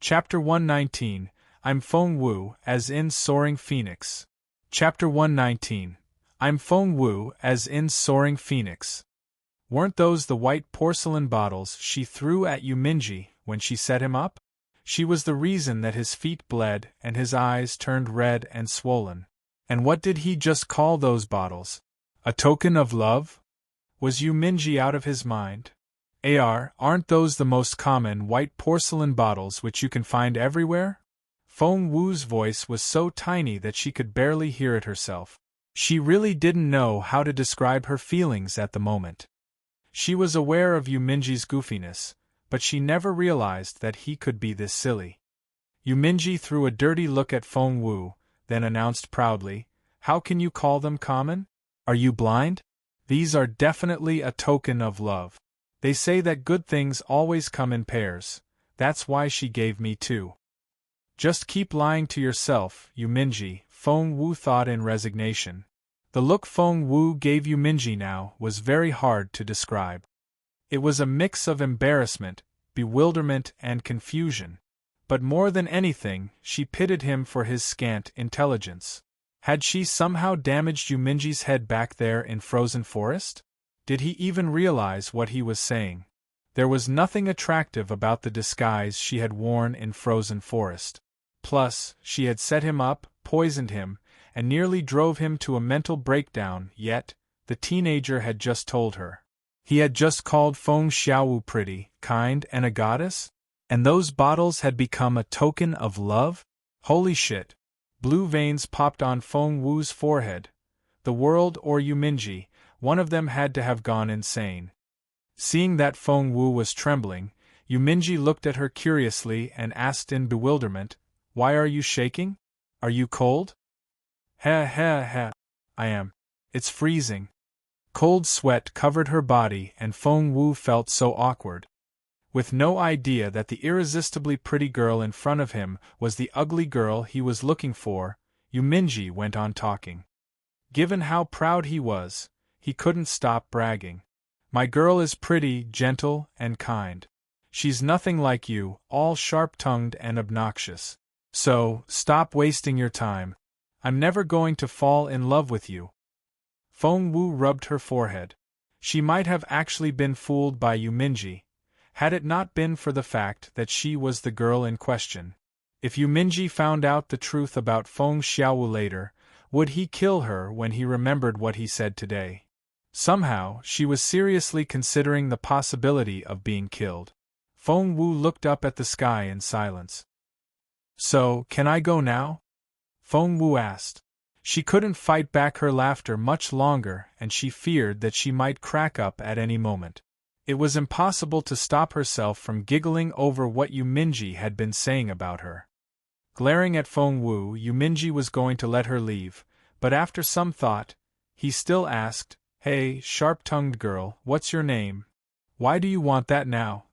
Chapter 119, I'm Feng Wu, as in Soaring Phoenix. Chapter 119, I'm Feng Wu, as in Soaring Phoenix. Weren't those the white porcelain bottles she threw at Yuminji when she set him up? She was the reason that his feet bled and his eyes turned red and swollen. And what did he just call those bottles? A token of love? Was Yuminji out of his mind? Aren't those the most common white porcelain bottles which you can find everywhere? Feng Wu's voice was so tiny that she could barely hear it herself. She really didn't know how to describe her feelings at the moment. She was aware of Yuminji's goofiness, but she never realized that he could be this silly. Yuminji threw a dirty look at Feng Wu, then announced proudly, "How can you call them common? Are you blind? These are definitely a token of love. They say that good things always come in pairs. That's why she gave me two." Just keep lying to yourself, Yuminji, Feng Wu thought in resignation. The look Feng Wu gave Yuminji now was very hard to describe. It was a mix of embarrassment, bewilderment, and confusion. But more than anything, she pitied him for his scant intelligence. Had she somehow damaged Yuminji's head back there in Frozen Forest? Did he even realize what he was saying? There was nothing attractive about the disguise she had worn in Frozen Forest. Plus, she had set him up, poisoned him, and nearly drove him to a mental breakdown, yet, the teenager had just told her. He had just called Feng Xiaowu pretty, kind, and a goddess? And those bottles had become a token of love? Holy shit! Blue veins popped on Feng Wu's forehead. The world or Yuminji, one of them had to have gone insane. Seeing that Feng Wu was trembling, Yuminji looked at her curiously and asked in bewilderment, "Why are you shaking? Are you cold?" "Heh. I am. It's freezing." Cold sweat covered her body and Feng Wu felt so awkward. With no idea that the irresistibly pretty girl in front of him was the ugly girl he was looking for, Yuminji went on talking. Given how proud he was, he couldn't stop bragging. "My girl is pretty, gentle, and kind. She's nothing like you, all sharp-tongued and obnoxious. So, stop wasting your time. I'm never going to fall in love with you." Feng Wu rubbed her forehead. She might have actually been fooled by Yuminji, had it not been for the fact that she was the girl in question. If Yuminji found out the truth about Feng Xiaowu later, would he kill her when he remembered what he said today? Somehow, she was seriously considering the possibility of being killed. Feng Wu looked up at the sky in silence. "So, can I go now?" Feng Wu asked. She couldn't fight back her laughter much longer and she feared that she might crack up at any moment. It was impossible to stop herself from giggling over what Yuminji had been saying about her. Glaring at Feng Wu, Yuminji was going to let her leave, but after some thought, he still asked, "Hey, sharp-tongued girl, what's your name? Why do you want that now?"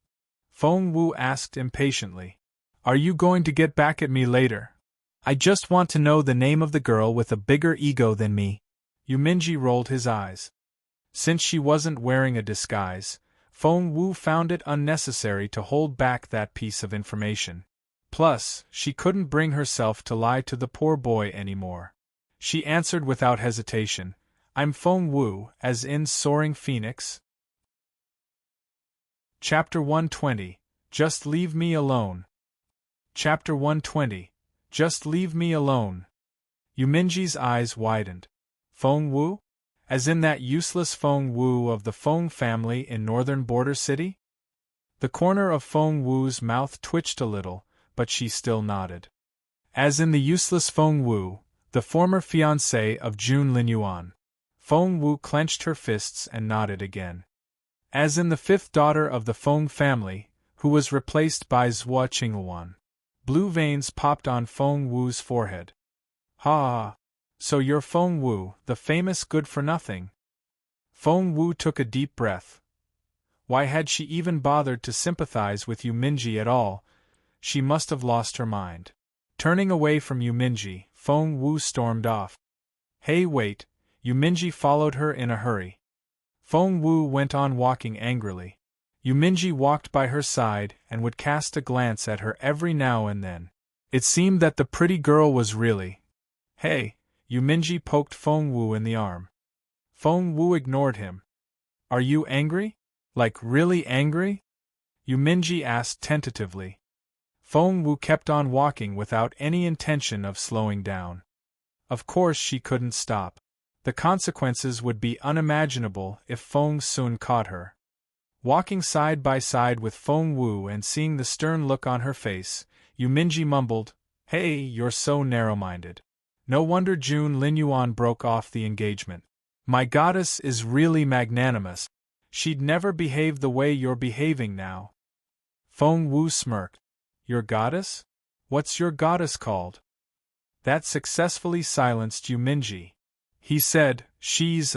Feng Wu asked impatiently. "Are you going to get back at me later? I just want to know the name of the girl with a bigger ego than me." Yuminji rolled his eyes. Since she wasn't wearing a disguise, Feng Wu found it unnecessary to hold back that piece of information. Plus, she couldn't bring herself to lie to the poor boy anymore. She answered without hesitation, "I'm Feng Wu, as in Soaring Phoenix." Chapter 120, Just Leave Me Alone. Chapter 120, Just Leave Me Alone. Yuminji's eyes widened. Feng Wu? As in that useless Feng Wu of the Feng family in northern border city? The corner of Feng Wu's mouth twitched a little, but she still nodded. As in the useless Feng Wu, the former fiancé of Jun Linyuan. Feng Wu clenched her fists and nodded again. As in the fifth daughter of the Feng family, who was replaced by Zhua Qingluan. Blue veins popped on Feng Wu's forehead. "Ha! So you're Feng Wu, the famous good-for-nothing." Feng Wu took a deep breath. Why had she even bothered to sympathize with Yuminji at all? She must have lost her mind. Turning away from Yuminji, Feng Wu stormed off. "Hey, wait!" Yuminji followed her in a hurry. Feng Wu went on walking angrily. Yuminji walked by her side and would cast a glance at her every now and then. It seemed that the pretty girl was really. Hey, Yuminji poked Feng Wu in the arm. Feng Wu ignored him. Are you angry? Like really angry? Yuminji asked tentatively. Feng Wu kept on walking without any intention of slowing down. Of course she couldn't stop. The consequences would be unimaginable if Feng soon caught her. Walking side by side with Feng Wu and seeing the stern look on her face, Yuminji mumbled, "Hey, you're so narrow-minded. No wonder Jun Linyuan broke off the engagement. My goddess is really magnanimous. She'd never behave the way you're behaving now." Feng Wu smirked. Your goddess? What's your goddess called? That successfully silenced Yuminji. He said, she's,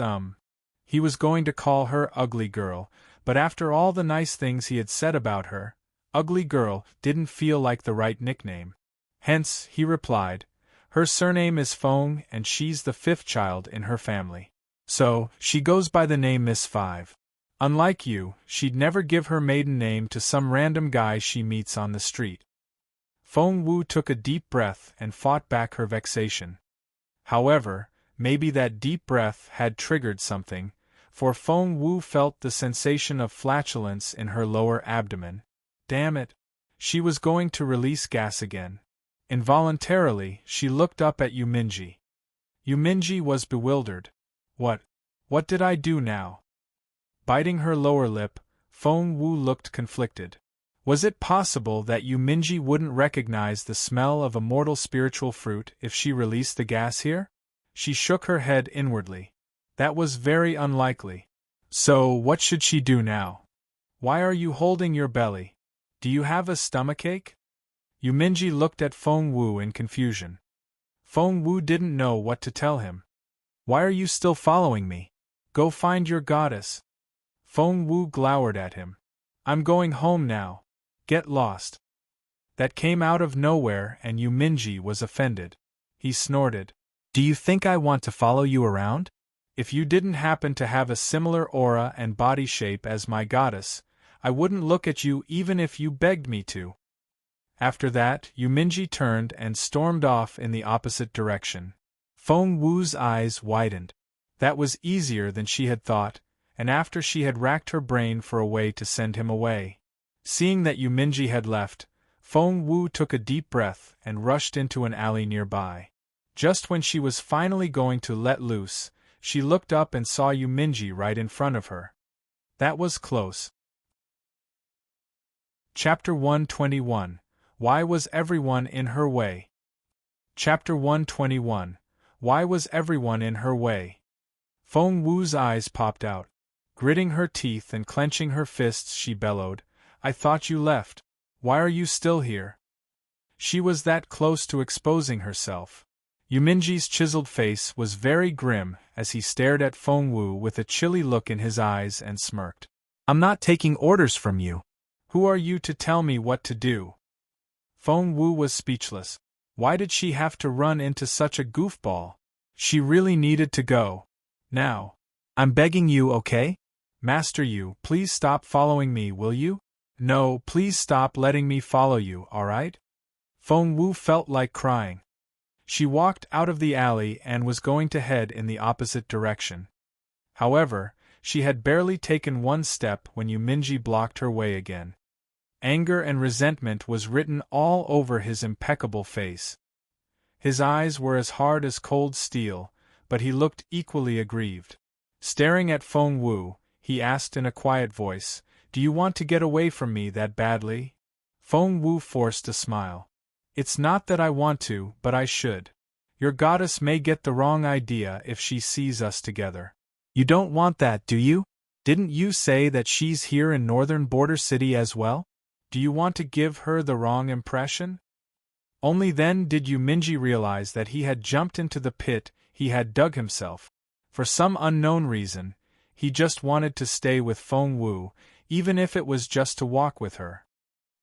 He was going to call her ugly girl, but after all the nice things he had said about her, ugly girl didn't feel like the right nickname. Hence, he replied, her surname is Feng and she's the 5th child in her family. So, she goes by the name Miss Five. Unlike you, she'd never give her maiden name to some random guy she meets on the street. Feng Wu took a deep breath and fought back her vexation. However, maybe that deep breath had triggered something, for Feng Wu felt the sensation of flatulence in her lower abdomen. Damn it! She was going to release gas again. Involuntarily, she looked up at Yuminji. Yuminji was bewildered. What did I do now? Biting her lower lip, Feng Wu looked conflicted. Was it possible that Yuminji wouldn't recognize the smell of immortal spiritual fruit if she released the gas here? She shook her head inwardly. That was very unlikely. So, what should she do now? Why are you holding your belly? Do you have a stomachache? Yuminji looked at Feng Wu in confusion. Feng Wu didn't know what to tell him. Why are you still following me? Go find your goddess. Feng Wu glowered at him. I'm going home now. Get lost. That came out of nowhere and Yuminji was offended. He snorted. Do you think I want to follow you around? If you didn't happen to have a similar aura and body shape as my goddess, I wouldn't look at you even if you begged me to. After that, Yuminji turned and stormed off in the opposite direction. Feng Wu's eyes widened. That was easier than she had thought, and after she had racked her brain for a way to send him away. Seeing that Yuminji had left, Feng Wu took a deep breath and rushed into an alley nearby. Just when she was finally going to let loose, she looked up and saw Yuminji right in front of her. That was close. Chapter 121. Why was everyone in her way? Chapter 121. Why was everyone in her way? Feng Wu's eyes popped out. Gritting her teeth and clenching her fists, she bellowed, I thought you left. Why are you still here? She was that close to exposing herself. Yuminji's chiseled face was very grim as he stared at Feng Wu with a chilly look in his eyes and smirked. I'm not taking orders from you. Who are you to tell me what to do? Feng Wu was speechless. Why did she have to run into such a goofball? She really needed to go. Now. I'm begging you, okay? Master Yu, please stop following me, will you? No, please stop letting me follow you, alright? Feng Wu felt like crying. She walked out of the alley and was going to head in the opposite direction. However, she had barely taken one step when Yuminji blocked her way again. Anger and resentment was written all over his impeccable face. His eyes were as hard as cold steel, but he looked equally aggrieved. Staring at Feng Wu, he asked in a quiet voice, Do you want to get away from me that badly? Feng Wu forced a smile. It's not that I want to, but I should. Your goddess may get the wrong idea if she sees us together. You don't want that, do you? Didn't you say that she's here in Northern Border City as well? Do you want to give her the wrong impression? Only then did Yuminji realize that he had jumped into the pit he had dug himself. For some unknown reason, he just wanted to stay with Feng Wu, even if it was just to walk with her.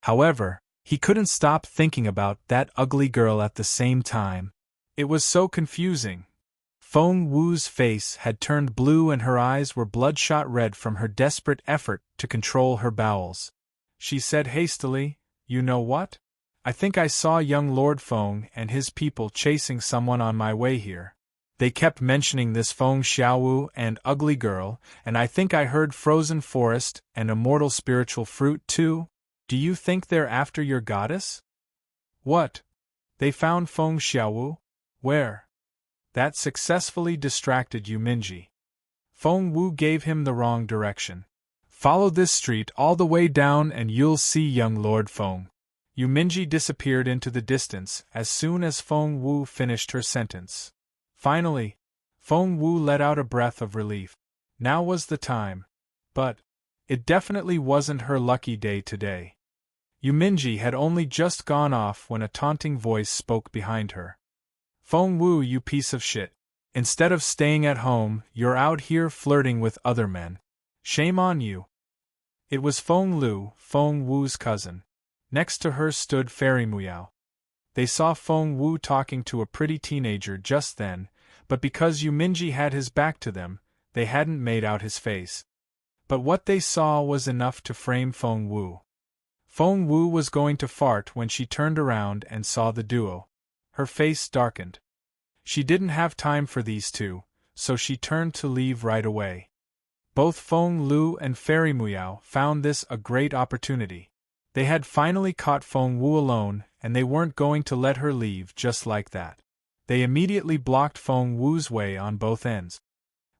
However, he couldn't stop thinking about that ugly girl at the same time. It was so confusing. Feng Wu's face had turned blue and her eyes were bloodshot red from her desperate effort to control her bowels. She said hastily, "You know what? I think I saw young Lord Feng and his people chasing someone on my way here. They kept mentioning this Feng Xiaowu and ugly girl, and I think I heard frozen forest and immortal spiritual fruit too. Do you think they're after your goddess?" "What? They found Feng Xiaowu? Where?" That successfully distracted Yu Minji. Feng Wu gave him the wrong direction. "Follow this street all the way down and you'll see young Lord Feng." Yu Minji disappeared into the distance as soon as Feng Wu finished her sentence. Finally, Feng Wu let out a breath of relief. Now was the time. But it definitely wasn't her lucky day today. Yu Minji had only just gone off when a taunting voice spoke behind her. "Feng Wu, you piece of shit. Instead of staying at home, you're out here flirting with other men. Shame on you." It was Feng Lu, Feng Wu's cousin. Next to her stood Fairy Muyao. They saw Feng Wu talking to a pretty teenager just then, but because Yu Minji had his back to them, they hadn't made out his face. But what they saw was enough to frame Feng Wu. Feng Wu was going to fart when she turned around and saw the duo. Her face darkened. She didn't have time for these two, so she turned to leave right away. Both Feng Lu and Fairy Muyao found this a great opportunity. They had finally caught Feng Wu alone, and they weren't going to let her leave just like that. They immediately blocked Feng Wu's way on both ends.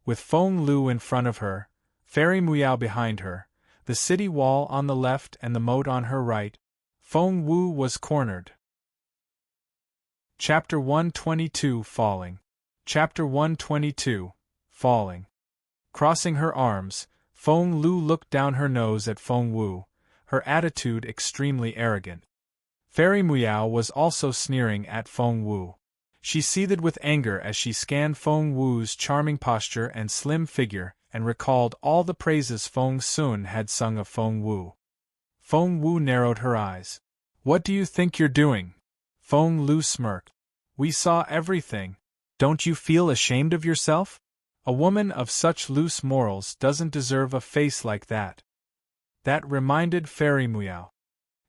With Feng Lu in front of her, Fairy Muyao behind her, the city wall on the left and the moat on her right, Feng Wu was cornered. Chapter 122 Falling. Chapter 122 Falling. Crossing her arms, Feng Lu looked down her nose at Feng Wu, her attitude extremely arrogant. Fairy Muyao was also sneering at Feng Wu. She seethed with anger as she scanned Feng Wu's charming posture and slim figure and recalled all the praises Feng Sun had sung of Feng Wu. Feng Wu narrowed her eyes. "What do you think you're doing?" Feng Lu smirked. "We saw everything. Don't you feel ashamed of yourself? A woman of such loose morals doesn't deserve a face like that." That reminded Fairy Muyao.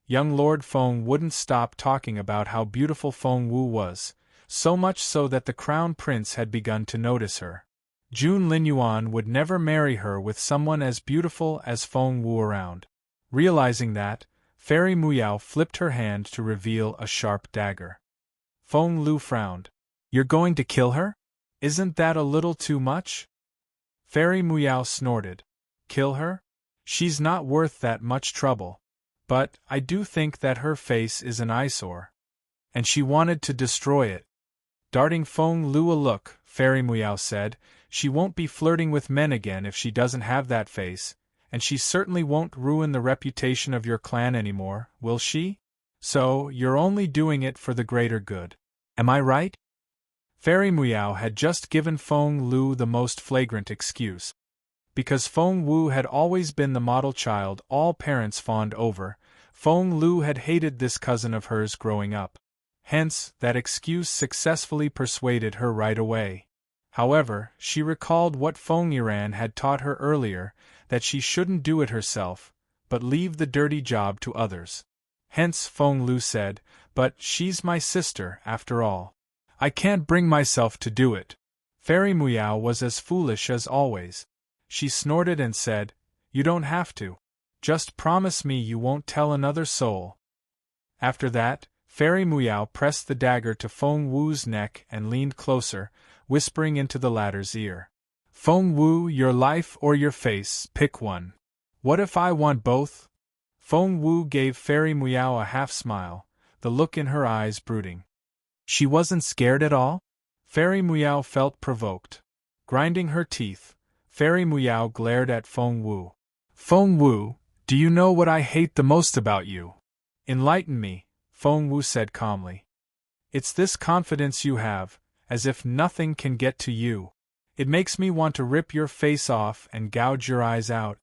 Young Lord Feng wouldn't stop talking about how beautiful Feng Wu was, so much so that the Crown Prince had begun to notice her. Jun Linyuan would never marry her with someone as beautiful as Feng Wu around. Realizing that, Fairy Muyao flipped her hand to reveal a sharp dagger. Feng Lu frowned. "You're going to kill her? Isn't that a little too much?" Fairy Muyao snorted. "Kill her? She's not worth that much trouble. But I do think that her face is an eyesore." And she wanted to destroy it. Darting Feng Lu a look, Fairy Muyao said, "She won't be flirting with men again if she doesn't have that face, and she certainly won't ruin the reputation of your clan anymore, will she? So, you're only doing it for the greater good. Am I right?" Fairy Muyao had just given Feng Lu the most flagrant excuse. Because Feng Wu had always been the model child all parents fawned over, Feng Lu had hated this cousin of hers growing up. Hence, that excuse successfully persuaded her right away. However, she recalled what Feng Yiran had taught her earlier, that she shouldn't do it herself, but leave the dirty job to others. Hence Feng Lu said, "But she's my sister, after all. I can't bring myself to do it." Fairy Muyao was as foolish as always. She snorted and said, "You don't have to. Just promise me you won't tell another soul." After that, Fairy Muyao pressed the dagger to Feng Wu's neck and leaned closer, whispering into the latter's ear. "Feng Wu, your life or your face, pick one. What if I want both?" Feng Wu gave Fairy Muyao a half-smile, the look in her eyes brooding. She wasn't scared at all? Fairy Muyao felt provoked. Grinding her teeth, Fairy Muyao glared at Feng Wu. "Feng Wu, do you know what I hate the most about you?" "Enlighten me," Feng Wu said calmly. "It's this confidence you have, as if nothing can get to you. It makes me want to rip your face off and gouge your eyes out."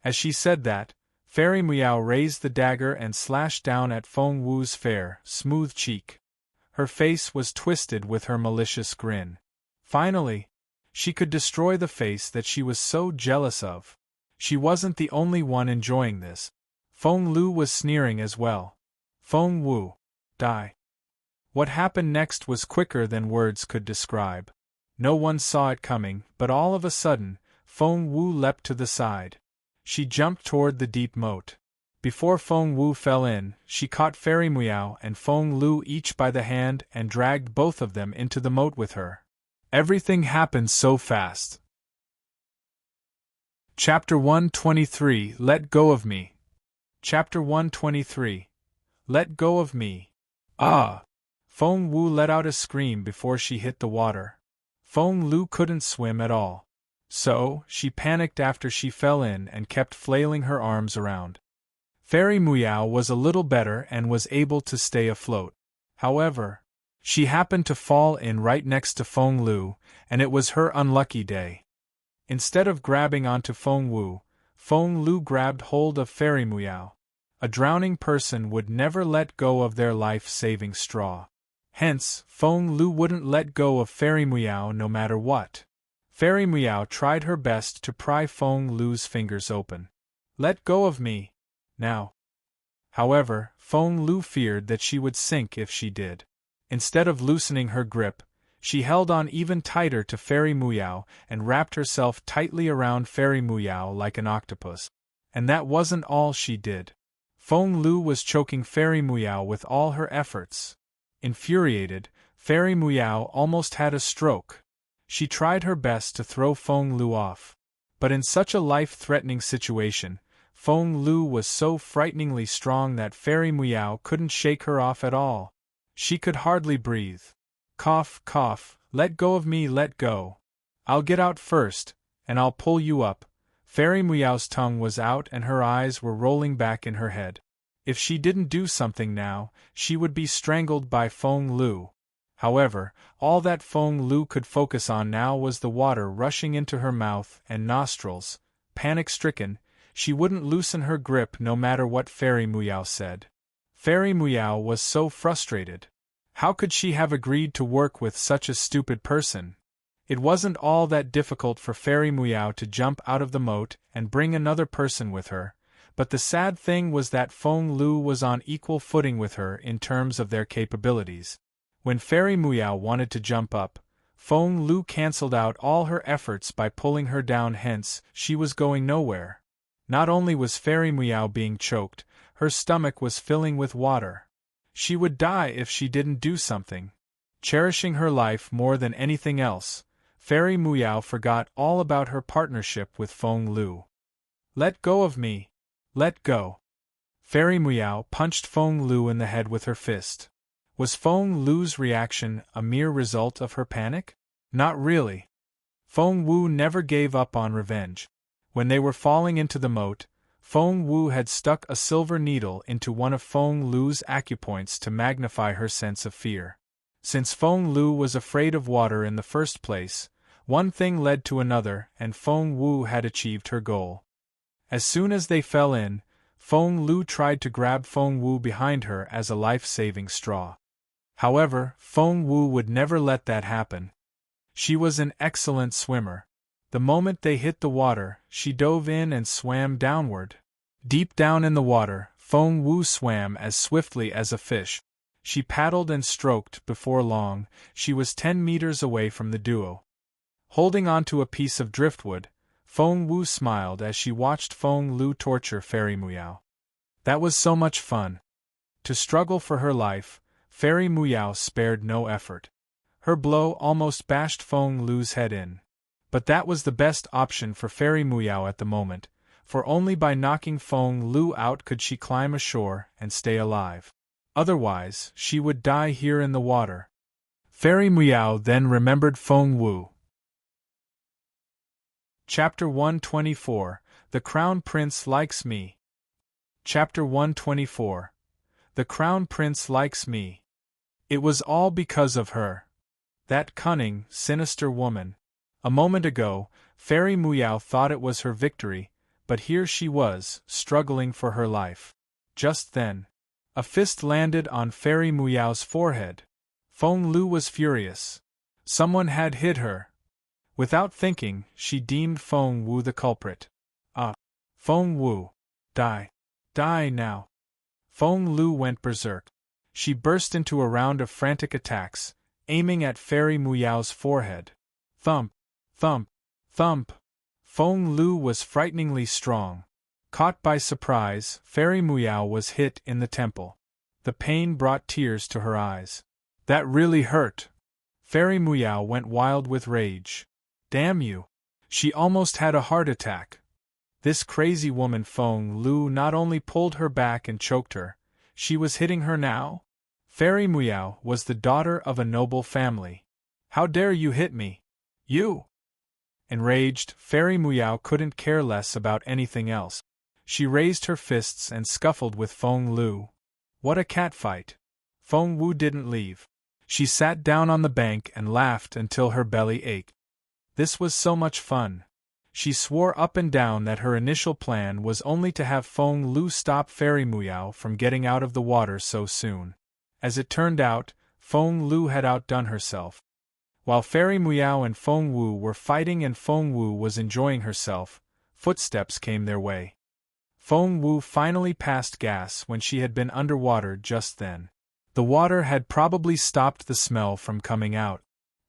As she said that, Fairy Muyao raised the dagger and slashed down at Feng Wu's fair, smooth cheek. Her face was twisted with her malicious grin. Finally, she could destroy the face that she was so jealous of. She wasn't the only one enjoying this. Feng Lu was sneering as well. Feng Wu, die. What happened next was quicker than words could describe. No one saw it coming, but all of a sudden, Feng Wu leapt to the side. She jumped toward the deep moat. Before Feng Wu fell in, she caught Fairy Muao and Feng Lu each by the hand and dragged both of them into the moat with her. Everything happened so fast. Chapter 123 Let Go of Me. Chapter 123 Let Go of Me. Ah! Feng Wu let out a scream before she hit the water. Feng Lu couldn't swim at all. So, she panicked after she fell in and kept flailing her arms around. Fairy Muao was a little better and was able to stay afloat. However, she happened to fall in right next to Feng Lu, and it was her unlucky day. Instead of grabbing onto Feng Wu, Feng Lu grabbed hold of Fairy Muao. A drowning person would never let go of their life-saving straw. Hence, Feng Lu wouldn't let go of Fairy Muao no matter what. Fairy Muao tried her best to pry Feng Lu's fingers open. Let go of me, now. However, Feng Lu feared that she would sink if she did. Instead of loosening her grip, she held on even tighter to Fairy Muao and wrapped herself tightly around Fairy Muao like an octopus. And that wasn't all she did. Feng Lu was choking Fairy Muao with all her efforts. Infuriated, Fairy Muao almost had a stroke. She tried her best to throw Feng Lu off. But in such a life-threatening situation, Feng Lu was so frighteningly strong that Fairy Muao couldn't shake her off at all. She could hardly breathe. Cough, cough, let go of me, let go. I'll get out first, and I'll pull you up. Fairy Muao's tongue was out and her eyes were rolling back in her head. If she didn't do something now, she would be strangled by Feng Lu. However, all that Feng Lu could focus on now was the water rushing into her mouth and nostrils. Panic-stricken, she wouldn't loosen her grip no matter what Fairy Muao said. Fairy Muao was so frustrated. How could she have agreed to work with such a stupid person? It wasn't all that difficult for Fairy Muao to jump out of the moat and bring another person with her, but the sad thing was that Feng Lu was on equal footing with her in terms of their capabilities. When Fairy Muao wanted to jump up, Feng Lu cancelled out all her efforts by pulling her down, hence, she was going nowhere. Not only was Fairy Muao being choked, her stomach was filling with water. She would die if she didn't do something. Cherishing her life more than anything else, Fairy Muao forgot all about her partnership with Feng Lu. Let go of me! Let go! Fairy Muao punched Feng Lu in the head with her fist. Was Feng Lu's reaction a mere result of her panic? Not really. Feng Wu never gave up on revenge. When they were falling into the moat, Feng Wu had stuck a silver needle into one of Feng Lu's acupoints to magnify her sense of fear. Since Feng Lu was afraid of water in the first place, one thing led to another and Feng Wu had achieved her goal. As soon as they fell in, Feng Lu tried to grab Feng Wu behind her as a life-saving straw. However, Feng Wu would never let that happen. She was an excellent swimmer. The moment they hit the water, she dove in and swam downward. Deep down in the water, Feng Wu swam as swiftly as a fish. She paddled and stroked. Before long, she was 10 meters away from the duo. Holding onto a piece of driftwood, Feng Wu smiled as she watched Feng Lu torture Fairy Muao. That was so much fun. To struggle for her life, Fairy Muao spared no effort. Her blow almost bashed Feng Lu's head in. But that was the best option for Fairy Muao at the moment, for only by knocking Feng Lu out could she climb ashore and stay alive. Otherwise, she would die here in the water. Fairy Muao then remembered Feng Wu. Chapter 124 The Crown Prince Likes Me. Chapter 124 The Crown Prince Likes Me. It was all because of her. That cunning, sinister woman. A moment ago, Fairy Muao thought it was her victory, but here she was, struggling for her life. Just then, a fist landed on Fairy Muao's forehead. Feng Lu was furious. Someone had hit her. Without thinking, she deemed Feng Wu the culprit. Feng Wu. Die. Die now. Feng Lu went berserk. She burst into a round of frantic attacks, aiming at Fairy Muyao's forehead. Thump. Thump. Thump. Feng Lu was frighteningly strong. Caught by surprise, Fairy Muyao was hit in the temple. The pain brought tears to her eyes. That really hurt. Fairy Muyao went wild with rage. Damn you! She almost had a heart attack. This crazy woman Feng Lu not only pulled her back and choked her, she was hitting her now? Fairy Muyao was the daughter of a noble family. How dare you hit me? You! Enraged, Fairy Muyao couldn't care less about anything else. She raised her fists and scuffled with Feng Lu. What a catfight! Feng Wu didn't leave. She sat down on the bank and laughed until her belly ached. This was so much fun. She swore up and down that her initial plan was only to have Feng Lu stop Fairy Muyao from getting out of the water so soon. As it turned out, Feng Lu had outdone herself. While Fairy Muyao and Feng Wu were fighting and Feng Wu was enjoying herself, footsteps came their way. Feng Wu finally passed gas when she had been underwater just then. The water had probably stopped the smell from coming out.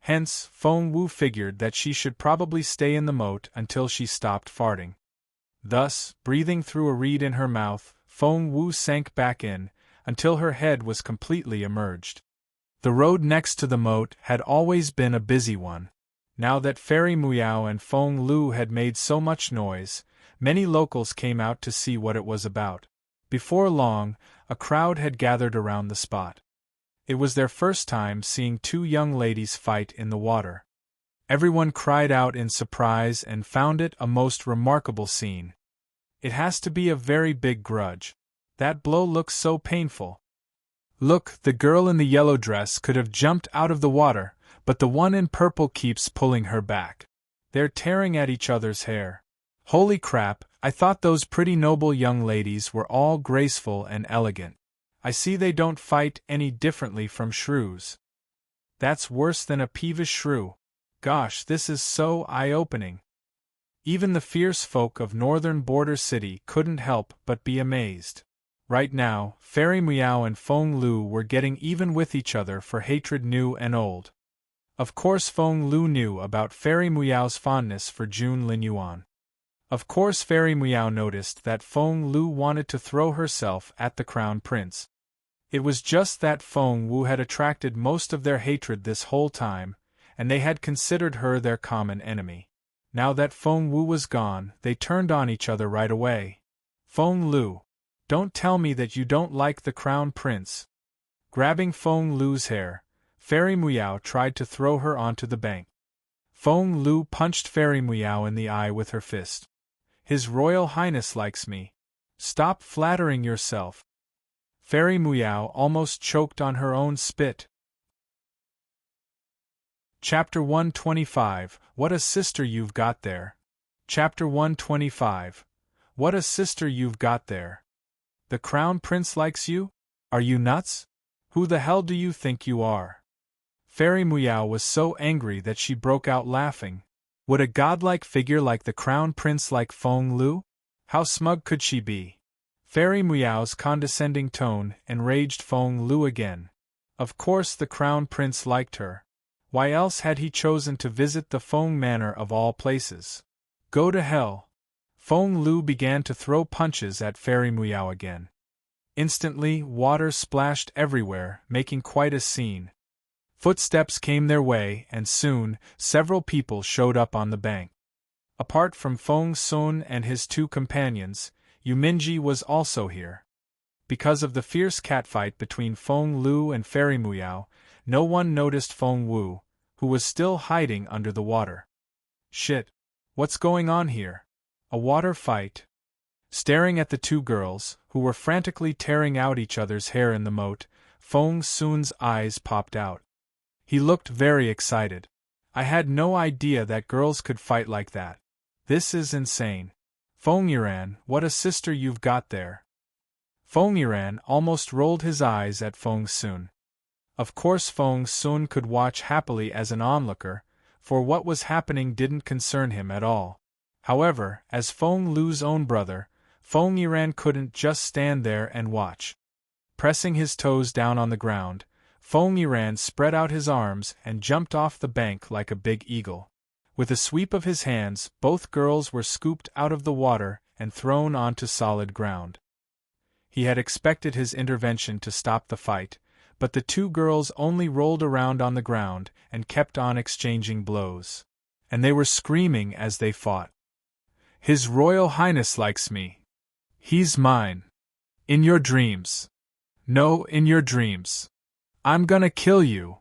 Hence, Feng Wu figured that she should probably stay in the moat until she stopped farting. Thus, breathing through a reed in her mouth, Feng Wu sank back in, until her head was completely emerged. The road next to the moat had always been a busy one. Now that Fairy Muyao and Feng Lu had made so much noise, many locals came out to see what it was about. Before long, a crowd had gathered around the spot. It was their first time seeing two young ladies fight in the water. Everyone cried out in surprise and found it a most remarkable scene. It has to be a very big grudge. That blow looks so painful. Look, the girl in the yellow dress could have jumped out of the water, but the one in purple keeps pulling her back. They're tearing at each other's hair. Holy crap, I thought those pretty noble young ladies were all graceful and elegant. I see they don't fight any differently from shrews. That's worse than a peevish shrew. Gosh, this is so eye-opening. Even the fierce folk of northern border city couldn't help but be amazed. Right now, Fairy Muyao and Feng Lu were getting even with each other for hatred new and old. Of course Feng Lu knew about Fairy Muyao's fondness for Jun Linyuan. Of course Fairy Muyao noticed that Feng Lu wanted to throw herself at the Crown Prince. It was just that Feng Wu had attracted most of their hatred this whole time, and they had considered her their common enemy. Now that Feng Wu was gone, they turned on each other right away. Feng Lu, don't tell me that you don't like the Crown Prince. Grabbing Feng Lu's hair, Fairy Muyao tried to throw her onto the bank. Feng Lu punched Fairy Muyao in the eye with her fist. His Royal Highness likes me. Stop flattering yourself. Fairy Muyao almost choked on her own spit. Chapter 125, What a Sister You've Got There. Chapter 125. What a sister you've got there. The Crown Prince likes you? Are you nuts? Who the hell do you think you are? Fairy Muyao was so angry that she broke out laughing. Would a godlike figure like the Crown Prince like Feng Lu? How smug could she be? Fairy Muyao's condescending tone enraged Feng Lu again. Of course the Crown Prince liked her. Why else had he chosen to visit the Feng Manor of all places? Go to hell. Feng Lu began to throw punches at Fairy Muyao again. Instantly, water splashed everywhere, making quite a scene. Footsteps came their way, and soon, several people showed up on the bank. Apart from Feng Sun and his two companions, Yuminji was also here. Because of the fierce catfight between Feng Lu and Fairy Muyao, no one noticed Feng Wu, who was still hiding under the water. Shit! What's going on here? A water fight? Staring at the two girls, who were frantically tearing out each other's hair in the moat, Feng Sun's eyes popped out. He looked very excited. I had no idea that girls could fight like that. This is insane. Feng Yuran, what a sister you've got there. Feng Yuran almost rolled his eyes at Feng Sun. Of course Feng Sun could watch happily as an onlooker, for what was happening didn't concern him at all. However, as Feng Lu's own brother, Feng Yiran couldn't just stand there and watch. Pressing his toes down on the ground, Feng Yiran spread out his arms and jumped off the bank like a big eagle. With a sweep of his hands, both girls were scooped out of the water and thrown onto solid ground. He had expected his intervention to stop the fight, but the two girls only rolled around on the ground and kept on exchanging blows. And they were screaming as they fought. "His Royal Highness likes me. He's mine. In your dreams. No, in your dreams. I'm gonna kill you.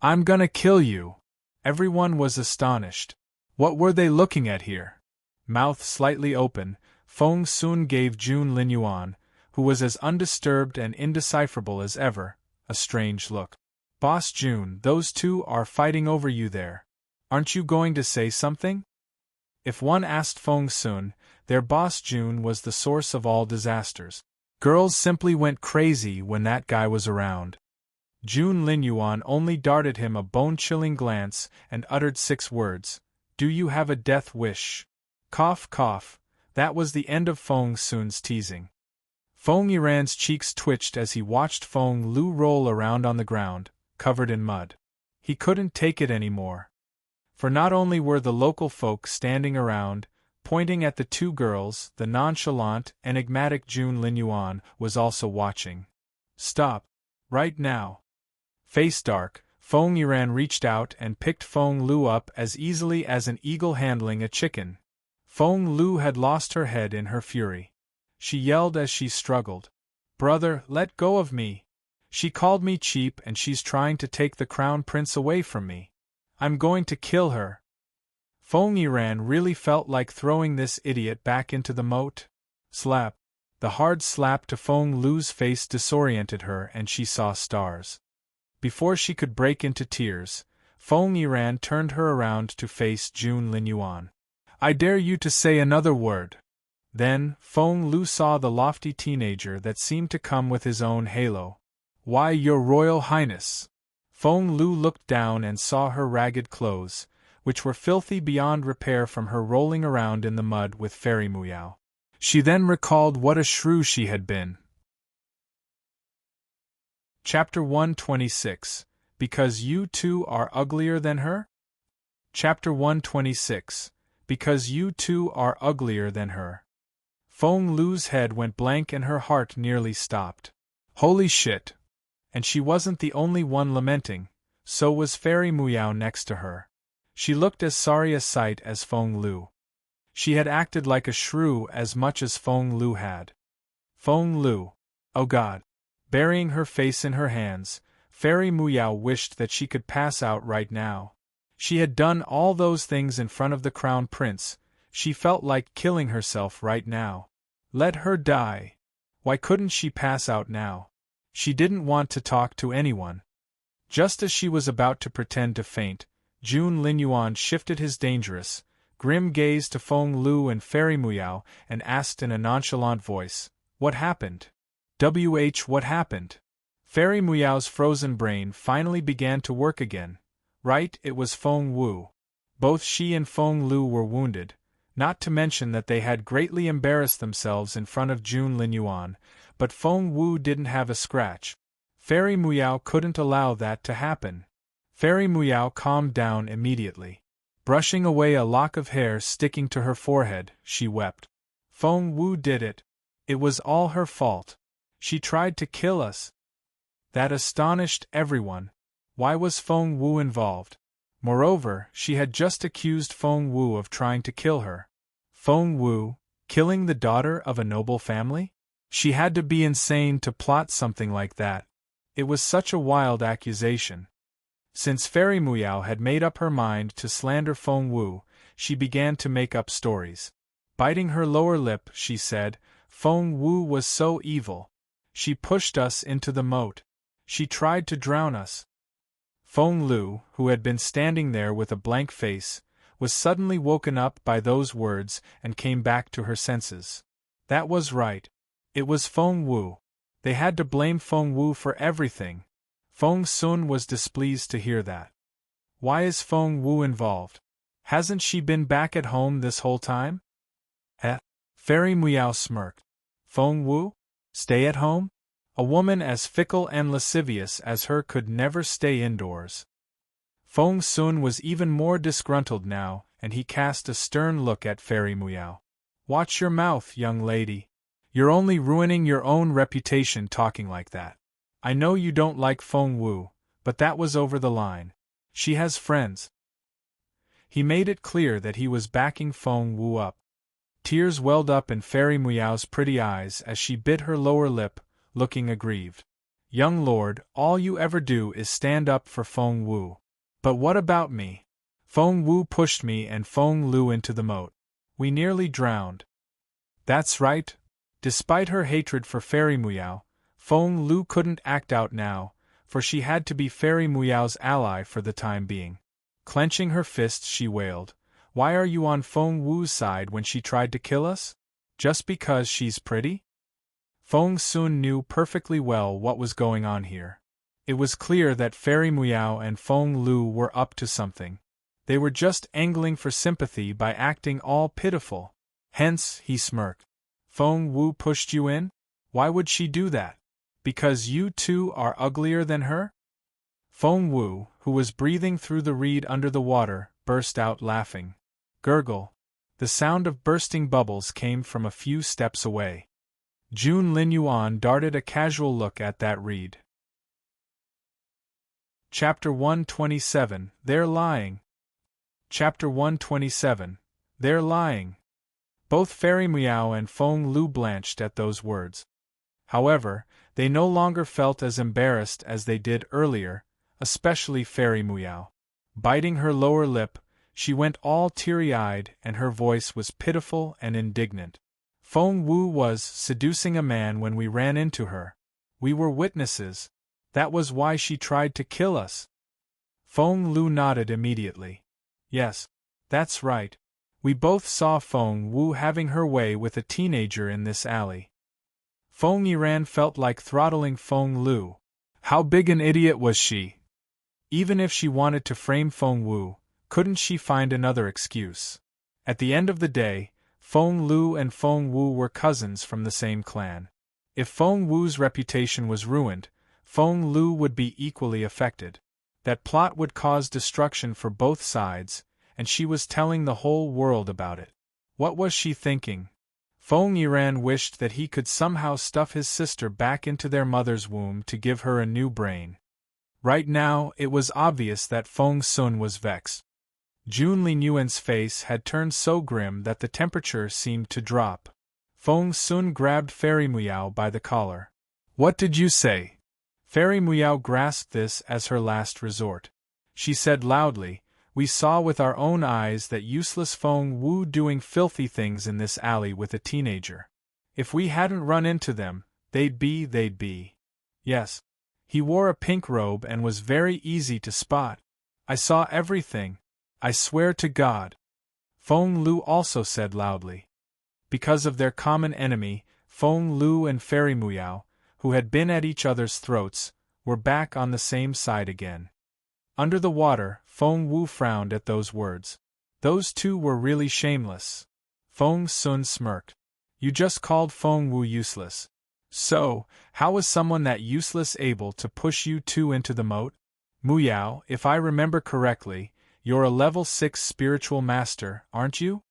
I'm gonna kill you." Everyone was astonished. What were they looking at here? Mouth slightly open, Feng Sun gave Jun Linyuan, who was as undisturbed and indecipherable as ever, a strange look. "Boss Jun, those two are fighting over you there. Aren't you going to say something?" If one asked Feng Sun, their boss Jun was the source of all disasters. Girls simply went crazy when that guy was around. Jun Linyuan only darted him a bone-chilling glance and uttered 6 words. "Do you have a death wish?" Cough, cough. That was the end of Feng Sun's teasing. Feng Yiran's cheeks twitched as he watched Feng Lu roll around on the ground, covered in mud. He couldn't take it anymore. For not only were the local folk standing around, pointing at the two girls, the nonchalant, enigmatic Jun Linyuan was also watching. "Stop. Right now." Face dark, Feng Yiran reached out and picked Feng Lu up as easily as an eagle handling a chicken. Feng Lu had lost her head in her fury. She yelled as she struggled. "Brother, let go of me! She called me cheap and she's trying to take the crown prince away from me. I'm going to kill her." Feng Yiran really felt like throwing this idiot back into the moat. Slap. The hard slap to Feng Lu's face disoriented her and she saw stars. Before she could break into tears, Feng Yiran turned her around to face Jun Linyuan. "I dare you to say another word." Then, Feng Lu saw the lofty teenager that seemed to come with his own halo. "Why, Your Royal Highness!" Feng Lu looked down and saw her ragged clothes, which were filthy beyond repair from her rolling around in the mud with Fairy Muyao. She then recalled what a shrew she had been. Chapter 126. Because you two are uglier than her? Chapter 126. Because you two are uglier than her. Feng Lu's head went blank and her heart nearly stopped. Holy shit! And she wasn't the only one lamenting, so was Fairy Muyao next to her. She looked as sorry a sight as Feng Lu. She had acted like a shrew as much as Feng Lu had. Feng Lu. Oh God. Burying her face in her hands, Fairy Muyao wished that she could pass out right now. She had done all those things in front of the crown prince. She felt like killing herself right now. Let her die. Why couldn't she pass out now? She didn't want to talk to anyone. Just as she was about to pretend to faint, Jun Linyuan shifted his dangerous, grim gaze to Feng Lu and Fairy Muyao and asked in a nonchalant voice, "What happened? What happened?" Fairy Muyao's frozen brain finally began to work again. Right, it was Feng Wu. Both she and Feng Lu were wounded, not to mention that they had greatly embarrassed themselves in front of Jun Linyuan, but Feng Wu didn't have a scratch. Fairy Muyao couldn't allow that to happen. Fairy Muyao calmed down immediately. Brushing away a lock of hair sticking to her forehead, she wept. Feng Wu did it. It was all her fault. She tried to kill us. That astonished everyone. Why was Feng Wu involved? Moreover, she had just accused Feng Wu of trying to kill her. Feng Wu, killing the daughter of a noble family? She had to be insane to plot something like that. It was such a wild accusation. Since Fairy Muyao had made up her mind to slander Feng Wu, she began to make up stories. Biting her lower lip, she said, "Feng Wu was so evil. She pushed us into the moat. She tried to drown us." Feng Lu, who had been standing there with a blank face, was suddenly woken up by those words and came back to her senses. That was right. It was Feng Wu. They had to blame Feng Wu for everything. Feng Sun was displeased to hear that. Why is Feng Wu involved? Hasn't she been back at home this whole time? Fairy Miao smirked. Feng Wu? Stay at home? A woman as fickle and lascivious as her could never stay indoors. Feng Sun was even more disgruntled now, and he cast a stern look at Fairy Miao. Watch your mouth, young lady. You're only ruining your own reputation talking like that. I know you don't like Feng Wu, but that was over the line. She has friends. He made it clear that he was backing Feng Wu up. Tears welled up in Fairy Miao's pretty eyes as she bit her lower lip, looking aggrieved. Young lord, all you ever do is stand up for Feng Wu. But what about me? Feng Wu pushed me and Feng Lu into the moat. We nearly drowned. That's right. Despite her hatred for Fairy Miao, Feng Lu couldn't act out now, for she had to be Fairy Miao's ally for the time being. Clenching her fists, she wailed, "Why are you on Feng Wu's side when she tried to kill us? Just because she's pretty?" Feng Sun knew perfectly well what was going on here. It was clear that Fairy Miao and Feng Lu were up to something. They were just angling for sympathy by acting all pitiful. Hence, he smirked. Feng Wu pushed you in? Why would she do that? Because you two are uglier than her? Feng Wu, who was breathing through the reed under the water, burst out laughing. Gurgle. The sound of bursting bubbles came from a few steps away. Jun Linyuan darted a casual look at that reed. Chapter 127, They're Lying. Chapter 127, They're Lying. Both Fairy Miao and Feng Lu blanched at those words. However, they no longer felt as embarrassed as they did earlier, especially Fairy Miao. Biting her lower lip, she went all teary-eyed and her voice was pitiful and indignant. Feng Wu was seducing a man when we ran into her. We were witnesses. That was why she tried to kill us. Feng Lu nodded immediately. Yes, that's right. We both saw Feng Wu having her way with a teenager in this alley. Feng Yiran felt like throttling Feng Lu. How big an idiot was she? Even if she wanted to frame Feng Wu, couldn't she find another excuse? At the end of the day, Feng Lu and Feng Wu were cousins from the same clan. If Feng Wu's reputation was ruined, Feng Lu would be equally affected. That plot would cause destruction for both sides, and she was telling the whole world about it. What was she thinking? Feng Yiran wished that he could somehow stuff his sister back into their mother's womb to give her a new brain. Right now, it was obvious that Feng Sun was vexed. Jun Linyuan's face had turned so grim that the temperature seemed to drop. Feng Sun grabbed Fairy Miao by the collar. What did you say? Fairy Miao grasped this as her last resort. She said loudly, "We saw with our own eyes that useless Feng Wu doing filthy things in this alley with a teenager. If we hadn't run into them, they'd be. Yes. He wore a pink robe and was very easy to spot. I saw everything. I swear to God." Feng Lu also said loudly. Because of their common enemy, Feng Lu and Fairy Miao, who had been at each other's throats, were back on the same side again. Under the water, Feng Wu frowned at those words. Those two were really shameless. Feng Sun smirked. You just called Feng Wu useless. So, how was someone that useless able to push you two into the moat? Muyao, if I remember correctly, you're a level 6 spiritual master, aren't you?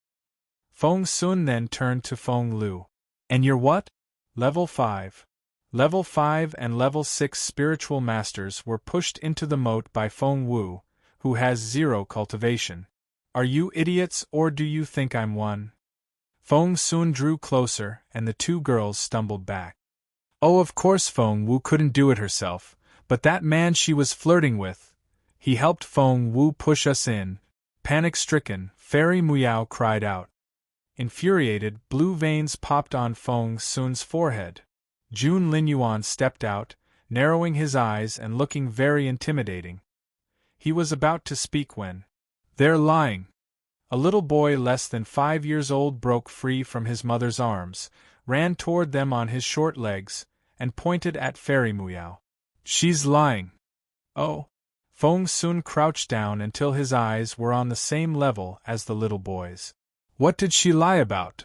Feng Sun then turned to Feng Lu. And you're what? Level 5. Level 5 and level 6 spiritual masters were pushed into the moat by Feng Wu, who has 0 cultivation. Are you idiots or do you think I'm one? Feng Sun drew closer and the two girls stumbled back. Oh, of course Feng Wu couldn't do it herself, but that man she was flirting with. He helped Feng Wu push us in. Panic-stricken, Fairy Miao cried out. Infuriated, blue veins popped on Feng Sun's forehead. Jun Linyuan stepped out, narrowing his eyes and looking very intimidating. He was about to speak when, "They're lying." A little boy less than 5 years old broke free from his mother's arms, ran toward them on his short legs, and pointed at Fairy Miao. "She's lying. Oh. Feng soon crouched down until his eyes were on the same level as the little boy's. What did she lie about?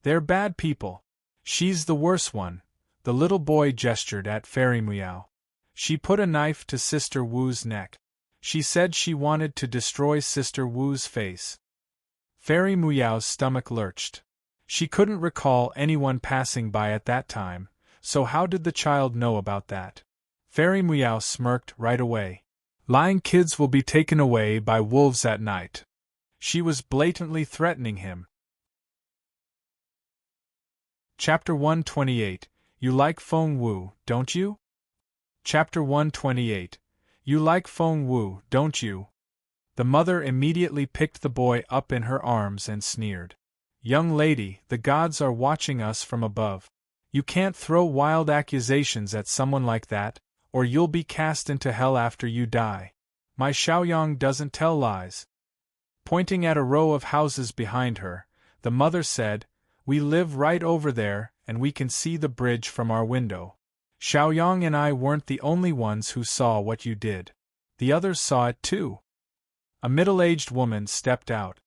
They're bad people. She's the worse one. The little boy gestured at Fairy Meow. She put a knife to Sister Wu's neck. She said she wanted to destroy Sister Wu's face. Fairy Meow's stomach lurched. She couldn't recall anyone passing by at that time, so how did the child know about that? Fairy Meow smirked right away. Lying kids will be taken away by wolves at night. She was blatantly threatening him. Chapter 128. You like Feng Wu, don't you? Chapter 128. You like Feng Wu, don't you? The mother immediately picked the boy up in her arms and sneered. Young lady, the gods are watching us from above. You can't throw wild accusations at someone like that, or you'll be cast into hell after you die. My Xiaoyang doesn't tell lies. Pointing at a row of houses behind her, the mother said, We live right over there, and we can see the bridge from our window. Xiaoyang and I weren't the only ones who saw what you did. The others saw it too. A middle-aged woman stepped out.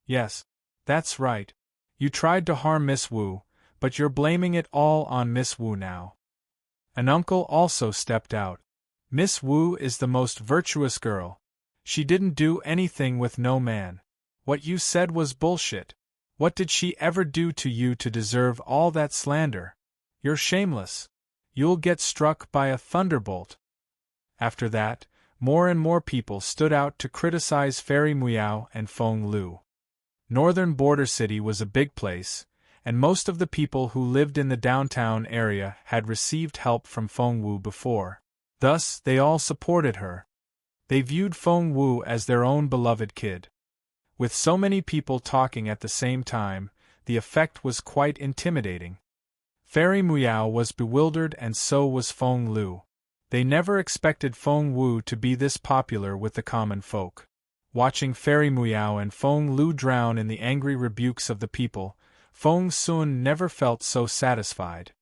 Yes, that's right. You tried to harm Miss Wu, but you're blaming it all on Miss Wu now. An uncle also stepped out. Miss Wu is the most virtuous girl. She didn't do anything with no man. What you said was bullshit. What did she ever do to you to deserve all that slander? You're shameless. You'll get struck by a thunderbolt. After that, more and more people stood out to criticize Fairy Meow and Feng Lu. Northern Border City was a big place, and most of the people who lived in the downtown area had received help from Feng Wu before. Thus, they all supported her. They viewed Feng Wu as their own beloved kid. With so many people talking at the same time, the effect was quite intimidating. Fairy Meow was bewildered and so was Feng Lu. They never expected Feng Wu to be this popular with the common folk. Watching Fairy Meow and Feng Lu drown in the angry rebukes of the people, Feng Sun never felt so satisfied.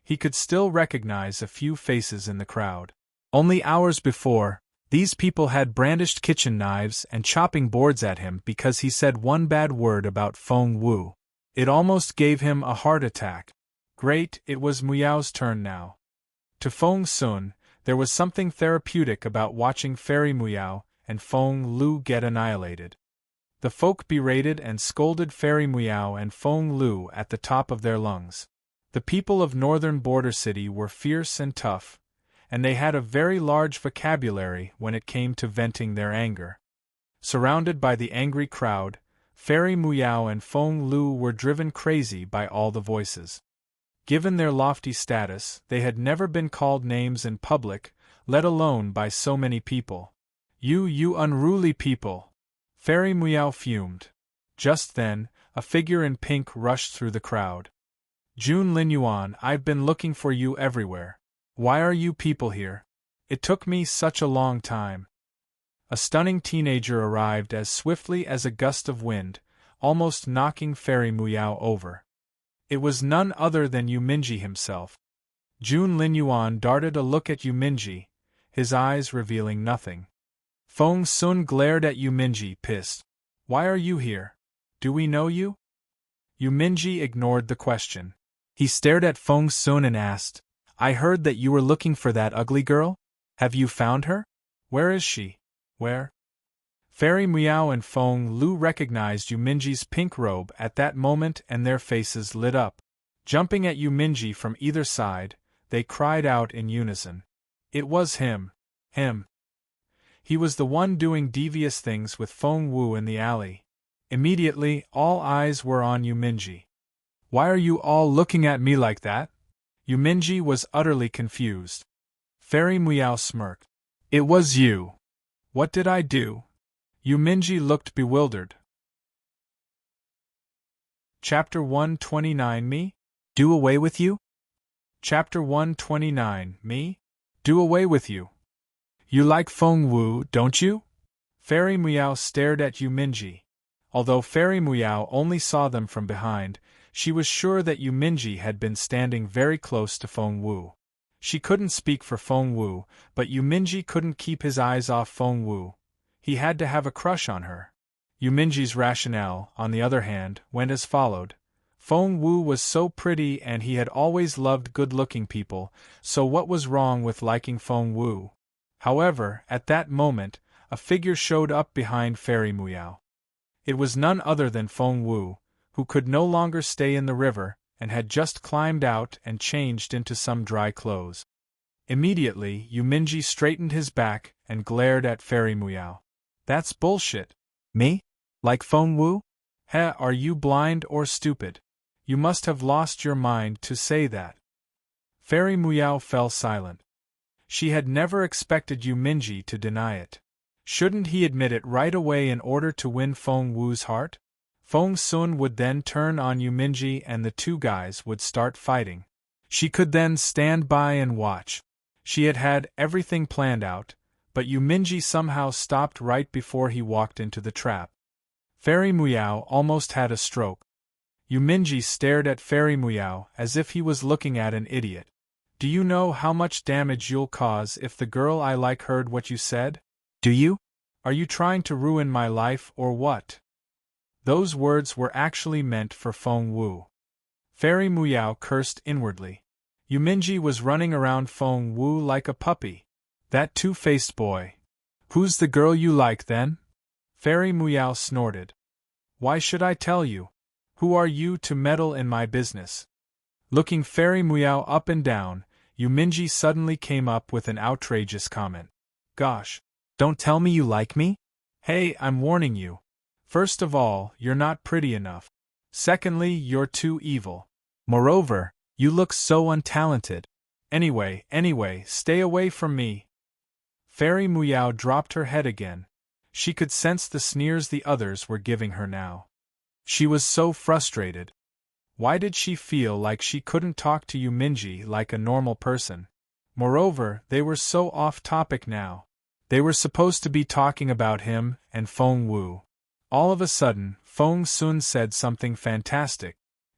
He could still recognize a few faces in the crowd. Only hours before, these people had brandished kitchen knives and chopping boards at him because he said one bad word about Feng Wu. It almost gave him a heart attack. Great, it was Meow's turn now. To Feng Sun, there was something therapeutic about watching Fairy Meow and Feng Lu get annihilated. The folk berated and scolded Fairy Meow and Feng Lu at the top of their lungs. The people of Northern Border City were fierce and tough, and they had a very large vocabulary when it came to venting their anger. Surrounded by the angry crowd, Fairy Meow and Feng Lu were driven crazy by all the voices. Given their lofty status, they had never been called names in public, let alone by so many people. You unruly people! Fairy Meow fumed. Just then, a figure in pink rushed through the crowd. Jun Linyuan, I've been looking for you everywhere. Why are you people here? It took me such a long time. A stunning teenager arrived as swiftly as a gust of wind, almost knocking Fairy Meow over. It was none other than Yuminji himself. Jun Linyuan darted a look at Yuminji, his eyes revealing nothing. Feng Sun glared at Yuminji, pissed. Why are you here? Do we know you? Yuminji ignored the question. He stared at Feng Sun and asked, I heard that you were looking for that ugly girl? Have you found her? Where is she? Where? Fairy Meow and Feng Lu recognized Yuminji's pink robe at that moment and their faces lit up. Jumping at Yuminji from either side, they cried out in unison. It was him. Him. He was the one doing devious things with Feng Wu in the alley. Immediately, all eyes were on Yuminji. Why are you all looking at me like that? Yuminji was utterly confused. Fairy Meow smirked. It was you. What did I do? Yuminji looked bewildered. Chapter 129 Me? Do away with you? Chapter 129 Me? Do away with you. You like Feng Wu, don't you? Fairy Meow stared at Yuminji. Although Fairy Meow only saw them from behind, she was sure that Yuminji had been standing very close to Feng Wu. She couldn't speak for Feng Wu, but Yuminji couldn't keep his eyes off Feng Wu. He had to have a crush on her. Yuminji's rationale, on the other hand, went as followed. Feng Wu was so pretty and he had always loved good-looking people, so what was wrong with liking Feng Wu? However, at that moment, a figure showed up behind Fairy Muyao. It was none other than Feng Wu, who could no longer stay in the river, and had just climbed out and changed into some dry clothes. Immediately, Yuminji straightened his back and glared at Fairy Muyao. That's bullshit. Me? Like Feng Wu? Heh, are you blind or stupid? You must have lost your mind to say that. Fairy Muyao fell silent. She had never expected Yuminji to deny it. Shouldn't he admit it right away in order to win Feng Wu's heart? Feng Sun would then turn on Yuminji and the two guys would start fighting. She could then stand by and watch. She had had everything planned out, but Yuminji somehow stopped right before he walked into the trap. Fairy Muyao almost had a stroke. Yuminji stared at Fairy Muyao as if he was looking at an idiot. Do you know how much damage you'll cause if the girl I like heard what you said? Do you? Are you trying to ruin my life or what? Those words were actually meant for Feng Wu. Fairy Muyao cursed inwardly. Yuminji was running around Feng Wu like a puppy. That two-faced boy. Who's the girl you like then? Fairy Muyao snorted. Why should I tell you? Who are you to meddle in my business? Looking Fairy Muyao up and down, Yuminji suddenly came up with an outrageous comment. Gosh, don't tell me you like me? Hey, I'm warning you. First of all, you're not pretty enough. Secondly, you're too evil. Moreover, you look so untalented. Anyway, stay away from me. Fairy Muyao dropped her head again. She could sense the sneers the others were giving her now. She was so frustrated. Why did she feel like she couldn't talk to Yuminji like a normal person? Moreover, they were so off-topic now. They were supposed to be talking about him and Feng Wu. All of a sudden, Feng Sun said something fantastic.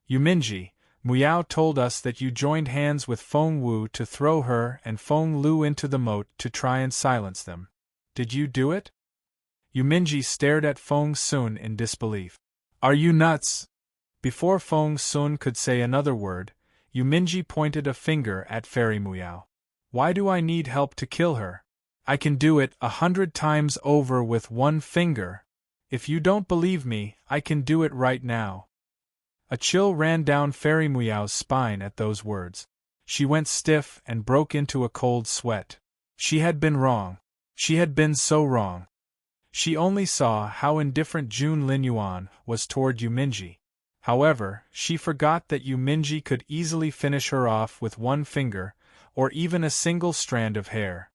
Yuminji, Muyao told us that you joined hands with Feng Wu to throw her and Feng Lu into the moat to try and silence them. Did you do it? Yuminji stared at Feng Sun in disbelief. Are you nuts? Before Feng Sun could say another word, Yuminji pointed a finger at Fairy Muyao. Why do I need help to kill her? I can do it 100 times over with one finger. If you don't believe me, I can do it right now. A chill ran down Fairy Muyao's spine at those words. She went stiff and broke into a cold sweat. She had been wrong. She had been so wrong. She only saw how indifferent Jun Linyuan was toward Yuminji. However, she forgot that Yuminji could easily finish her off with one finger, or even a single strand of hair.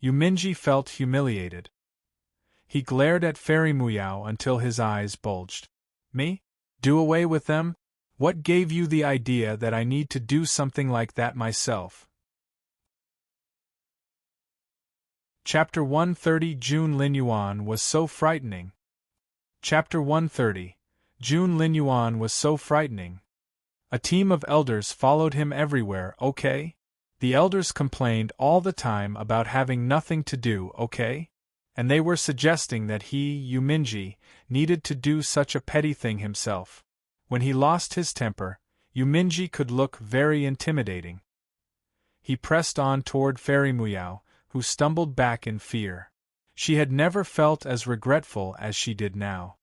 Yuminji felt humiliated. He glared at Fairy Muyao until his eyes bulged. Me? Do away with them? What gave you the idea that I need to do something like that myself? Chapter 130 Jun Linyuan was so frightening. Chapter 130 Jun Linyuan was so frightening. A team of elders followed him everywhere, okay? The elders complained all the time about having nothing to do, okay? And they were suggesting that he, Yuminji, needed to do such a petty thing himself. When he lost his temper, Yuminji could look very intimidating. He pressed on toward Fairy Muyao, who stumbled back in fear. She had never felt as regretful as she did now.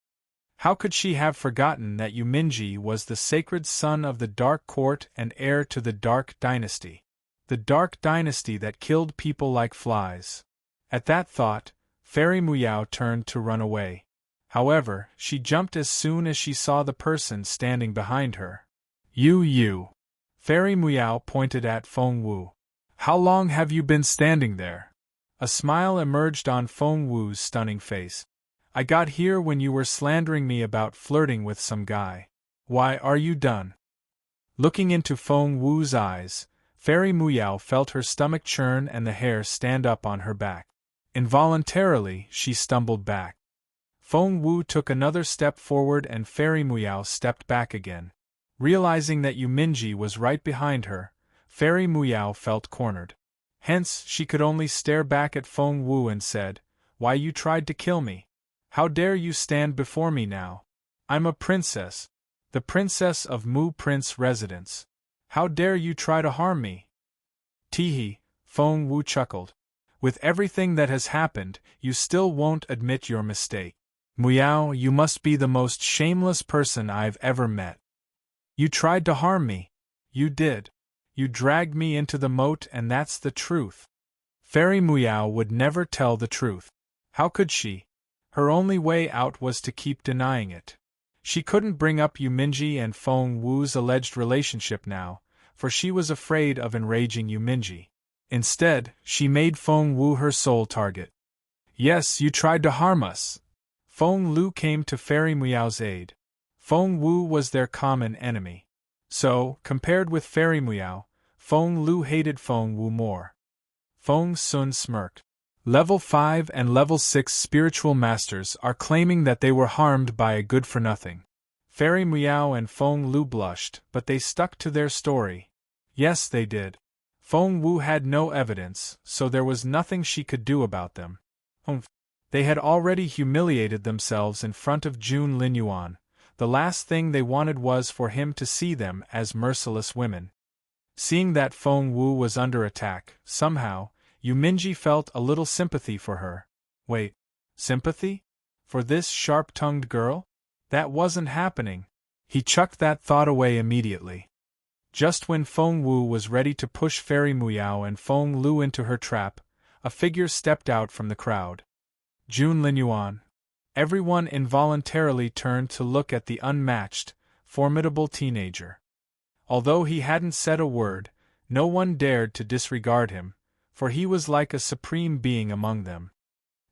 How could she have forgotten that Yuminji was the sacred son of the Dark Court and heir to the Dark Dynasty? The Dark Dynasty that killed people like flies. At that thought, Fairy Muyao turned to run away. However, she jumped as soon as she saw the person standing behind her. You. Fairy Muyao pointed at Feng Wu. How long have you been standing there? A smile emerged on Feng Wu's stunning face. I got here when you were slandering me about flirting with some guy. Why, are you done? Looking into Feng Wu's eyes, Fairy Muyao felt her stomach churn and the hair stand up on her back. Involuntarily, she stumbled back. Feng Wu took another step forward and Fairy Muyao stepped back again. Realizing that Yuminji was right behind her, Fairy Muyao felt cornered. Hence, she could only stare back at Feng Wu and said, "Why, you tried to kill me. How dare you stand before me now? I'm a princess. The princess of Mu Prince Residence. How dare you try to harm me?" Teehee, Feng Wu chuckled. "With everything that has happened, you still won't admit your mistake. Muyao, you must be the most shameless person I've ever met. You tried to harm me. You did. You dragged me into the moat, and that's the truth." Fairy Muyao would never tell the truth. How could she? Her only way out was to keep denying it. She couldn't bring up Yuminji and Feng Wu's alleged relationship now, for she was afraid of enraging Yuminji. Instead, she made Feng Wu her sole target. "Yes, you tried to harm us." Feng Lu came to Fairy Muyao's aid. Feng Wu was their common enemy. So, compared with Fairy Muyao, Feng Lu hated Feng Wu more. Feng Sun smirked. Level 5 and Level 6 spiritual masters are claiming that they were harmed by a good-for-nothing. Fairy Muyao and Feng Lu blushed, but they stuck to their story. Yes, they did. Feng Wu had no evidence, so there was nothing she could do about them. They had already humiliated themselves in front of Jun Linyuan. The last thing they wanted was for him to see them as merciless women. Seeing that Feng Wu was under attack, somehow, Yuminji felt a little sympathy for her. Wait, sympathy? For this sharp-tongued girl? That wasn't happening. He chucked that thought away immediately. Just when Feng Wu was ready to push Fairy Muyao and Feng Lu into her trap, a figure stepped out from the crowd. Jun Linyuan. Everyone involuntarily turned to look at the unmatched, formidable teenager. Although he hadn't said a word, no one dared to disregard him, for he was like a supreme being among them.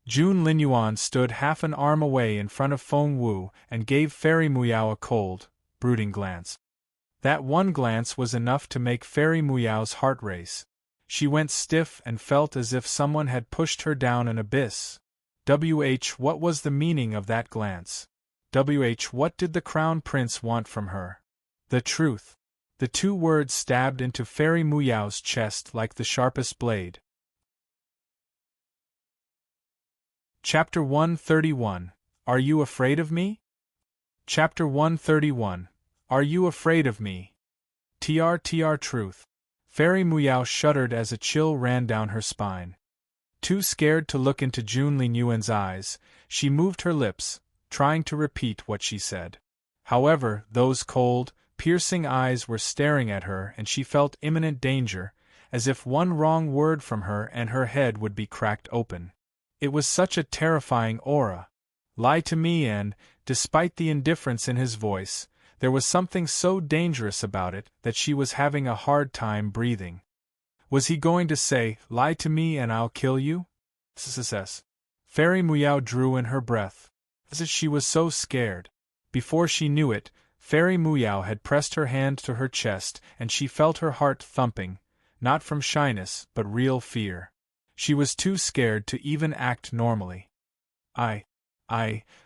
Jun Linyuan stood half an arm away in front of Feng Wu and gave Fairy Muyao a cold, brooding glance. That one glance was enough to make Fairy Muyao's heart race. She went stiff and felt as if someone had pushed her down an abyss. What was the meaning of that glance? What did the Crown Prince want from her? The truth. The two words stabbed into Fairy Muyao's chest like the sharpest blade. Chapter 131. Are you afraid of me? Chapter 131. Are you afraid of me? TR truth. Fairy Muyao shuddered as a chill ran down her spine. Too scared to look into Jun Linyuan's eyes, she moved her lips, trying to repeat what she said. However, those cold, piercing eyes were staring at her and she felt imminent danger, as if one wrong word from her and her head would be cracked open. It was such a terrifying aura. Lie to me and, despite the indifference in his voice, there was something so dangerous about it that she was having a hard time breathing. Was he going to say, "Lie to me and I'll kill you"? Fairy Muyao drew in her breath. As she was so scared. Before she knew it, Fairy Muyao had pressed her hand to her chest and she felt her heart thumping, not from shyness but real fear. She was too scared to even act normally.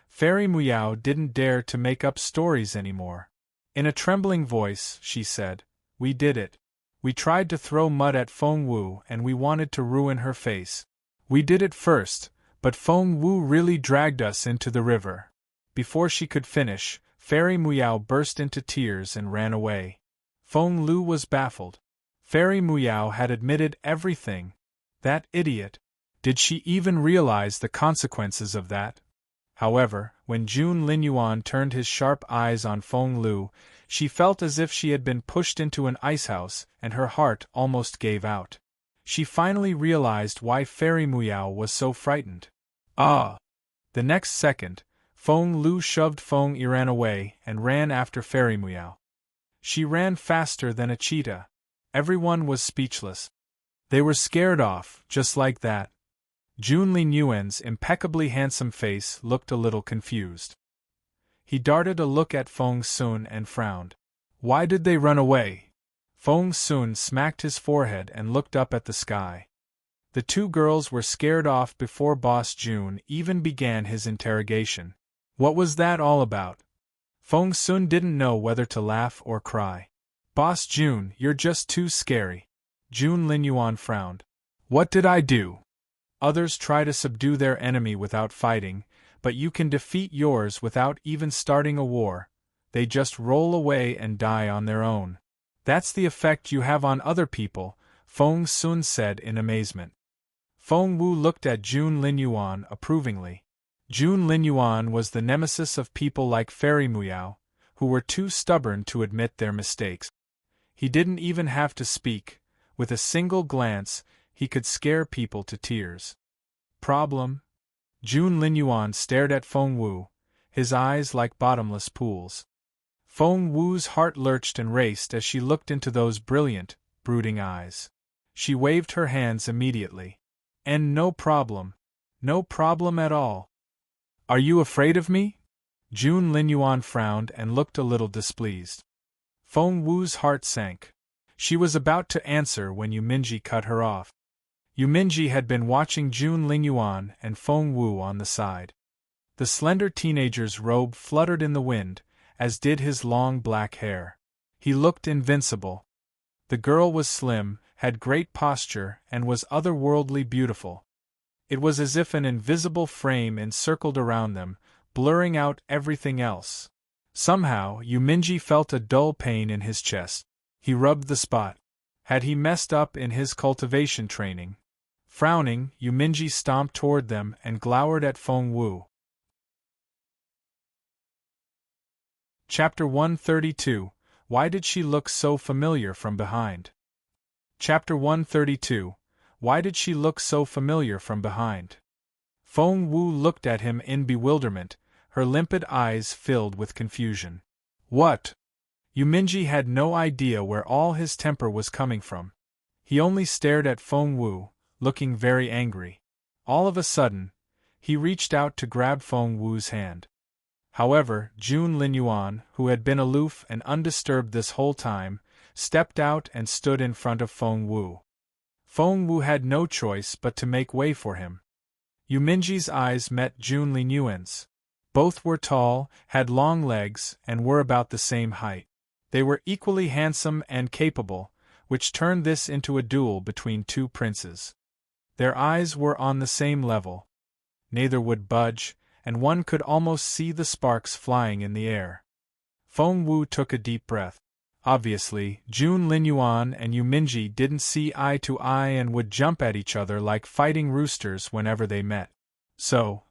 Fairy Muyao didn't dare to make up stories anymore. In a trembling voice, she said, "We did it. We tried to throw mud at Feng Wu and we wanted to ruin her face. We did it first, but Feng Wu really dragged us into the river." Before she could finish, Fairy Muyao burst into tears and ran away. Feng Lu was baffled. Fairy Muyao had admitted everything. That idiot. Did she even realize the consequences of that? However, when Jun Linyuan turned his sharp eyes on Feng Lu, she felt as if she had been pushed into an icehouse and her heart almost gave out. She finally realized why Fairy Muyao was so frightened. The next second, Feng Lu shoved Feng Iran away and ran after Fairy Muyao. She ran faster than a cheetah. Everyone was speechless. They were scared off, just like that. Jun Linyuan's impeccably handsome face looked a little confused. He darted a look at Feng Sun and frowned. Why did they run away? Feng Sun smacked his forehead and looked up at the sky. The two girls were scared off before Boss Jun even began his interrogation. What was that all about? Feng Sun didn't know whether to laugh or cry. Boss June, you're just too scary. June Linyuan frowned. What did I do? Others try to subdue their enemy without fighting, but you can defeat yours without even starting a war. They just roll away and die on their own. That's the effect you have on other people, Feng Sun said in amazement. Feng Wu looked at June Linyuan approvingly. June Linyuan was the nemesis of people like Fairy Muyao, who were too stubborn to admit their mistakes. He didn't even have to speak. With a single glance, he could scare people to tears. Problem? June Linyuan stared at Feng Wu, his eyes like bottomless pools. Feng Wu's heart lurched and raced as she looked into those brilliant, brooding eyes. She waved her hands immediately. And no problem. No problem at all. Are you afraid of me? June Linyuan frowned and looked a little displeased. Feng Wu's heart sank. She was about to answer when Yuminji cut her off. Yuminji had been watching June Linyuan and Feng Wu on the side. The slender teenager's robe fluttered in the wind, as did his long black hair. He looked invincible. The girl was slim, had great posture, and was otherworldly beautiful. It was as if an invisible frame encircled around them, blurring out everything else. Somehow, Yuminji felt a dull pain in his chest. He rubbed the spot. Had he messed up in his cultivation training? Frowning, Yuminji stomped toward them and glowered at Feng Wu. Chapter 132. Why did she look so familiar from behind? Chapter 132. Why did she look so familiar from behind? Feng Wu looked at him in bewilderment, her limpid eyes filled with confusion. What? Yuminji had no idea where all his temper was coming from. He only stared at Feng Wu, looking very angry. All of a sudden, he reached out to grab Feng Wu's hand. However, June Linyuan, who had been aloof and undisturbed this whole time, stepped out and stood in front of Feng Wu. Feng Wu had no choice but to make way for him. Yuminji's eyes met June Linyuan's. Both were tall, had long legs, and were about the same height. They were equally handsome and capable, which turned this into a duel between two princes. Their eyes were on the same level. Neither would budge, and one could almost see the sparks flying in the air. Feng Wu took a deep breath. Obviously, June Linyuan and Yuminji didn't see eye to eye and would jump at each other like fighting roosters whenever they met. So,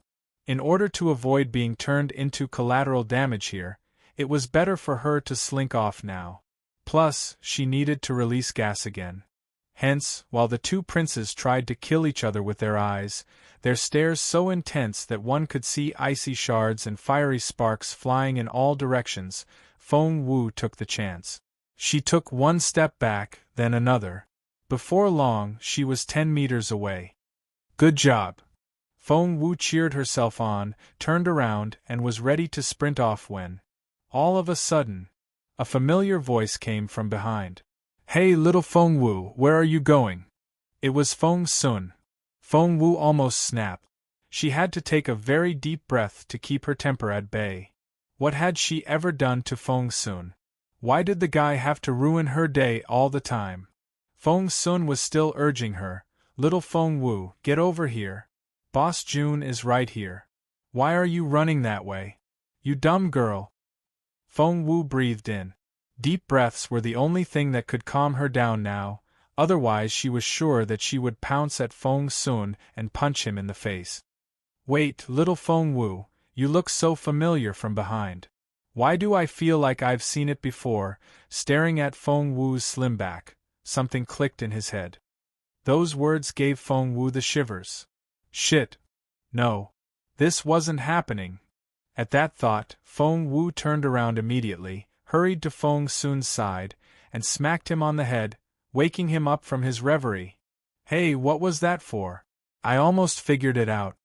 in order to avoid being turned into collateral damage here, it was better for her to slink off now. Plus, she needed to release gas again. Hence, while the two princes tried to kill each other with their eyes, their stares so intense that one could see icy shards and fiery sparks flying in all directions, Feng Wu took the chance. She took one step back, then another. Before long, she was 10 meters away. Good job! Feng Wu cheered herself on, turned around, and was ready to sprint off when, all of a sudden, a familiar voice came from behind. Hey little Feng Wu, where are you going? It was Feng Sun. Feng Wu almost snapped. She had to take a very deep breath to keep her temper at bay. What had she ever done to Feng Sun? Why did the guy have to ruin her day all the time? Feng Sun was still urging her. Little Feng Wu, get over here. Boss June is right here. Why are you running that way? You dumb girl. Feng Wu breathed in. Deep breaths were the only thing that could calm her down now, otherwise she was sure that she would pounce at Feng Sun and punch him in the face. Wait, little Feng Wu, you look so familiar from behind. Why do I feel like I've seen it before? Staring at Feng Wu's slim back, something clicked in his head. Those words gave Feng Wu the shivers. Shit. No. This wasn't happening. At that thought, Feng Wu turned around immediately, hurried to Feng Sun's side, and smacked him on the head, waking him up from his reverie. Hey, what was that for? I almost figured it out.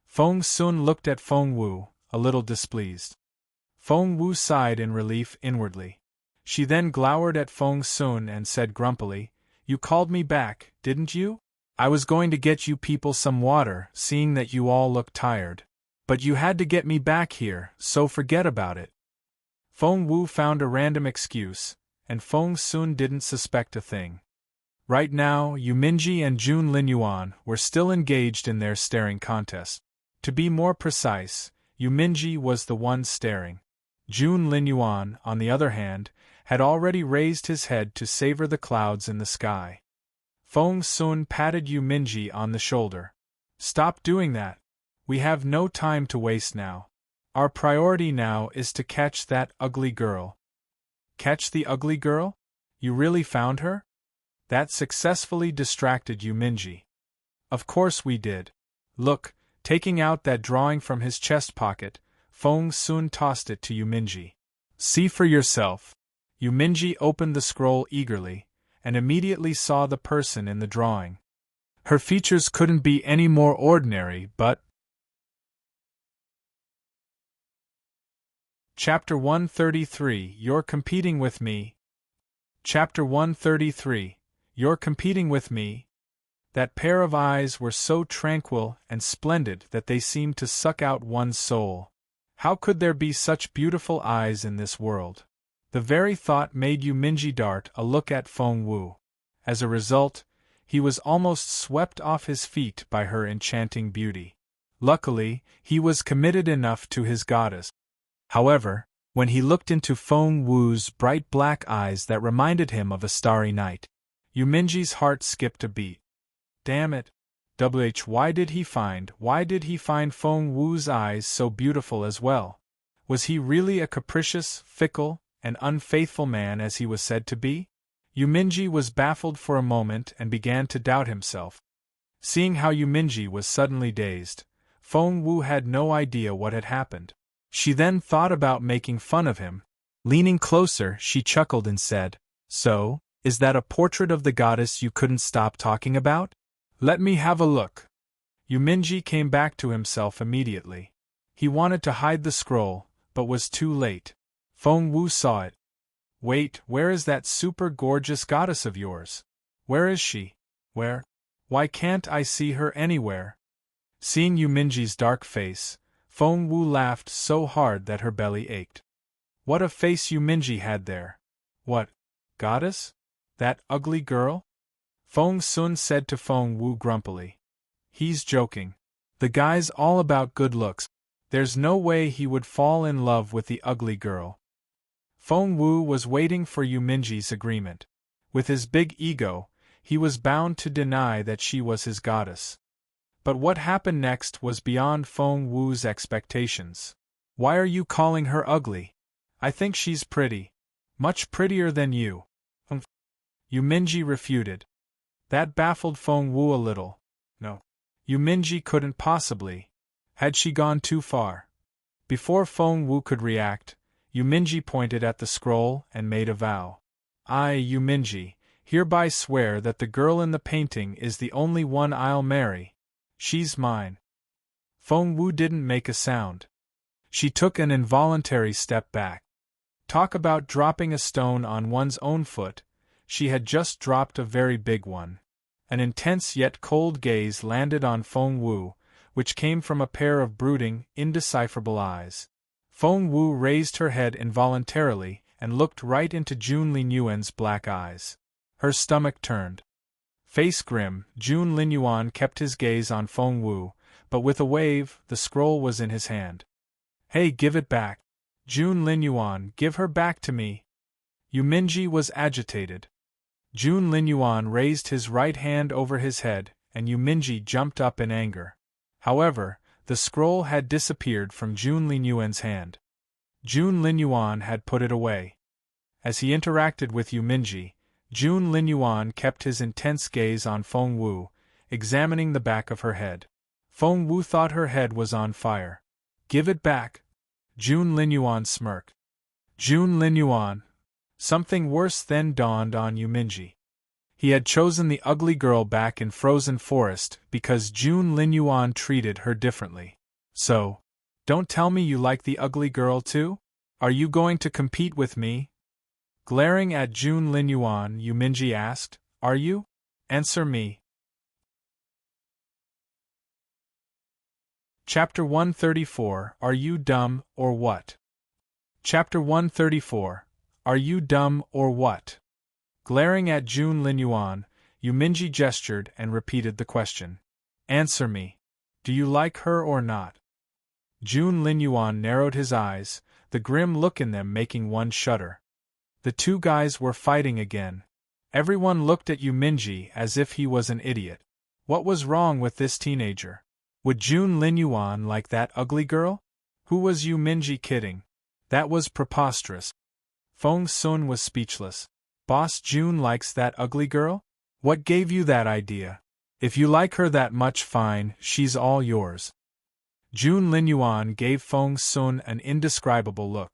Feng Sun looked at Feng Wu, a little displeased. Feng Wu sighed in relief inwardly. She then glowered at Feng Sun and said grumpily, You called me back, didn't you? I was going to get you people some water, seeing that you all look tired. But you had to get me back here, so forget about it. Feng Wu found a random excuse, and Feng Sun didn't suspect a thing. Right now, Yuminji and Jun Linyuan were still engaged in their staring contest. To be more precise, Yuminji was the one staring. Jun Linyuan, on the other hand, had already raised his head to savor the clouds in the sky. Feng Sun patted Yuminji on the shoulder. "Stop doing that. We have no time to waste now. Our priority now is to catch that ugly girl." "Catch the ugly girl? You really found her?" That successfully distracted Yuminji. "Of course we did. Look," taking out that drawing from his chest pocket, Feng Sun tossed it to Yuminji. "See for yourself." Yuminji opened the scroll eagerly, and immediately saw the person in the drawing. Her features couldn't be any more ordinary, but... Chapter 133 You're Competing with Me. Chapter 133 You're Competing with Me. That pair of eyes were so tranquil and splendid that they seemed to suck out one's soul. How could there be such beautiful eyes in this world? The very thought made Yuminji dart a look at Feng Wu. As a result, he was almost swept off his feet by her enchanting beauty. Luckily, he was committed enough to his goddess. However, when he looked into Feng Wu's bright black eyes that reminded him of a starry night, Yuminji's heart skipped a beat. Damn it! Why did he find Feng Wu's eyes so beautiful as well? Was he really a capricious, fickle, and unfaithful man as he was said to be? Yuminji was baffled for a moment and began to doubt himself. Seeing how Yuminji was suddenly dazed, Feng Wu had no idea what had happened. She then thought about making fun of him. Leaning closer, she chuckled and said, "So, is that a portrait of the goddess you couldn't stop talking about? Let me have a look." Yuminji came back to himself immediately. He wanted to hide the scroll, but was too late. Feng Wu saw it. "Wait, where is that super gorgeous goddess of yours? Where is she? Why can't I see her anywhere?" Seeing Yuminji's dark face, Feng Wu laughed so hard that her belly ached. What a face Yuminji had there! "What? Goddess? That ugly girl?" Feng Sun said to Feng Wu grumpily. "He's joking. The guy's all about good looks. There's no way he would fall in love with the ugly girl." Feng Wu was waiting for Yuminji's agreement. With his big ego, he was bound to deny that she was his goddess. But what happened next was beyond Feng Wu's expectations. "Why are you calling her ugly? I think she's pretty. Much prettier than you." Yuminji refuted. That baffled Feng Wu a little. No. Yuminji couldn't possibly. Had she gone too far? Before Feng Wu could react, Yuminji pointed at the scroll and made a vow. "I, Yuminji, hereby swear that the girl in the painting is the only one I'll marry. She's mine." Feng Wu didn't make a sound. She took an involuntary step back. Talk about dropping a stone on one's own foot, she had just dropped a very big one. An intense yet cold gaze landed on Feng Wu, which came from a pair of brooding, indecipherable eyes. Feng Wu raised her head involuntarily and looked right into Jun Linyuan's black eyes. Her stomach turned. Face grim, Jun Linyuan kept his gaze on Feng Wu, but with a wave, the scroll was in his hand. "Hey, give it back! Jun Linyuan, give her back to me!" Yuminji was agitated. Jun Linyuan raised his right hand over his head, and Yuminji jumped up in anger. However, the scroll had disappeared from Jun Linyuan's hand. Jun Linyuan had put it away. As he interacted with Yuminji, Jun Linyuan kept his intense gaze on Feng Wu, examining the back of her head. Feng Wu thought her head was on fire. "Give it back!" Jun Linyuan smirked. Jun Linyuan. Something worse then dawned on Yuminji. He had chosen the ugly girl back in Frozen Forest because Jun Linyuan treated her differently. So, don't tell me you like the ugly girl too? Are you going to compete with me? Glaring at Jun Linyuan, Yuminji asked, "Are you? Answer me." Chapter 134 Are You Dumb or What? Chapter 134 Are you dumb or what? Glaring at Jun Linyuan, Yuminji gestured and repeated the question. Answer me. Do you like her or not? Jun Linyuan narrowed his eyes, the grim look in them making one shudder. The two guys were fighting again. Everyone looked at Yuminji as if he was an idiot. What was wrong with this teenager? Would Jun Linyuan like that ugly girl? Who was Yuminji kidding? That was preposterous. Feng Sun was speechless. Boss Jun likes that ugly girl? What gave you that idea? If you like her that much, fine, she's all yours. Jun Linyuan gave Feng Sun an indescribable look.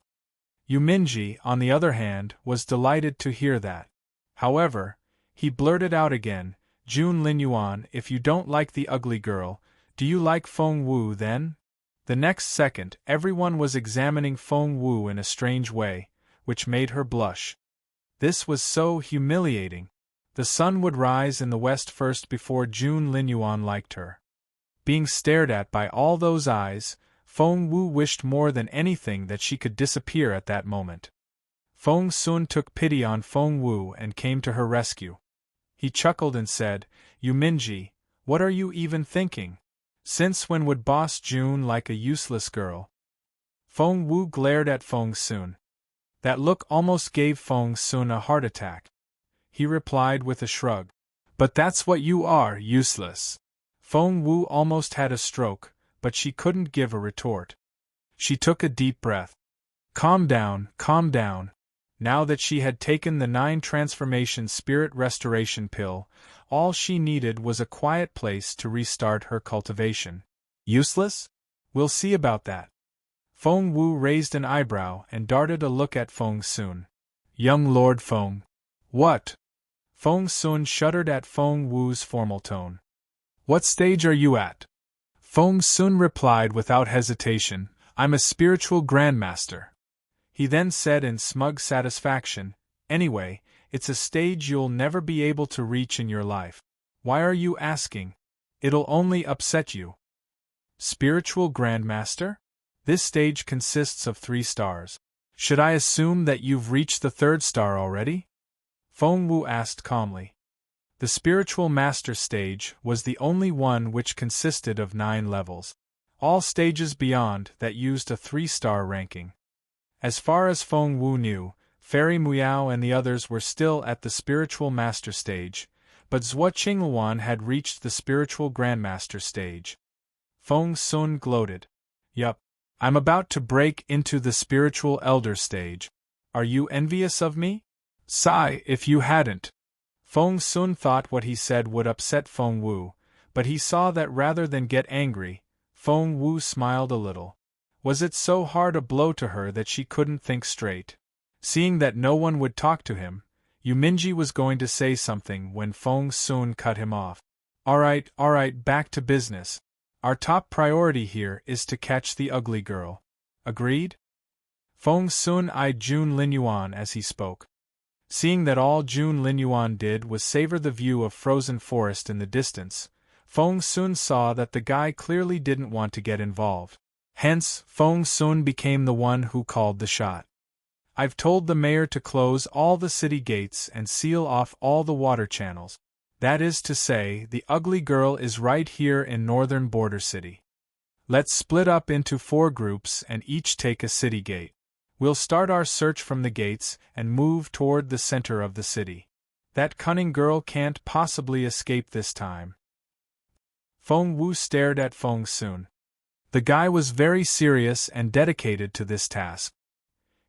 Yuminji, on the other hand, was delighted to hear that. However, he blurted out again, Jun Linyuan, if you don't like the ugly girl, do you like Feng Wu then? The next second, everyone was examining Feng Wu in a strange way, which made her blush. This was so humiliating. The sun would rise in the west first before Jun Linyuan liked her. Being stared at by all those eyes, Feng Wu wished more than anything that she could disappear at that moment. Feng Sun took pity on Feng Wu and came to her rescue. He chuckled and said, Yuminji, what are you even thinking? Since when would Boss Jun like a useless girl? Feng Wu glared at Feng Sun. That look almost gave Feng Sun a heart attack. He replied with a shrug. But that's what you are, useless. Feng Wu almost had a stroke, but she couldn't give a retort. She took a deep breath. Calm down, calm down. Now that she had taken the 9 transformation spirit restoration pill, all she needed was a quiet place to restart her cultivation. Useless? We'll see about that. Feng Wu raised an eyebrow and darted a look at Feng Sun. Young Lord Feng. What? Feng Sun shuddered at Feng Wu's formal tone. What stage are you at? Feng Sun replied without hesitation, I'm a spiritual grandmaster. He then said in smug satisfaction, anyway, it's a stage you'll never be able to reach in your life. Why are you asking? It'll only upset you. Spiritual grandmaster? This stage consists of 3 stars. Should I assume that you've reached the 3rd star already? Feng Wu asked calmly. The spiritual master stage was the only one which consisted of 9 levels. All stages beyond that used a 3-star ranking. As far as Feng Wu knew, Fairy Muyao and the others were still at the spiritual master stage, but Zhuo Qingluan had reached the spiritual grandmaster stage. Feng Sun gloated. Yup, I'm about to break into the spiritual elder stage. Are you envious of me? Sigh if you hadn't. Feng Sun thought what he said would upset Feng Wu, but he saw that rather than get angry, Feng Wu smiled a little. Was it so hard a blow to her that she couldn't think straight? Seeing that no one would talk to him, Yuminji was going to say something when Feng Sun cut him off. All right, back to business. Our top priority here is to catch the ugly girl. Agreed? Feng Sun eyed Jun Linyuan as he spoke. Seeing that all Jun Linyuan did was savor the view of frozen forest in the distance, Feng Sun saw that the guy clearly didn't want to get involved. Hence, Feng Sun became the one who called the shot. I've told the mayor to close all the city gates and seal off all the water channels. That is to say, the ugly girl is right here in northern border city. Let's split up into 4 groups and each take a city gate. We'll start our search from the gates and move toward the center of the city. That cunning girl can't possibly escape this time. Feng Wu stared at Feng Sun. The guy was very serious and dedicated to this task.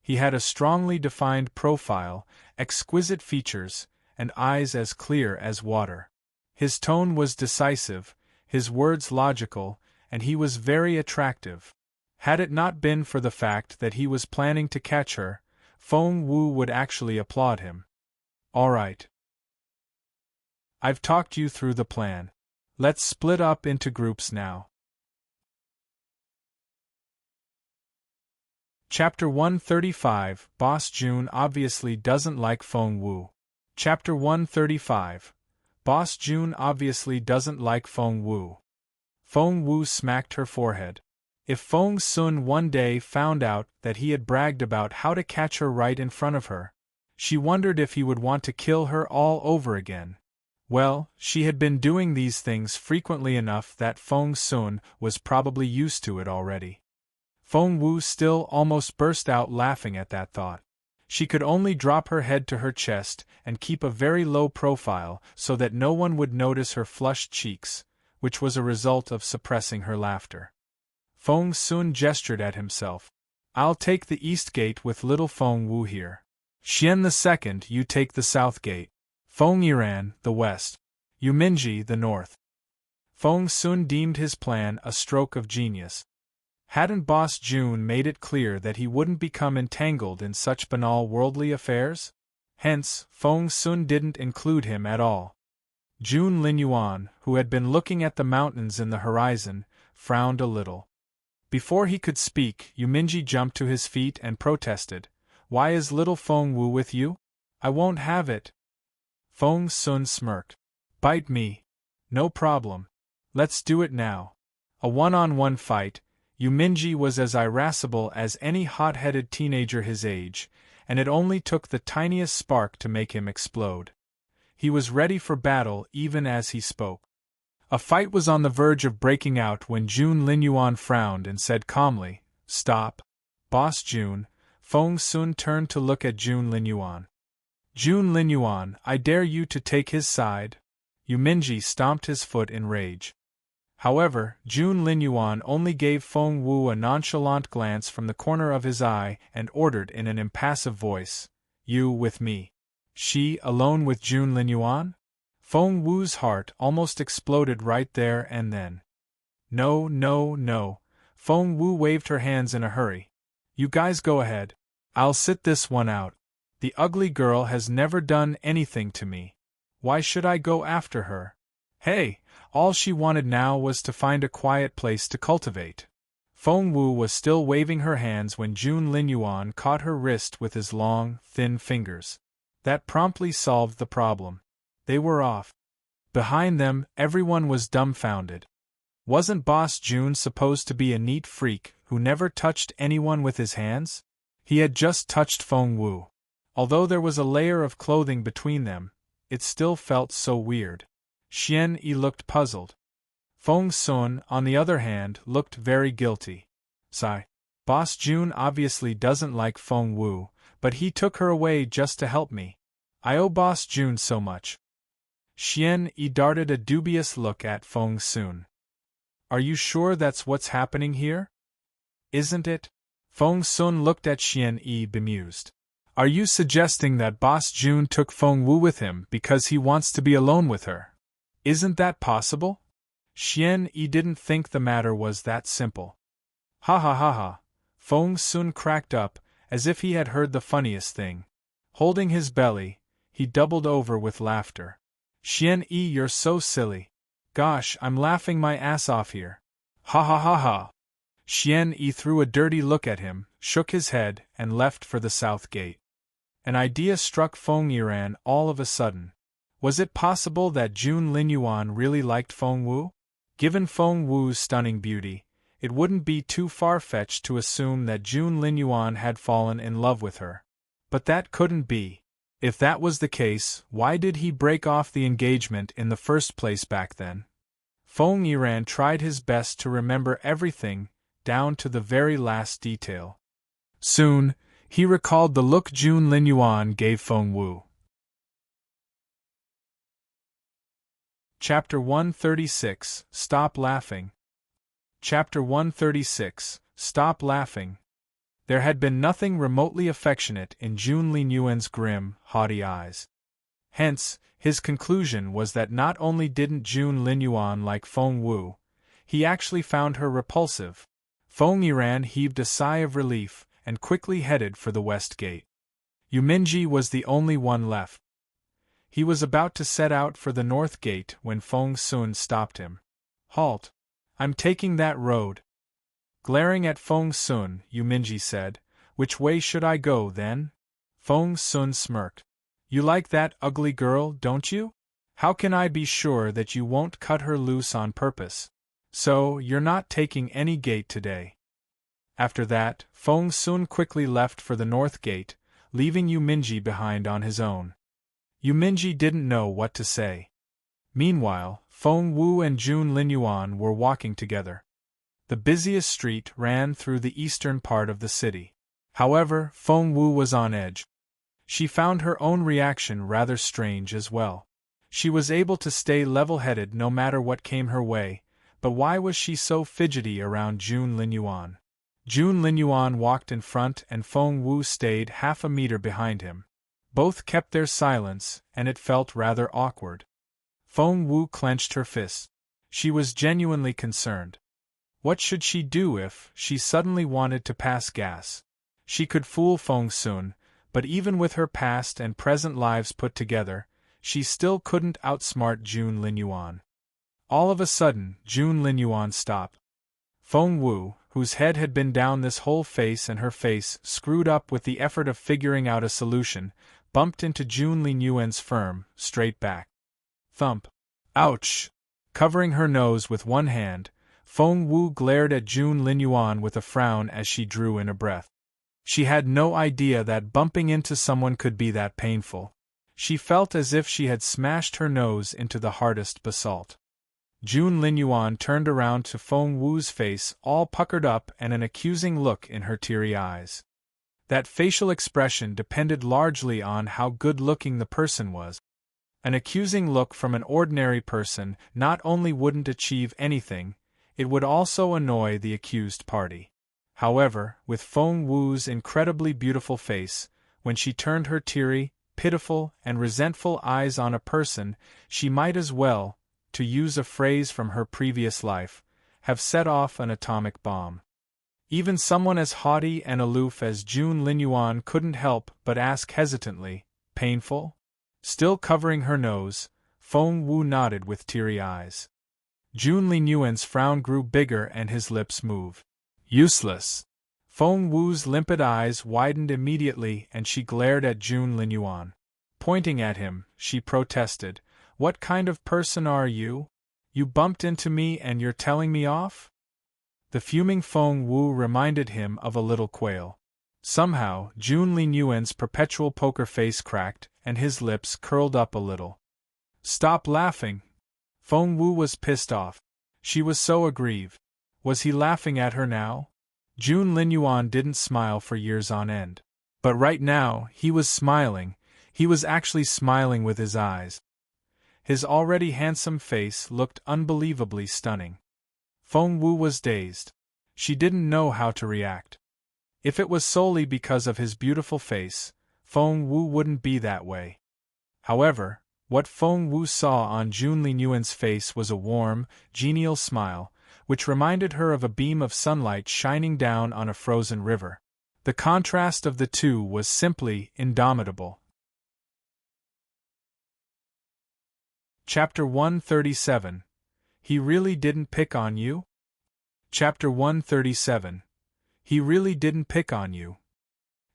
He had a strongly defined profile, exquisite features, and eyes as clear as water. His tone was decisive, his words logical, and he was very attractive. Had it not been for the fact that he was planning to catch her, Feng Wu would actually applaud him. All right. I've talked you through the plan. Let's split up into groups now. Chapter 135 Boss Jun obviously doesn't like Feng Wu. Chapter 135 Boss Jun obviously doesn't like Feng Wu. Feng Wu smacked her forehead. If Feng Sun one day found out that he had bragged about how to catch her right in front of her, She wondered if he would want to kill her all over again. Well, she had been doing these things frequently enough that Feng Sun was probably used to it already. Feng Wu still almost burst out laughing at that thought. She could only drop her head to her chest and keep a very low profile so that no one would notice her flushed cheeks, which was a result of suppressing her laughter. Feng Sun gestured at himself. I'll take the east gate with little Feng Wu here. Xian the second, you take the south gate. Feng Yiran, the west. You Minji, the north. Feng Sun deemed his plan a stroke of genius. Hadn't Boss Jun made it clear that he wouldn't become entangled in such banal worldly affairs? Hence, Feng Sun didn't include him at all. Jun Linyuan, who had been looking at the mountains in the horizon, frowned a little. Before he could speak, Yuminji jumped to his feet and protested. Why is little Feng Wu with you? I won't have it. Feng Sun smirked. Bite me. No problem. Let's do it now. A one-on-one fight. Yuminji was as irascible as any hot-headed teenager his age, and it only took the tiniest spark to make him explode. He was ready for battle even as he spoke. A fight was on the verge of breaking out when Jun Linyuan frowned and said calmly, Stop. Boss Jun. Feng Sun turned to look at Jun Linyuan. Jun Linyuan, I dare you to take his side. Yuminji stomped his foot in rage. However, Jun Linyuan only gave Feng Wu a nonchalant glance from the corner of his eye and ordered in an impassive voice, You with me. She alone with Jun Linyuan? Feng Wu's heart almost exploded right there and then. No, no, no. Feng Wu waved her hands in a hurry. You guys go ahead. I'll sit this one out. The ugly girl has never done anything to me. Why should I go after her? Hey, all she wanted now was to find a quiet place to cultivate. Feng Wu was still waving her hands when Jun Linyuan caught her wrist with his long, thin fingers. That promptly solved the problem. They were off. Behind them, everyone was dumbfounded. Wasn't Boss Jun supposed to be a neat freak who never touched anyone with his hands? He had just touched Feng Wu. Although there was a layer of clothing between them, it still felt so weird. Xian Yi looked puzzled. Feng Sun, on the other hand, looked very guilty. Sigh. Boss Jun obviously doesn't like Feng Wu, but he took her away just to help me. I owe Boss Jun so much. Xian Yi darted a dubious look at Feng Sun. Are you sure that's what's happening here? Isn't it? Feng Sun looked at Xian Yi bemused. Are you suggesting that Boss Jun took Feng Wu with him because he wants to be alone with her? Isn't that possible? Xian Yi didn't think the matter was that simple. Ha ha ha ha. Feng Sun cracked up, as if he had heard the funniest thing. Holding his belly, he doubled over with laughter. Xian Yi, you're so silly. Gosh, I'm laughing my ass off here. Ha ha ha ha. Xian Yi threw a dirty look at him, shook his head, and left for the south gate. An idea struck Feng Yiran all of a sudden. Was it possible that Jun Linyuan really liked Feng Wu? Given Feng Wu's stunning beauty, it wouldn't be too far-fetched to assume that Jun Linyuan had fallen in love with her. But that couldn't be. If that was the case, why did he break off the engagement in the first place back then? Feng Yiran tried his best to remember everything, down to the very last detail. Soon, he recalled the look Jun Linyuan gave Feng Wu. Chapter 136, Stop Laughing. Chapter 136, Stop Laughing. There had been nothing remotely affectionate in Jun Linyuan's grim, haughty eyes. Hence, his conclusion was that not only didn't Jun Linyuan like Feng Wu, he actually found her repulsive. Feng Yiran heaved a sigh of relief and quickly headed for the west gate. Yuminji was the only one left. He was about to set out for the north gate when Feng Sun stopped him. Halt! I'm taking that road. Glaring at Feng Sun, Yuminji said, Which way should I go, then? Feng Sun smirked. You like that ugly girl, don't you? How can I be sure that you won't cut her loose on purpose? So, you're not taking any gate today. After that, Feng Sun quickly left for the north gate, leaving Yu Minji behind on his own. Yu Minji didn't know what to say. Meanwhile, Feng Wu and Jun Linyuan were walking together. The busiest street ran through the eastern part of the city. However, Feng Wu was on edge. She found her own reaction rather strange as well. She was able to stay level-headed no matter what came her way, but why was she so fidgety around Jun Linyuan? Jun Linyuan walked in front and Feng Wu stayed half a meter behind him. Both kept their silence, and it felt rather awkward. Feng Wu clenched her fists. She was genuinely concerned. What should she do if she suddenly wanted to pass gas? She could fool Feng Sun, but even with her past and present lives put together, she still couldn't outsmart Jun Linyuan. All of a sudden, Jun Linyuan stopped. Feng Wu, whose head had been down this whole face and her face screwed up with the effort of figuring out a solution, bumped into Jun Linyuan's firm, straight back. Thump. Ouch! Covering her nose with one hand, Feng Wu glared at Jun Linyuan with a frown as she drew in a breath. She had no idea that bumping into someone could be that painful. She felt as if she had smashed her nose into the hardest basalt. Jun Linyuan turned around to Feng Wu's face all puckered up and an accusing look in her teary eyes. That facial expression depended largely on how good-looking the person was. An accusing look from an ordinary person not only wouldn't achieve anything, it would also annoy the accused party. However, with Feng Wu's incredibly beautiful face, when she turned her teary, pitiful, and resentful eyes on a person, she might as well, to use a phrase from her previous life, have set off an atomic bomb. Even someone as haughty and aloof as Jun Linyuan couldn't help but ask hesitantly, "Painful?" Still covering her nose, Feng Wu nodded with teary eyes. Jun Linyuan's frown grew bigger and his lips moved. Useless. Feng Wu's limpid eyes widened immediately and she glared at Jun Linyuan. Pointing at him, she protested, "What kind of person are you? You bumped into me and you're telling me off?" The fuming Feng Wu reminded him of a little quail. Somehow, Jun Linyuan's perpetual poker face cracked and his lips curled up a little. "Stop laughing!" Feng Wu was pissed off. She was so aggrieved. Was he laughing at her now? Jun Linyuan didn't smile for years on end. But right now, he was smiling. He was actually smiling with his eyes. His already handsome face looked unbelievably stunning. Feng Wu was dazed. She didn't know how to react. If it was solely because of his beautiful face, Feng Wu wouldn't be that way. However, what Feng Wu saw on Jun Linyuan's face was a warm, genial smile, which reminded her of a beam of sunlight shining down on a frozen river. The contrast of the two was simply indomitable. Chapter 137. He really didn't pick on you? Chapter 137. He really didn't pick on you.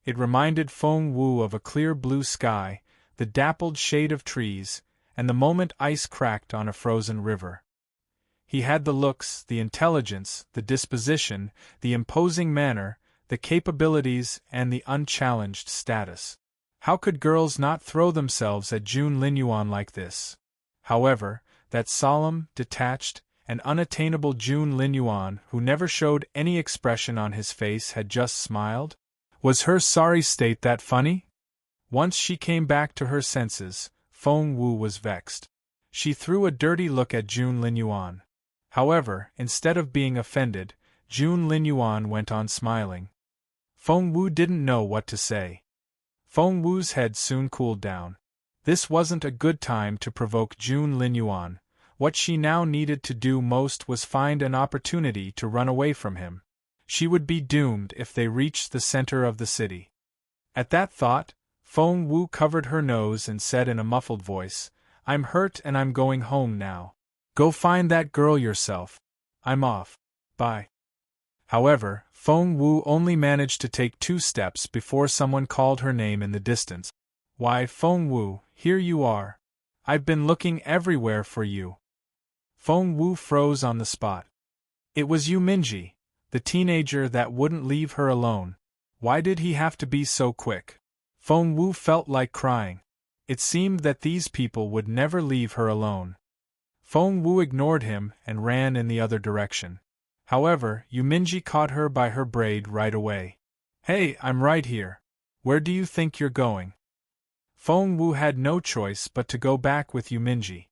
It reminded Feng Wu of a clear blue sky, the dappled shade of trees, and the moment ice cracked on a frozen river. He had the looks, the intelligence, the disposition, the imposing manner, the capabilities, and the unchallenged status. How could girls not throw themselves at Jun Linyuan like this? However, that solemn, detached, and unattainable Jun Linyuan, who never showed any expression on his face, had just smiled? Was her sorry state that funny? Once she came back to her senses, Feng Wu was vexed. She threw a dirty look at Jun Linyuan. However, instead of being offended, Jun Linyuan went on smiling. Feng Wu didn't know what to say. Feng Wu's head soon cooled down. This wasn't a good time to provoke Jun Linyuan. What she now needed to do most was find an opportunity to run away from him. She would be doomed if they reached the center of the city. At that thought, Feng Wu covered her nose and said in a muffled voice, "I'm hurt and I'm going home now. Go find that girl yourself. I'm off. Bye." However, Feng Wu only managed to take 2 steps before someone called her name in the distance. "Why, Feng Wu, here you are. I've been looking everywhere for you." Feng Wu froze on the spot. It was Yu Minji, the teenager that wouldn't leave her alone. Why did he have to be so quick? Feng Wu felt like crying. It seemed that these people would never leave her alone. Feng Wu ignored him and ran in the other direction. However, Yuminji caught her by her braid right away. "Hey, I'm right here. Where do you think you're going?" Feng Wu had no choice but to go back with Yuminji.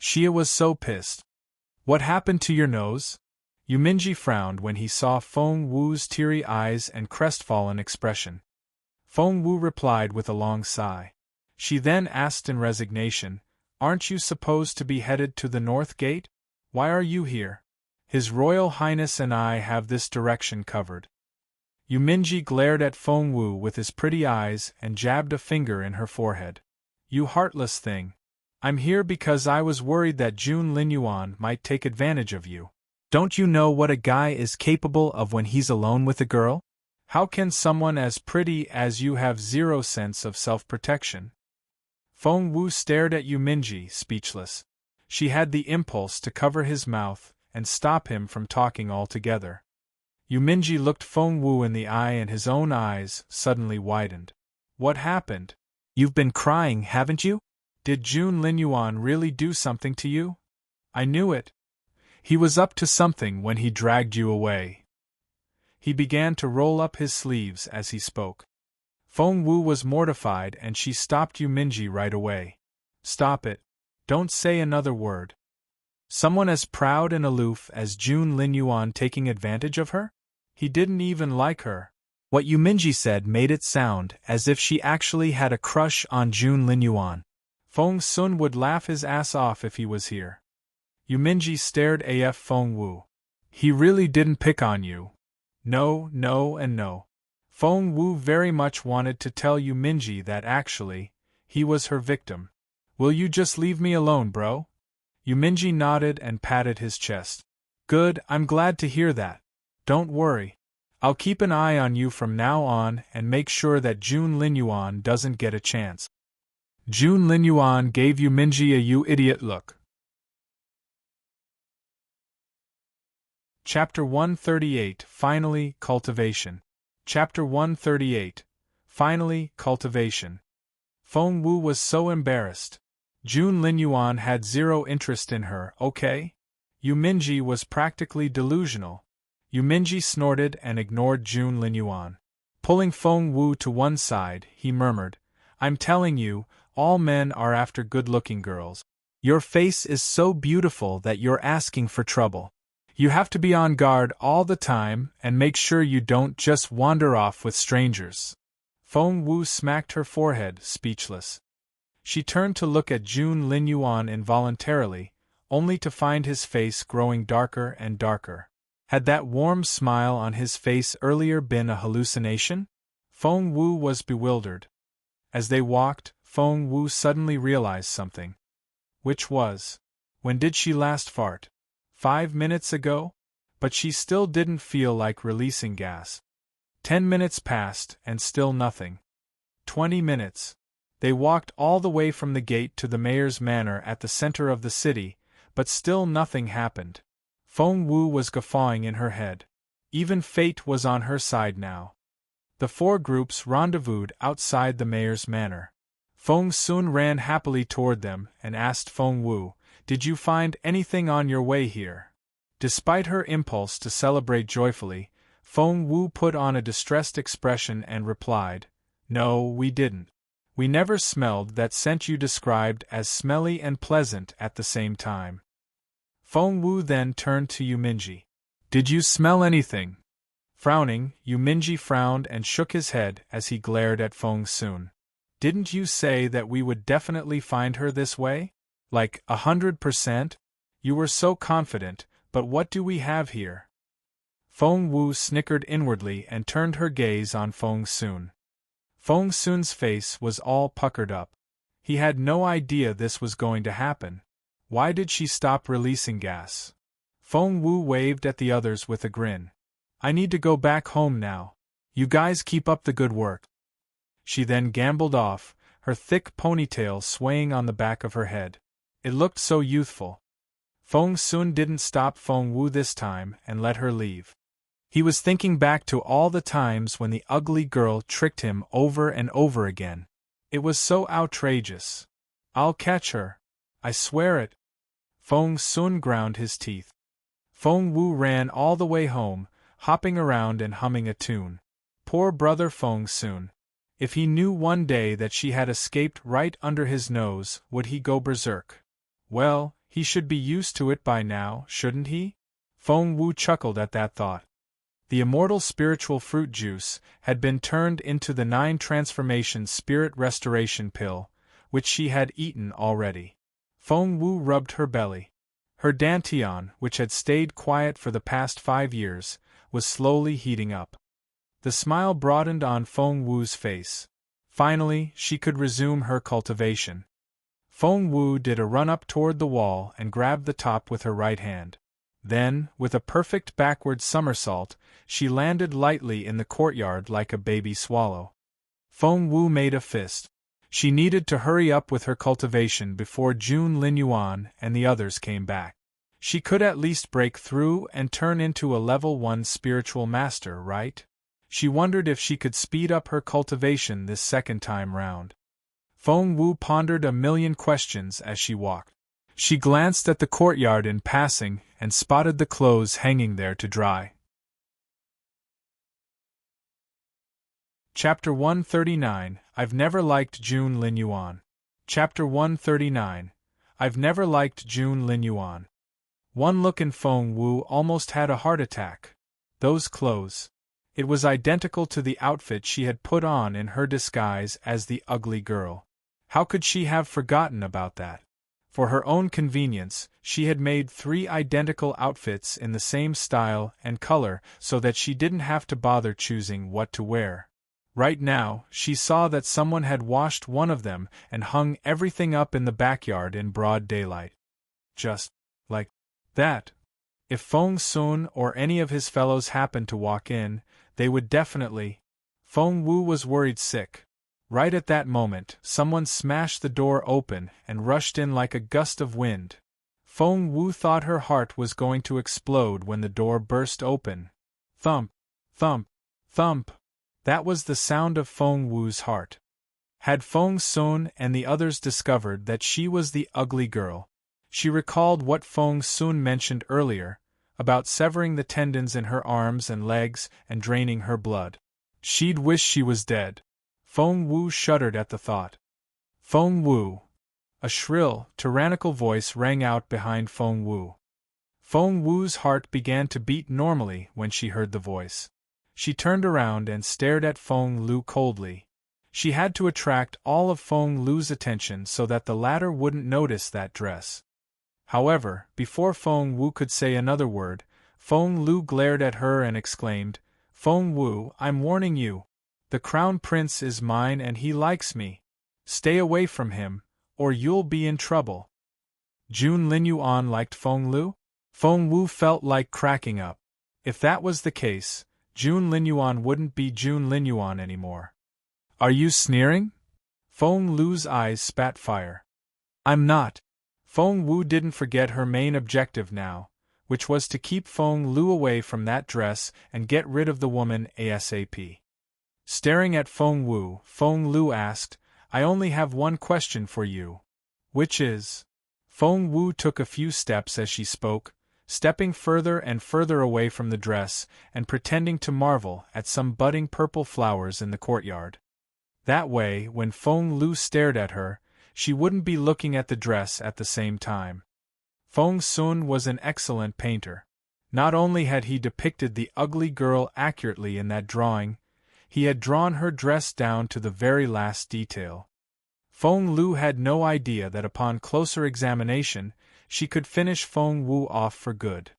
Xia was so pissed. "What happened to your nose?" Yuminji frowned when he saw Feng Wu's teary eyes and crestfallen expression. Feng Wu replied with a long sigh. She then asked in resignation, "Aren't you supposed to be headed to the North Gate? Why are you here? His Royal Highness and I have this direction covered." Yuminji glared at Feng Wu with his pretty eyes and jabbed a finger in her forehead. "You heartless thing. I'm here because I was worried that Jun Linyuan might take advantage of you. Don't you know what a guy is capable of when he's alone with a girl? How can someone as pretty as you have zero sense of self-protection?" Feng Wu stared at Yuminji, speechless. She had the impulse to cover his mouth and stop him from talking altogether. Yuminji looked Feng Wu in the eye and his own eyes suddenly widened. "What happened? You've been crying, haven't you? Did Jun Linyuan really do something to you? I knew it. He was up to something when he dragged you away." He began to roll up his sleeves as he spoke. Feng Wu was mortified and she stopped Yuminji right away. "Stop it. Don't say another word. Someone as proud and aloof as Jun Linyuan taking advantage of her? He didn't even like her." What Yuminji said made it sound as if she actually had a crush on Jun Linyuan. Feng Sun would laugh his ass off if he was here. Yuminji stared at Feng Wu. "He really didn't pick on you." No, no and no. Feng Wu very much wanted to tell Yuminji that actually, he was her victim. "Will you just leave me alone, bro?" Yuminji nodded and patted his chest. "Good, I'm glad to hear that. Don't worry. I'll keep an eye on you from now on and make sure that Jun Linyuan doesn't get a chance." Jun Linyuan gave Yuminji a "you idiot" look. Chapter 138 Finally, Cultivation. Chapter 138 Finally, Cultivation. Feng Wu was so embarrassed. Jun Linyuan had zero interest in her, okay? Yuminji was practically delusional. Yuminji snorted and ignored Jun Linyuan. Pulling Feng Wu to one side, he murmured, "I'm telling you, all men are after good-looking girls. Your face is so beautiful that you're asking for trouble. You have to be on guard all the time and make sure you don't just wander off with strangers." Feng Wu smacked her forehead, speechless. She turned to look at Jun Linyuan involuntarily, only to find his face growing darker and darker. Had that warm smile on his face earlier been a hallucination? Feng Wu was bewildered. As they walked, Feng Wu suddenly realized something. Which was, when did she last fart? 5 minutes ago? But she still didn't feel like releasing gas. 10 minutes passed and still nothing. 20 minutes. They walked all the way from the gate to the mayor's manor at the center of the city, but still nothing happened. Feng Wu was guffawing in her head. Even fate was on her side now. The four groups rendezvoused outside the mayor's manor. Feng Sun ran happily toward them and asked Feng Wu, "Did you find anything on your way here?" Despite her impulse to celebrate joyfully, Feng Wu put on a distressed expression and replied, "No, we didn't. We never smelled that scent you described as smelly and pleasant at the same time." Feng Wu then turned to Yuminji. "Did you smell anything?" Frowning, Yuminji frowned and shook his head as he glared at Feng Sun. "Didn't you say that we would definitely find her this way? Like 100%? You were so confident, but what do we have here?" Feng Wu snickered inwardly and turned her gaze on Feng Sun. Feng Sun's face was all puckered up. He had no idea this was going to happen. Why did she stop releasing gas? Feng Wu waved at the others with a grin. "I need to go back home now. You guys keep up the good work." She then gambled off, her thick ponytail swaying on the back of her head. It looked so youthful. Feng Sun didn't stop Feng Wu this time and let her leave. He was thinking back to all the times when the ugly girl tricked him over and over again. It was so outrageous. I'll catch her. I swear it. Feng Sun ground his teeth. Feng Wu ran all the way home, hopping around and humming a tune. Poor brother Feng Sun. If he knew one day that she had escaped right under his nose, would he go berserk? Well, he should be used to it by now, shouldn't he? Feng Wu chuckled at that thought. The immortal spiritual fruit juice had been turned into the 9 transformation spirit restoration pill, which she had eaten already. Feng Wu rubbed her belly. Her dantian, which had stayed quiet for the past 5 years, was slowly heating up. The smile broadened on Feng Wu's face. Finally, she could resume her cultivation. Feng Wu did a run-up toward the wall and grabbed the top with her right hand. Then, with a perfect backward somersault, she landed lightly in the courtyard like a baby swallow. Feng Wu made a fist. She needed to hurry up with her cultivation before Jun Linyuan and the others came back. She could at least break through and turn into a level 1 spiritual master, right? She wondered if she could speed up her cultivation this second time round. Feng Wu pondered a million questions as she walked. She glanced at the courtyard in passing and spotted the clothes hanging there to dry. Chapter 139, I've never liked Jun Linyuan. Chapter 139, I've never liked Jun Linyuan. One look and Feng Wu almost had a heart attack. Those clothes. It was identical to the outfit she had put on in her disguise as the ugly girl. How could she have forgotten about that? For her own convenience, she had made 3 identical outfits in the same style and color so that she didn't have to bother choosing what to wear. Right now, she saw that someone had washed one of them and hung everything up in the backyard in broad daylight. Just like that. If Feng Sun or any of his fellows happened to walk in, they would definitely. Feng Wu was worried sick. Right at that moment, someone smashed the door open and rushed in like a gust of wind. Feng Wu thought her heart was going to explode when the door burst open. Thump, thump, thump. That was the sound of Feng Wu's heart. Had Feng Sun and the others discovered that she was the ugly girl? She recalled what Feng Sun mentioned earlier, about severing the tendons in her arms and legs and draining her blood. She'd wish she was dead. Feng Wu shuddered at the thought. Feng Wu! A shrill, tyrannical voice rang out behind Feng Wu. Feng Wu's heart began to beat normally when she heard the voice. She turned around and stared at Feng Lu coldly. She had to attract all of Feng Lu's attention so that the latter wouldn't notice that dress. However, before Feng Wu could say another word, Feng Lu glared at her and exclaimed, "Feng Wu, I'm warning you. The crown prince is mine and he likes me. Stay away from him, or you'll be in trouble." Jun Linyuan liked Feng Lu? Feng Wu felt like cracking up. If that was the case, Jun Linyuan wouldn't be Jun Linyuan anymore. Are you sneering? Feng Lu's eyes spat fire. I'm not. Feng Wu didn't forget her main objective now, which was to keep Feng Lu away from that dress and get rid of the woman ASAP. Staring at Feng Wu, Feng Lu asked, "I only have one question for you. Which is?" Feng Wu took a few steps as she spoke, stepping further and further away from the dress and pretending to marvel at some budding purple flowers in the courtyard. That way, when Feng Lu stared at her, she wouldn't be looking at the dress at the same time. Feng Sun was an excellent painter. Not only had he depicted the ugly girl accurately in that drawing, he had drawn her dress down to the very last detail. Feng Lu had no idea that upon closer examination, she could finish Feng Wu off for good.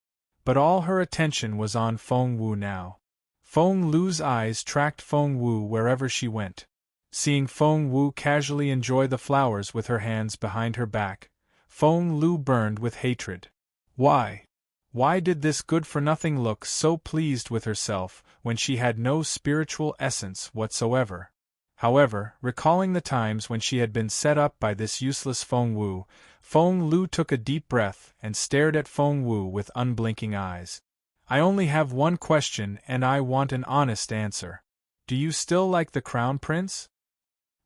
But all her attention was on Feng Wu now. Feng Lu's eyes tracked Feng Wu wherever she went. Seeing Feng Wu casually enjoy the flowers with her hands behind her back, Feng Lu burned with hatred. Why? Why did this good-for-nothing look so pleased with herself when she had no spiritual essence whatsoever? However, recalling the times when she had been set up by this useless Feng Wu, Feng Lu took a deep breath and stared at Feng Wu with unblinking eyes. I only have one question and I want an honest answer. Do you still like the Crown Prince?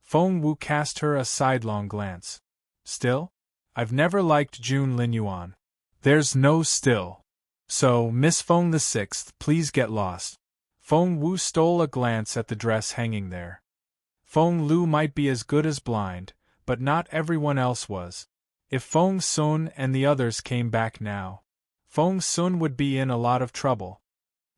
Feng Wu cast her a sidelong glance. Still? I've never liked Jun Linyuan. There's no still. So, Miss Feng the Sixth, please get lost. Feng Wu stole a glance at the dress hanging there. Feng Lu might be as good as blind, but not everyone else was. If Feng Sun and the others came back now, Feng Sun would be in a lot of trouble.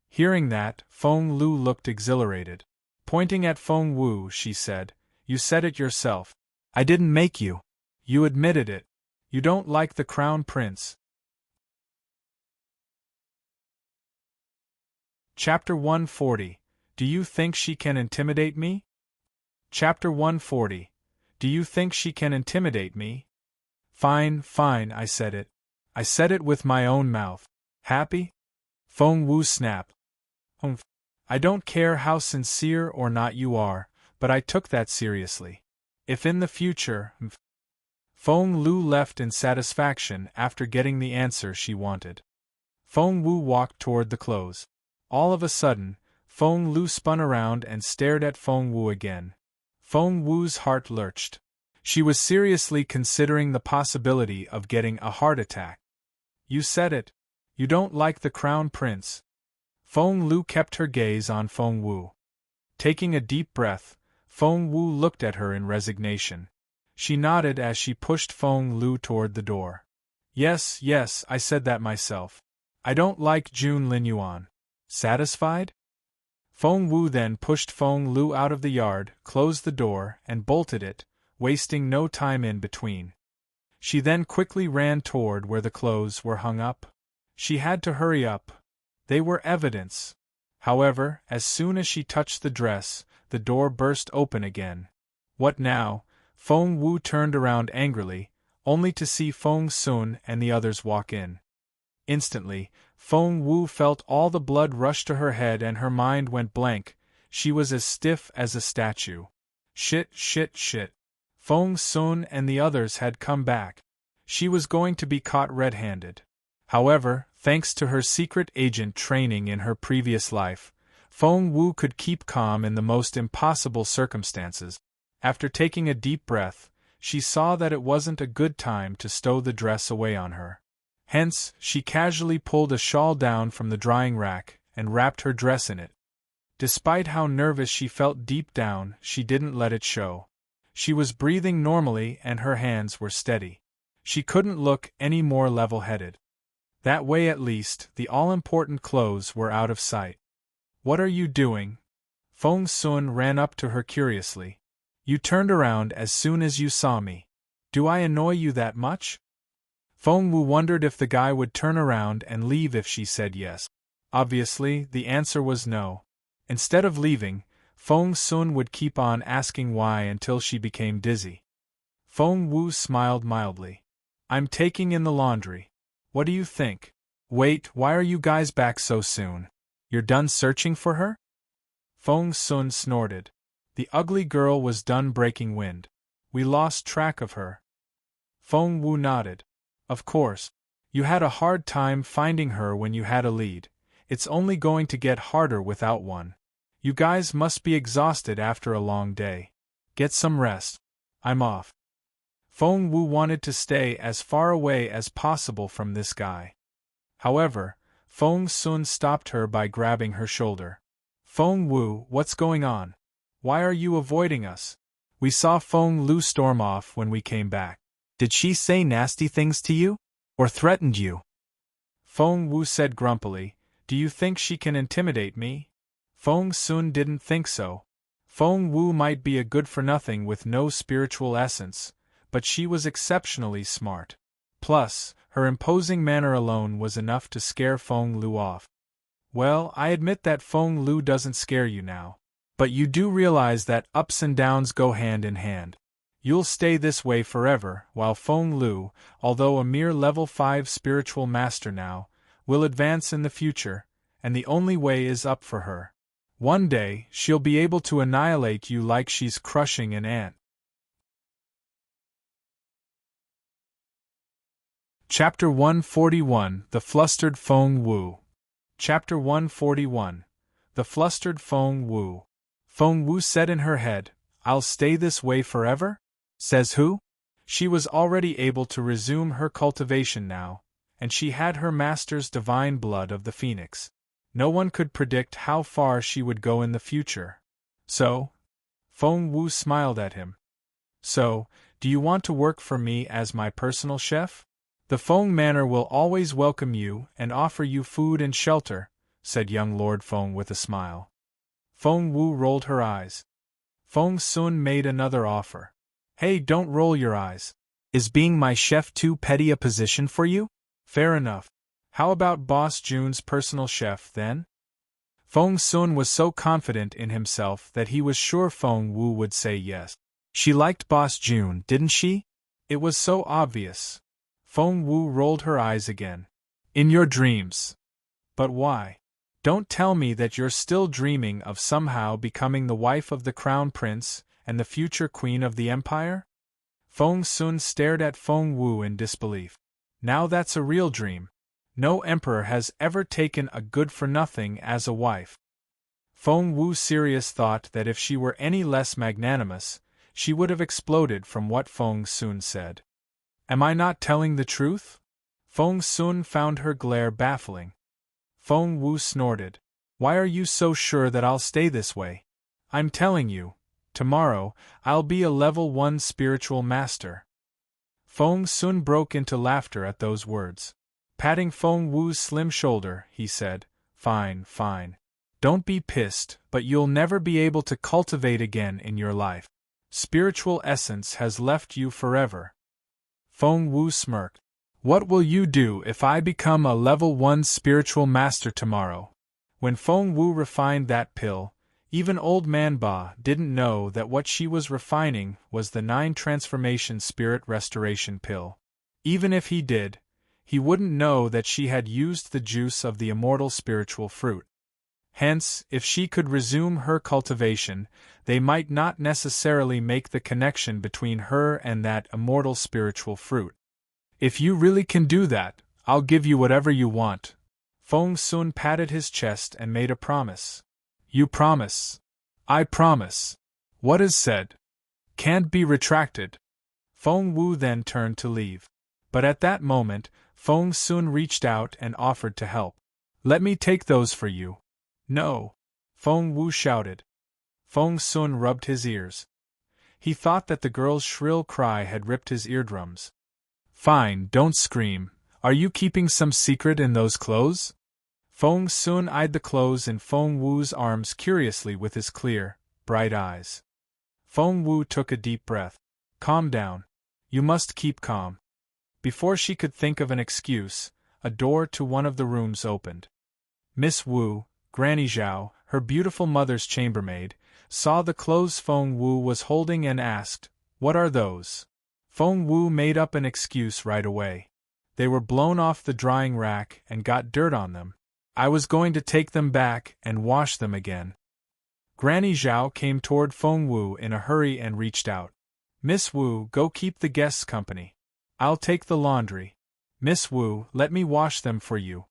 Hearing that, Feng Lu looked exhilarated. Pointing at Feng Wu, she said, "You said it yourself. I didn't make you. You admitted it. You don't like the Crown Prince." Chapter 140. Do you think she can intimidate me? Chapter 140. Do you think she can intimidate me? Fine, fine, I said it. I said it with my own mouth. Happy? Feng Wu snapped. Humph. I don't care how sincere or not you are, but I took that seriously. If in the future… Feng Lu left in satisfaction after getting the answer she wanted. Feng Wu walked toward the clothes. All of a sudden, Feng Lu spun around and stared at Feng Wu again. Feng Wu's heart lurched. She was seriously considering the possibility of getting a heart attack. You said it. You don't like the Crown Prince. Feng Lu kept her gaze on Feng Wu. Taking a deep breath, Feng Wu looked at her in resignation. She nodded as she pushed Feng Lu toward the door. Yes, yes, I said that myself. I don't like Jun Linyuan. Satisfied? Feng Wu then pushed Feng Lu out of the yard, closed the door, and bolted it, wasting no time in between. She then quickly ran toward where the clothes were hung up. She had to hurry up. They were evidence. However, as soon as she touched the dress, the door burst open again. What now? Feng Wu turned around angrily, only to see Feng Sun and the others walk in. Instantly, Feng Wu felt all the blood rush to her head and her mind went blank. She was as stiff as a statue. Shit, shit, shit. Feng Sun and the others had come back. She was going to be caught red-handed. However, thanks to her secret agent training in her previous life, Feng Wu could keep calm in the most impossible circumstances. After taking a deep breath, she saw that it wasn't a good time to stow the dress away on her. Hence, she casually pulled a shawl down from the drying rack and wrapped her dress in it. Despite how nervous she felt deep down, she didn't let it show. She was breathing normally and her hands were steady. She couldn't look any more level-headed. That way at least, the all-important clothes were out of sight. What are you doing? Feng Sun ran up to her curiously. You turned around as soon as you saw me. Do I annoy you that much? Feng Wu wondered if the guy would turn around and leave if she said yes. Obviously, the answer was no. Instead of leaving, Feng Sun would keep on asking why until she became dizzy. Feng Wu smiled mildly. I'm taking in the laundry. What do you think? Wait, why are you guys back so soon? You're done searching for her? Feng Sun snorted. The ugly girl was done breaking wind. We lost track of her. Feng Wu nodded. Of course. You had a hard time finding her when you had a lead. It's only going to get harder without one. You guys must be exhausted after a long day. Get some rest. I'm off. Feng Wu wanted to stay as far away as possible from this guy. However, Feng Sun stopped her by grabbing her shoulder. Feng Wu, what's going on? Why are you avoiding us? We saw Feng Lu storm off when we came back. Did she say nasty things to you? Or threatened you? Feng Wu said grumpily, Do you think she can intimidate me? Feng Sun didn't think so. Feng Wu might be a good-for-nothing with no spiritual essence, but she was exceptionally smart. Plus, her imposing manner alone was enough to scare Feng Lu off. Well, I admit that Feng Lu doesn't scare you now. But you do realize that ups and downs go hand in hand. You'll stay this way forever, while Feng Lu, although a mere level 5 spiritual master now, will advance in the future, and the only way is up for her. One day, she'll be able to annihilate you like she's crushing an ant. Chapter 141. The Flustered Feng Wu. Chapter 141. The Flustered Feng Wu. Feng Wu said in her head, "I'll stay this way forever?" Says who? She was already able to resume her cultivation now, and she had her master's divine blood of the phoenix. No one could predict how far she would go in the future. So? Feng Wu smiled at him. So, do you want to work for me as my personal chef? The Feng Manor will always welcome you and offer you food and shelter, said young Lord Feng with a smile. Feng Wu rolled her eyes. Feng Sun made another offer. Hey, don't roll your eyes. Is being my chef too petty a position for you? Fair enough. How about Boss Jun's personal chef, then? Feng Sun was so confident in himself that he was sure Feng Wu would say yes. She liked Boss Jun, didn't she? It was so obvious. Feng Wu rolled her eyes again. In your dreams. But why? Don't tell me that you're still dreaming of somehow becoming the wife of the crown prince and the future queen of the empire? Feng Sun stared at Feng Wu in disbelief. Now that's a real dream. No emperor has ever taken a good-for-nothing as a wife. Feng Wu's serious thought that if she were any less magnanimous, she would have exploded from what Feng Sun said. Am I not telling the truth? Feng Sun found her glare baffling. Feng Wu snorted. Why are you so sure that I'll stay this way? I'm telling you, tomorrow, I'll be a level 1 spiritual master. Feng Sun broke into laughter at those words. Patting Feng Wu's slim shoulder, he said, Fine, fine. Don't be pissed, but you'll never be able to cultivate again in your life. Spiritual essence has left you forever. Feng Wu smirked. What will you do if I become a level 1 spiritual master tomorrow? When Feng Wu refined that pill, even old man Ba didn't know that what she was refining was the 9 transformation spirit restoration pill. Even if he did, he wouldn't know that she had used the juice of the immortal spiritual fruit. Hence, if she could resume her cultivation, they might not necessarily make the connection between her and that immortal spiritual fruit. If you really can do that, I'll give you whatever you want. Feng Sun patted his chest and made a promise. You promise. I promise. What is said can't be retracted. Feng Wu then turned to leave. But at that moment, Feng Sun reached out and offered to help. Let me take those for you. No. Feng Wu shouted. Feng Sun rubbed his ears. He thought that the girl's shrill cry had ripped his eardrums. Fine, don't scream. Are you keeping some secret in those clothes? Feng Sun eyed the clothes in Feng Wu's arms curiously with his clear, bright eyes. Feng Wu took a deep breath. Calm down. You must keep calm. Before she could think of an excuse, a door to one of the rooms opened. Miss Wu, Granny Zhao, her beautiful mother's chambermaid, saw the clothes Feng Wu was holding and asked, What are those? Feng Wu made up an excuse right away. They were blown off the drying rack and got dirt on them. I was going to take them back and wash them again. Granny Zhao came toward Feng Wu in a hurry and reached out. Miss Wu, go keep the guests company. I'll take the laundry. Miss Wu, let me wash them for you.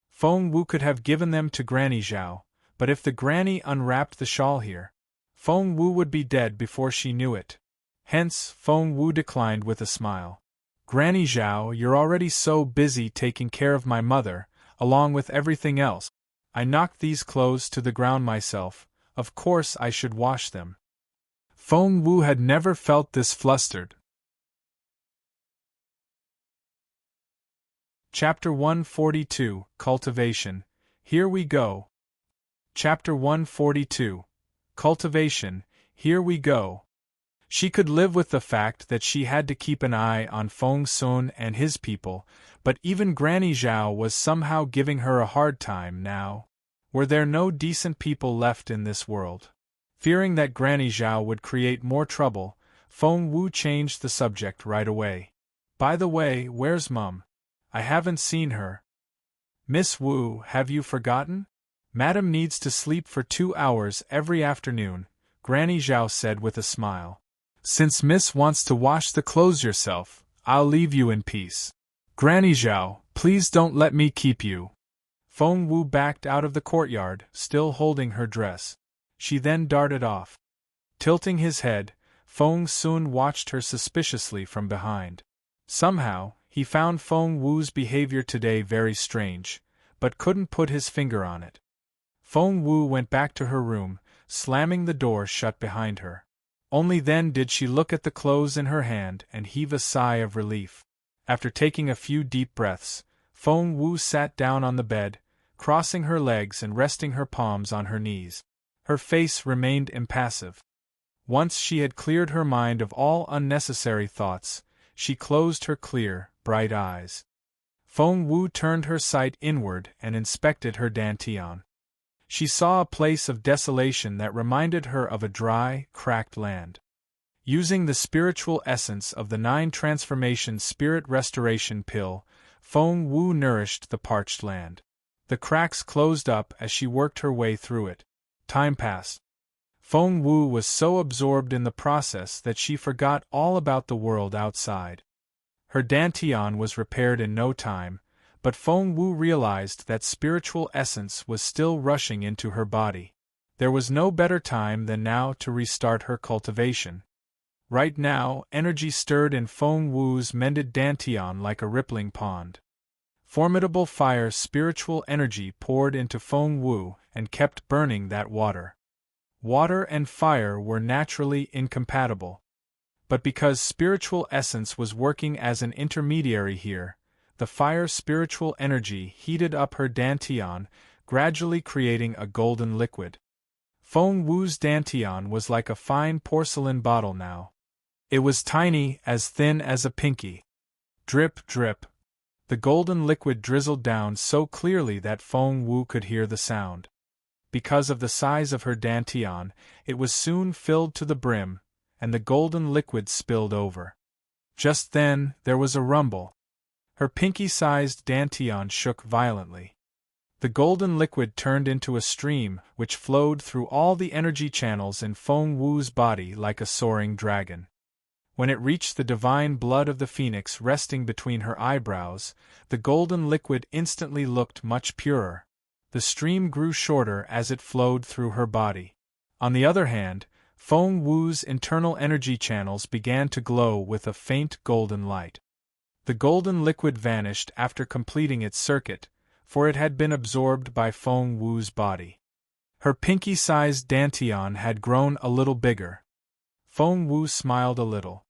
Feng Wu could have given them to Granny Zhao, but if the granny unwrapped the shawl here, Feng Wu would be dead before she knew it. Hence, Feng Wu declined with a smile. Granny Zhao, you're already so busy taking care of my mother, along with everything else. I knocked these clothes to the ground myself, of course I should wash them. Feng Wu had never felt this flustered. Chapter 142, Cultivation. Here we go. Chapter 142. Cultivation. Here we go. She could live with the fact that she had to keep an eye on Feng Sun and his people, but even Granny Zhao was somehow giving her a hard time now. Were there no decent people left in this world? Fearing that Granny Zhao would create more trouble, Feng Wu changed the subject right away. By the way, where's Mum? I haven't seen her. Miss Wu, have you forgotten? Madam needs to sleep for 2 hours every afternoon, Granny Zhao said with a smile. Since Miss wants to wash the clothes yourself, I'll leave you in peace. Granny Zhao, please don't let me keep you. Feng Wu backed out of the courtyard, still holding her dress. She then darted off. Tilting his head, Feng Sun watched her suspiciously from behind. Somehow, he found Feng Wu's behavior today very strange, but couldn't put his finger on it. Feng Wu went back to her room, slamming the door shut behind her. Only then did she look at the clothes in her hand and heave a sigh of relief. After taking a few deep breaths, Feng Wu sat down on the bed, crossing her legs and resting her palms on her knees. Her face remained impassive. Once she had cleared her mind of all unnecessary thoughts, she closed her clear, bright eyes. Feng Wu turned her sight inward and inspected her dantian. She saw a place of desolation that reminded her of a dry, cracked land. Using the spiritual essence of the 9 transformation spirit restoration pill, Feng Wu nourished the parched land. The cracks closed up as she worked her way through it. Time passed. Feng Wu was so absorbed in the process that she forgot all about the world outside. Her dantian was repaired in no time, but Feng Wu realized that spiritual essence was still rushing into her body. There was no better time than now to restart her cultivation. Right now, energy stirred in Feng Wu's mended dantian like a rippling pond. Formidable fire spiritual energy poured into Feng Wu and kept burning that water. Water and fire were naturally incompatible. But because spiritual essence was working as an intermediary here, the fire spiritual energy heated up her dantian, gradually creating a golden liquid. Feng Wu's dantian was like a fine porcelain bottle now. It was tiny, as thin as a pinky. Drip, drip. The golden liquid drizzled down so clearly that Feng Wu could hear the sound. Because of the size of her dantian, it was soon filled to the brim, and the golden liquid spilled over. Just then, there was a rumble. Her pinky-sized dantian shook violently. The golden liquid turned into a stream which flowed through all the energy channels in Feng Wu's body like a soaring dragon. When it reached the divine blood of the phoenix resting between her eyebrows, the golden liquid instantly looked much purer. The stream grew shorter as it flowed through her body. On the other hand, Feng Wu's internal energy channels began to glow with a faint golden light. The golden liquid vanished after completing its circuit, for it had been absorbed by Feng Wu's body. Her pinky-sized dantian had grown a little bigger. Feng Wu smiled a little.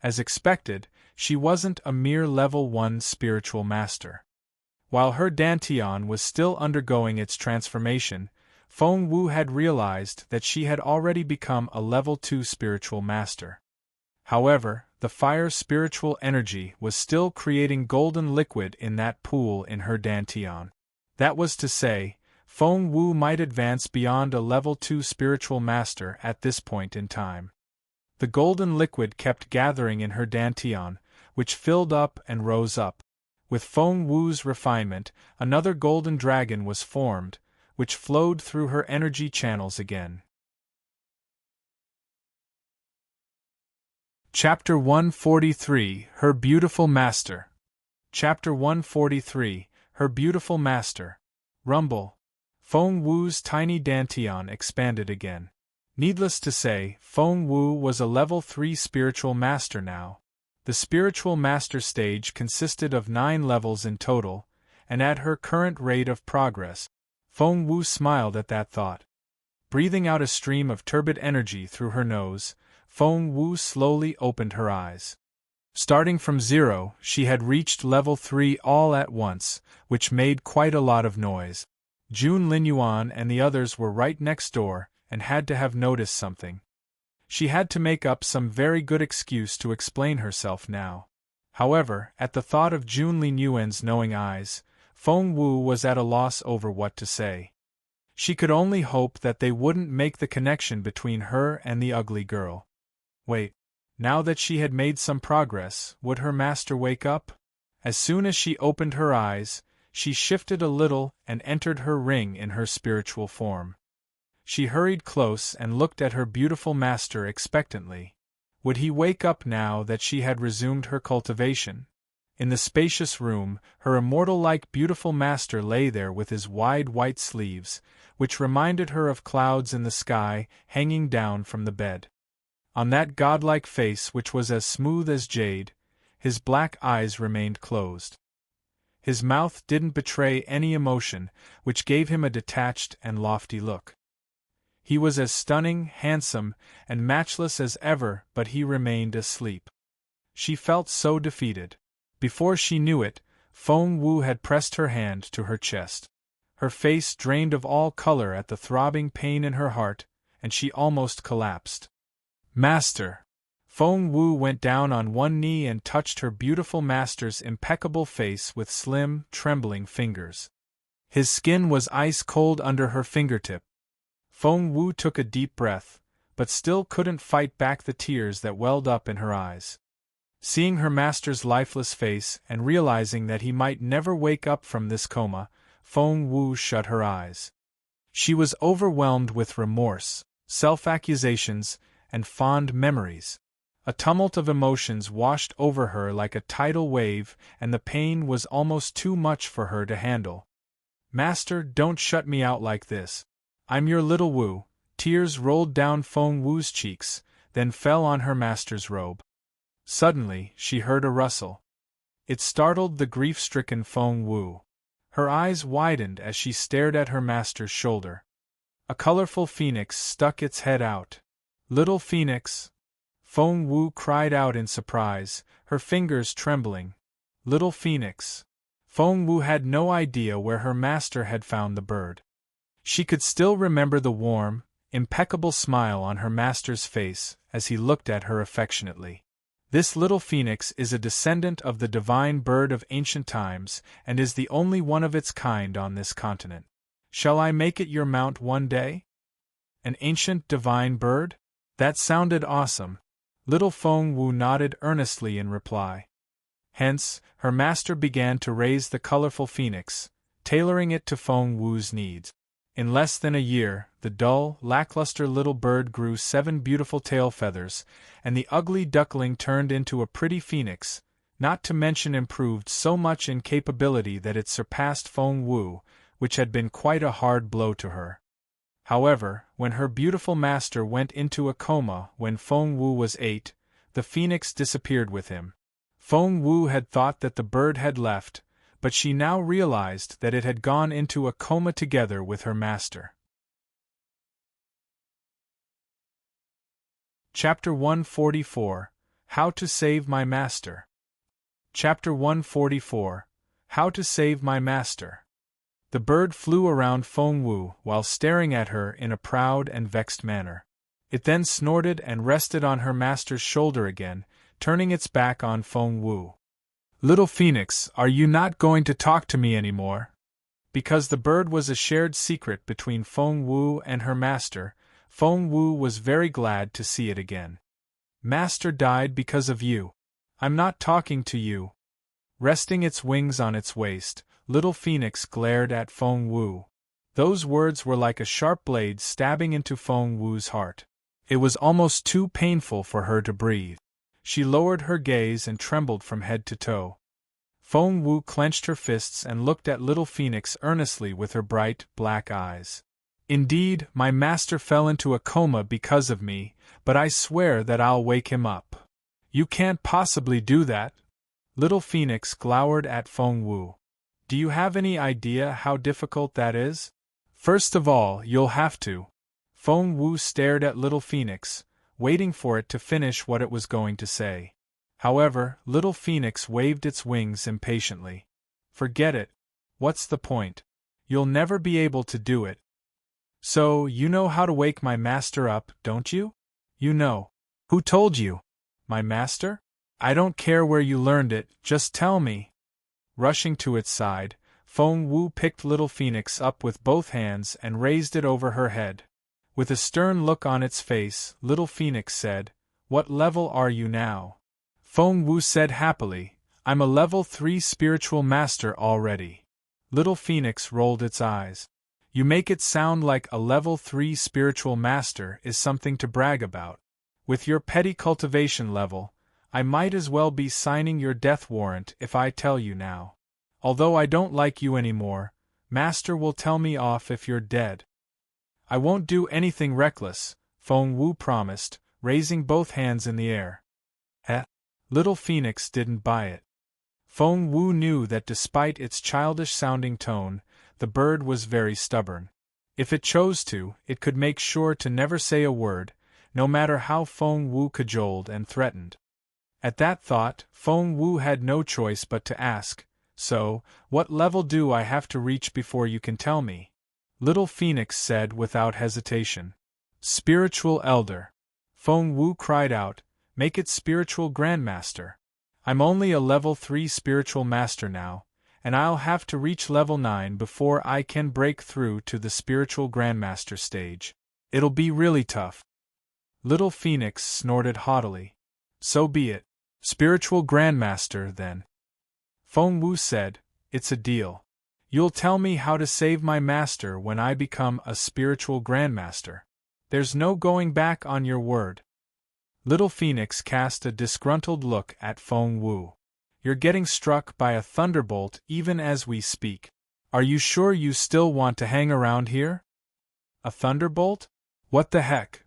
As expected, she wasn't a mere level 1 spiritual master. While her dantian was still undergoing its transformation, Feng Wu had realized that she had already become a level 2 spiritual master. However, the fire spiritual energy was still creating golden liquid in that pool in her dantian. That was to say, Feng Wu might advance beyond a level 2 spiritual master at this point in time. The golden liquid kept gathering in her dantian, which filled up and rose up. With Feng Wu's refinement, another golden dragon was formed, which flowed through her energy channels again. Chapter 143 Her Beautiful Master. Chapter 143 Her Beautiful Master. Rumble. Feng Wu's tiny dantian expanded again. Needless to say, Feng Wu was a level 3 spiritual master now. The spiritual master stage consisted of 9 levels in total, and at her current rate of progress, Feng Wu smiled at that thought. Breathing out a stream of turbid energy through her nose, Feng Wu slowly opened her eyes. Starting from 0, she had reached level 3 all at once, which made quite a lot of noise. Jun Linyuan and the others were right next door, and had to have noticed something. She had to make up some very good excuse to explain herself now. However, at the thought of Jun Linyuan's knowing eyes, Feng Wu was at a loss over what to say. She could only hope that they wouldn't make the connection between her and the ugly girl. Wait. Now that she had made some progress, would her master wake up? As soon as she opened her eyes, she shifted a little and entered her ring in her spiritual form. She hurried close and looked at her beautiful master expectantly. Would he wake up now that she had resumed her cultivation? In the spacious room, her immortal-like beautiful master lay there with his wide white sleeves, which reminded her of clouds in the sky hanging down from the bed. On that godlike face, which was as smooth as jade, his black eyes remained closed. His mouth didn't betray any emotion, which gave him a detached and lofty look. He was as stunning, handsome, and matchless as ever, but he remained asleep. She felt so defeated. Before she knew it, Feng Wu had pressed her hand to her chest. Her face drained of all color at the throbbing pain in her heart, and she almost collapsed. Master! Feng Wu went down on one knee and touched her beautiful master's impeccable face with slim, trembling fingers. His skin was ice cold under her fingertip. Feng Wu took a deep breath, but still couldn't fight back the tears that welled up in her eyes. Seeing her master's lifeless face and realizing that he might never wake up from this coma, Feng Wu shut her eyes. She was overwhelmed with remorse, self-accusations, and fond memories. A tumult of emotions washed over her like a tidal wave, and the pain was almost too much for her to handle. Master, don't shut me out like this. I'm your little Wu. Tears rolled down Feng Wu's cheeks, then fell on her master's robe. Suddenly, she heard a rustle. It startled the grief-stricken Feng Wu. Her eyes widened as she stared at her master's shoulder. A colorful phoenix stuck its head out. Little Phoenix! Feng Wu cried out in surprise, her fingers trembling. Little Phoenix! Feng Wu had no idea where her master had found the bird. She could still remember the warm, impeccable smile on her master's face as he looked at her affectionately. This little phoenix is a descendant of the divine bird of ancient times and is the only one of its kind on this continent. Shall I make it your mount one day? An ancient divine bird? That sounded awesome. Little Feng Wu nodded earnestly in reply. Hence, her master began to raise the colorful phoenix, tailoring it to Feng Wu's needs. In less than a year, the dull, lackluster little bird grew 7 beautiful tail feathers, and the ugly duckling turned into a pretty phoenix, not to mention improved so much in capability that it surpassed Feng Wu, which had been quite a hard blow to her. However, when her beautiful master went into a coma when Feng Wu was 8, the phoenix disappeared with him. Feng Wu had thought that the bird had left, but she now realized that it had gone into a coma together with her master. Chapter 144 How to Save My Master. Chapter 144 How to Save My Master. The bird flew around Feng Wu while staring at her in a proud and vexed manner. It then snorted and rested on her master's shoulder again, turning its back on Feng Wu. Little Phoenix, are you not going to talk to me anymore? Because the bird was a shared secret between Feng Wu and her master, Feng Wu was very glad to see it again. Master died because of you. I'm not talking to you. Resting its wings on its waist, Little Phoenix glared at Feng Wu. Those words were like a sharp blade stabbing into Feng Wu's heart. It was almost too painful for her to breathe. She lowered her gaze and trembled from head to toe. Feng Wu clenched her fists and looked at Little Phoenix earnestly with her bright, black eyes. Indeed, my master fell into a coma because of me, but I swear that I'll wake him up. You can't possibly do that. Little Phoenix glowered at Feng Wu. Do you have any idea how difficult that is? First of all, you'll have to. Feng Wu stared at Little Phoenix, waiting for it to finish what it was going to say. However, Little Phoenix waved its wings impatiently. Forget it. What's the point? You'll never be able to do it. So, you know how to wake my master up, don't you? You know. Who told you? My master? I don't care where you learned it, just tell me. Rushing to its side, Feng Wu picked Little Phoenix up with both hands and raised it over her head. With a stern look on its face, Little Phoenix said, "What level are you now?" Feng Wu said happily, "I'm a level 3 spiritual master already." Little Phoenix rolled its eyes. You make it sound like a level 3 spiritual master is something to brag about. With your petty cultivation level, I might as well be signing your death warrant if I tell you now. Although I don't like you anymore, Master will tell me off if you're dead. I won't do anything reckless, Feng Wu promised, raising both hands in the air. Little Phoenix didn't buy it. Feng Wu knew that despite its childish-sounding tone, the bird was very stubborn. If it chose to, it could make sure to never say a word, no matter how Feng Wu cajoled and threatened. At that thought, Feng Wu had no choice but to ask, "So, what level do I have to reach before you can tell me?" Little Phoenix said without hesitation. "Spiritual Elder." Feng Wu cried out, "Make it Spiritual Grandmaster. I'm only a level 3 Spiritual Master now, and I'll have to reach level 9 before I can break through to the Spiritual Grandmaster stage. It'll be really tough." Little Phoenix snorted haughtily. "So be it. Spiritual Grandmaster, then." Feng Wu said, "It's a deal. You'll tell me how to save my master when I become a Spiritual Grandmaster. There's no going back on your word." Little Phoenix cast a disgruntled look at Feng Wu. "You're getting struck by a thunderbolt even as we speak. Are you sure you still want to hang around here?" "A thunderbolt? What the heck?"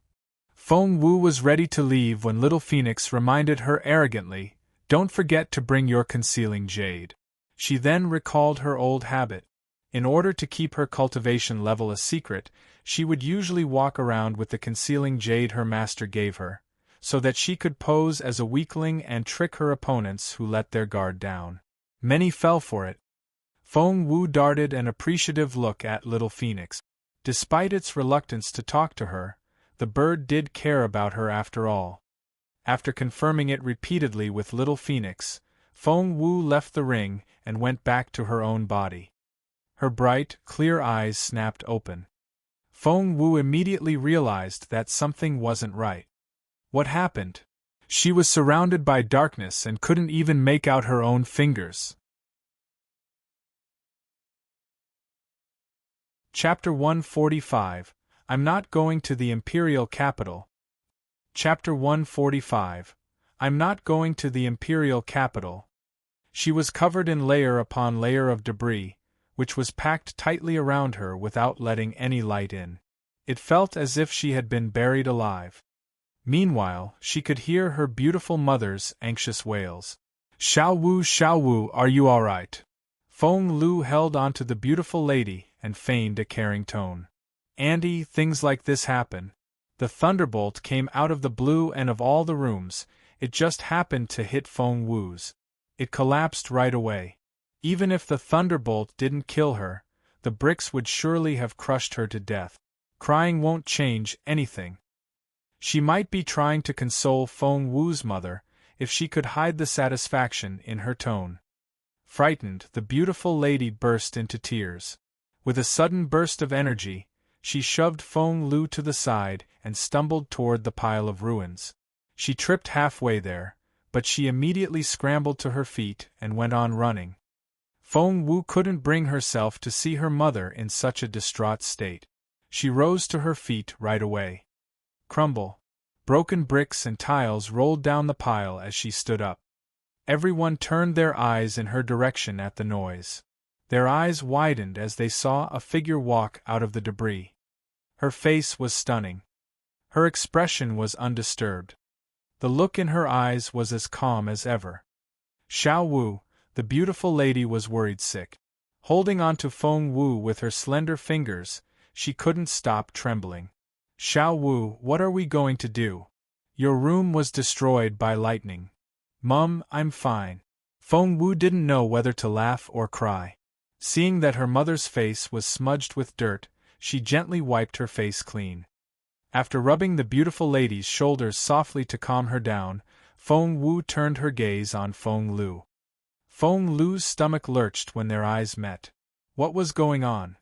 Feng Wu was ready to leave when Little Phoenix reminded her arrogantly, "Don't forget to bring your concealing jade." She then recalled her old habit. In order to keep her cultivation level a secret, she would usually walk around with the concealing jade her master gave her, so that she could pose as a weakling and trick her opponents who let their guard down. Many fell for it. Feng Wu darted an appreciative look at Little Phoenix. Despite its reluctance to talk to her, the bird did care about her after all. After confirming it repeatedly with Little Phoenix, Feng Wu left the ring and went back to her own body. Her bright, clear eyes snapped open. Feng Wu immediately realized that something wasn't right. What happened? She was surrounded by darkness and couldn't even make out her own fingers. Chapter 145. I'm not going to the Imperial Capital. Chapter 145. I'm not going to the Imperial Capital. She was covered in layer upon layer of debris, which was packed tightly around her without letting any light in. It felt as if she had been buried alive. Meanwhile, she could hear her beautiful mother's anxious wails. Xiao Wu, are you all right?" Feng Lu held onto the beautiful lady and feigned a caring tone. "Auntie, things like this happen. The thunderbolt came out of the blue and of all the rooms, it just happened to hit Feng Wu's. It collapsed right away. Even if the thunderbolt didn't kill her, the bricks would surely have crushed her to death. Crying won't change anything." She might be trying to console Feng Wu's mother, if she could hide the satisfaction in her tone. Frightened, the beautiful lady burst into tears. With a sudden burst of energy, she shoved Feng Lu to the side and stumbled toward the pile of ruins. She tripped halfway there, but she immediately scrambled to her feet and went on running. Feng Wu couldn't bring herself to see her mother in such a distraught state. She rose to her feet right away. Crumble. Broken bricks and tiles rolled down the pile as she stood up. Everyone turned their eyes in her direction at the noise. Their eyes widened as they saw a figure walk out of the debris. Her face was stunning. Her expression was undisturbed. The look in her eyes was as calm as ever. Xiao Wu, the beautiful lady, was worried sick. Holding on to Feng Wu with her slender fingers, she couldn't stop trembling. "Xiao Wu, what are we going to do? Your room was destroyed by lightning." "Mum, I'm fine." Feng Wu didn't know whether to laugh or cry. Seeing that her mother's face was smudged with dirt, she gently wiped her face clean. After rubbing the beautiful lady's shoulders softly to calm her down, Feng Wu turned her gaze on Feng Lu. Feng Lu's stomach lurched when their eyes met. What was going on?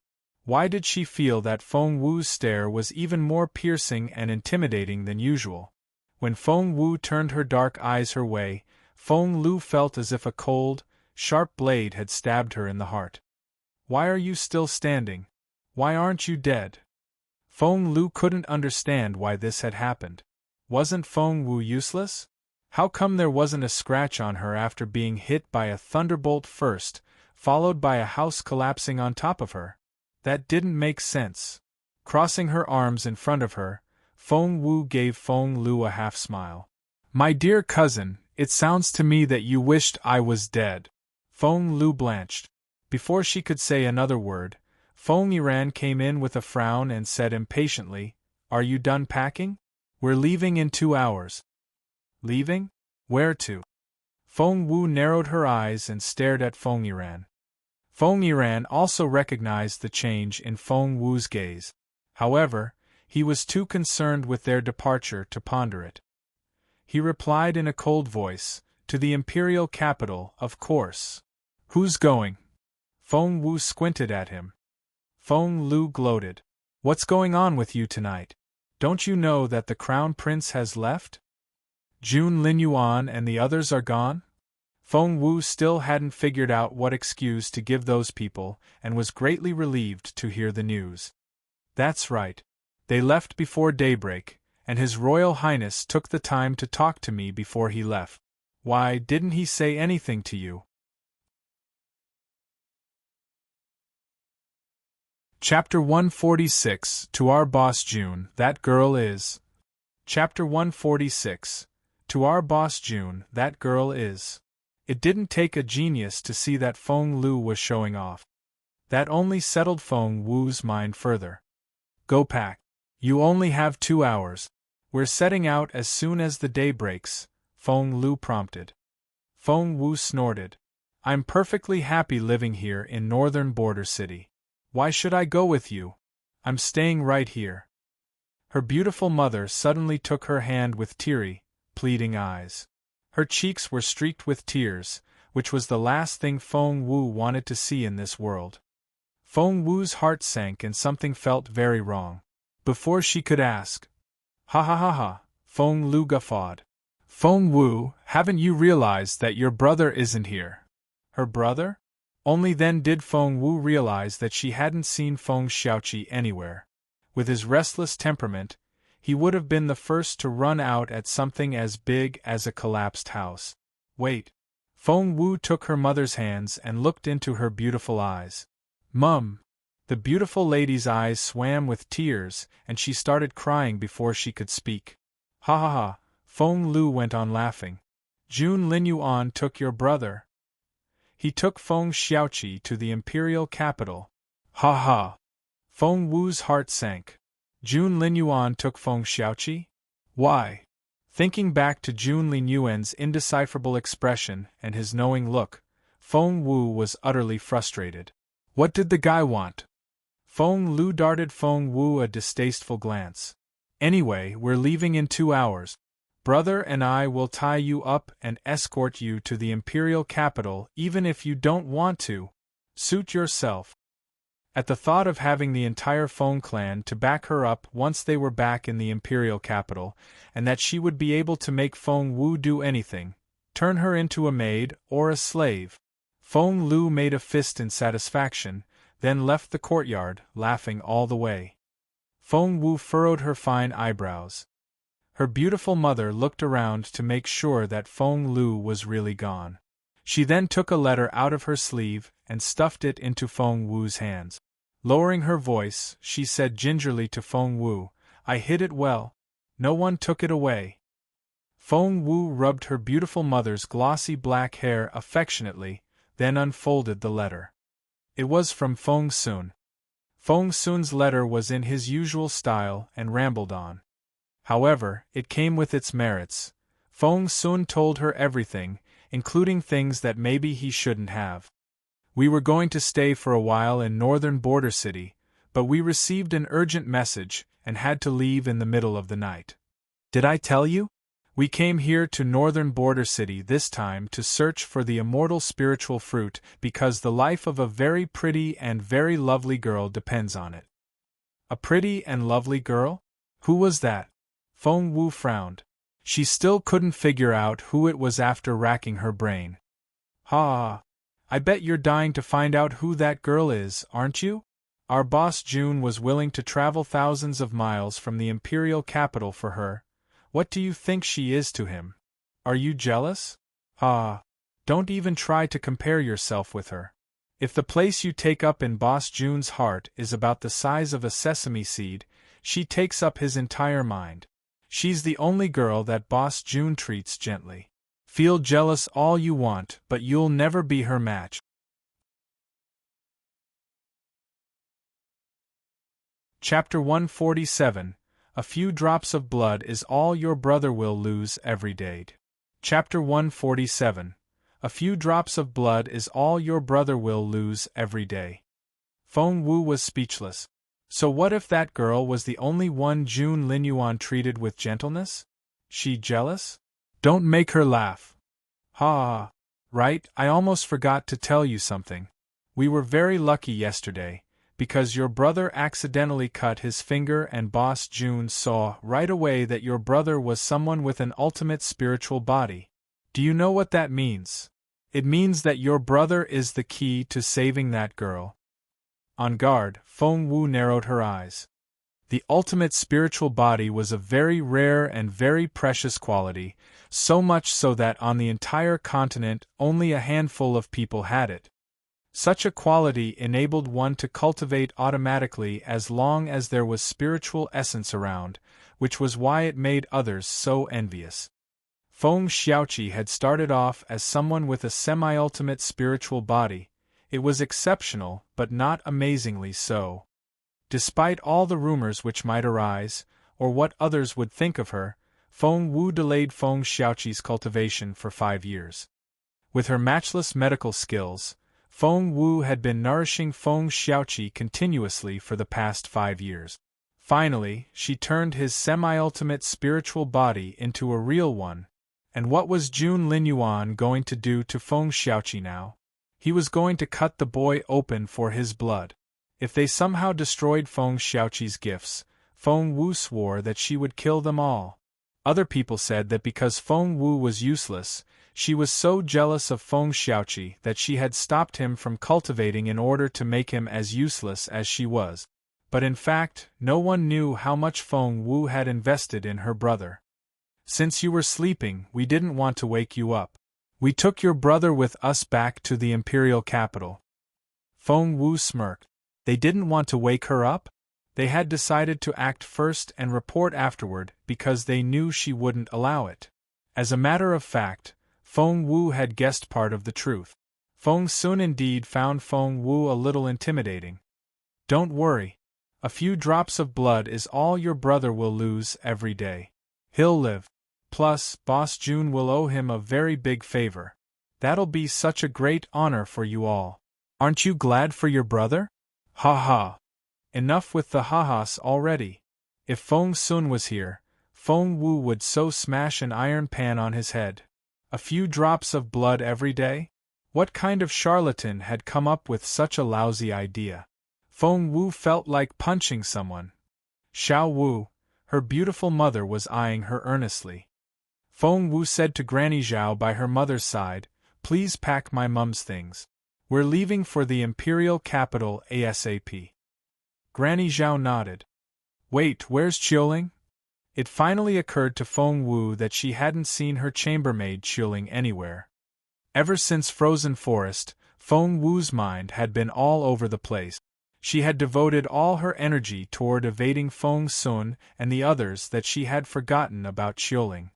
Why did she feel that Feng Wu's stare was even more piercing and intimidating than usual? When Feng Wu turned her dark eyes her way, Feng Lu felt as if a cold, sharp blade had stabbed her in the heart. "Why are you still standing? Why aren't you dead?" Feng Lu couldn't understand why this had happened. Wasn't Feng Wu useless? How come there wasn't a scratch on her after being hit by a thunderbolt first, followed by a house collapsing on top of her? That didn't make sense. Crossing her arms in front of her, Feng Wu gave Feng Lu a half-smile. My dear cousin, it sounds to me that you wished I was dead. Feng Lu blanched. Before she could say another word, Feng Yiran came in with a frown and said impatiently, Are you done packing? We're leaving in 2 hours. Leaving? Where to? Feng Wu narrowed her eyes and stared at Feng Yiran. Feng Yiran also recognized the change in Feng Wu's gaze. However, he was too concerned with their departure to ponder it. He replied in a cold voice, To the imperial capital, of course. Who's going? Feng Wu squinted at him. Feng Lu gloated. What's going on with you tonight? Don't you know that the crown prince has left? Jun Linyuan and the others are gone? Feng Wu still hadn't figured out what excuse to give those people and was greatly relieved to hear the news. That's right. They left before daybreak, and His Royal Highness took the time to talk to me before he left. Why, didn't he say anything to you? Chapter 146, To Our Boss June, That Girl Is. Chapter 146, To Our Boss June, That Girl Is. It didn't take a genius to see that Feng Lu was showing off. That only settled Feng Wu's mind further. Go pack. You only have 2 hours. We're setting out as soon as the day breaks, Feng Lu prompted. Feng Wu snorted. I'm perfectly happy living here in northern border city. Why should I go with you? I'm staying right here. Her beautiful mother suddenly took her hand with teary, pleading eyes. Her cheeks were streaked with tears, which was the last thing Feng Wu wanted to see in this world. Feng Wu's heart sank and something felt very wrong. Before she could ask, Ha ha ha ha, Feng Lu guffawed. Feng Wu, haven't you realized that your brother isn't here? Her brother? Only then did Feng Wu realize that she hadn't seen Feng Xiaoqi anywhere. With his restless temperament, he would have been the first to run out at something as big as a collapsed house. Wait. Feng Wu took her mother's hands and looked into her beautiful eyes. Mum! The beautiful lady's eyes swam with tears, and she started crying before she could speak. Ha ha ha, Feng Lu went on laughing. Jun Linyuan took your brother. He took Feng Xiaoqi to the imperial capital. Ha ha! Feng Wu's heart sank. Jun Linyuan took Feng Xiaoqi? Why? Thinking back to Jun Linyuan's indecipherable expression and his knowing look, Feng Wu was utterly frustrated. What did the guy want? Feng Lu darted Feng Wu a distasteful glance. Anyway, we're leaving in 2 hours. Brother and I will tie you up and escort you to the imperial capital even if you don't want to. Suit yourself. At the thought of having the entire Feng clan to back her up once they were back in the imperial capital, and that she would be able to make Feng Wu do anything, turn her into a maid or a slave, Feng Lu made a fist in satisfaction, then left the courtyard, laughing all the way. Feng Wu furrowed her fine eyebrows. Her beautiful mother looked around to make sure that Feng Lu was really gone. She then took a letter out of her sleeve and stuffed it into Feng Wu's hands. Lowering her voice, she said gingerly to Feng Wu, I hid it well. No one took it away. Feng Wu rubbed her beautiful mother's glossy black hair affectionately, then unfolded the letter. It was from Feng Sun. Feng Sun's letter was in his usual style and rambled on. However, it came with its merits. Feng Sun told her everything, including things that maybe he shouldn't have. We were going to stay for a while in northern border city, but we received an urgent message and had to leave in the middle of the night. Did I tell you? We came here to northern border city this time to search for the immortal spiritual fruit because the life of a very pretty and very lovely girl depends on it. A pretty and lovely girl? Who was that? Feng Wu frowned. She still couldn't figure out who it was after racking her brain. Ha! I bet you're dying to find out who that girl is, aren't you? Our boss June was willing to travel thousands of miles from the imperial capital for her. What do you think she is to him? Are you jealous? Ah, don't even try to compare yourself with her. If the place you take up in Boss June's heart is about the size of a sesame seed, she takes up his entire mind. She's the only girl that Boss June treats gently. Feel jealous all you want, but you'll never be her match. Chapter 147. A few drops of blood is all your brother will lose every day. Chapter 147. A few drops of blood is all your brother will lose every day. Feng Wu was speechless. So what if that girl was the only one June Linyuan treated with gentleness? She jealous? Don't make her laugh. Ha! Right, I almost forgot to tell you something. We were very lucky yesterday, because your brother accidentally cut his finger and Boss June saw right away that your brother was someone with an ultimate spiritual body. Do you know what that means? It means that your brother is the key to saving that girl. On guard, Feng Wu narrowed her eyes. The ultimate spiritual body was a very rare and very precious quality, so much so that on the entire continent only a handful of people had it. Such a quality enabled one to cultivate automatically as long as there was spiritual essence around, which was why it made others so envious. Feng Xiaoqi had started off as someone with a semi-ultimate spiritual body. It was exceptional, but not amazingly so. Despite all the rumors which might arise, or what others would think of her, Feng Wu delayed Feng Xiaoqi's cultivation for 5 years. With her matchless medical skills, Feng Wu had been nourishing Feng Xiaoqi continuously for the past 5 years. Finally, she turned his semi-ultimate spiritual body into a real one. And what was June Linyuan going to do to Feng Xiaoqi now? He was going to cut the boy open for his blood. If they somehow destroyed Feng Xiaoqi's gifts, Feng Wu swore that she would kill them all. Other people said that because Feng Wu was useless, she was so jealous of Feng Xiaoqi that she had stopped him from cultivating in order to make him as useless as she was. But in fact, no one knew how much Feng Wu had invested in her brother. Since you were sleeping, we didn't want to wake you up. We took your brother with us back to the imperial capital. Feng Wu smirked. They didn't want to wake her up? They had decided to act first and report afterward because they knew she wouldn't allow it. As a matter of fact, Feng Wu had guessed part of the truth. Feng Sun indeed found Feng Wu a little intimidating. Don't worry. A few drops of blood is all your brother will lose every day. He'll live. Plus, Boss June will owe him a very big favor. That'll be such a great honor for you all. Aren't you glad for your brother? Ha ha. Enough with the ha-has already. If Feng Sun was here, Feng Wu would so smash an iron pan on his head. A few drops of blood every day? What kind of charlatan had come up with such a lousy idea? Feng Wu felt like punching someone. Xiao Wu, her beautiful mother, was eyeing her earnestly. Feng Wu said to Granny Zhao by her mother's side, "Please pack my mum's things. We're leaving for the imperial capital ASAP." Granny Zhao nodded. Wait, where's Qiuling? It finally occurred to Feng Wu that she hadn't seen her chambermaid Qiuling anywhere. Ever since Frozen Forest, Feng Wu's mind had been all over the place. She had devoted all her energy toward evading Feng Sun and the others that she had forgotten about Qiuling.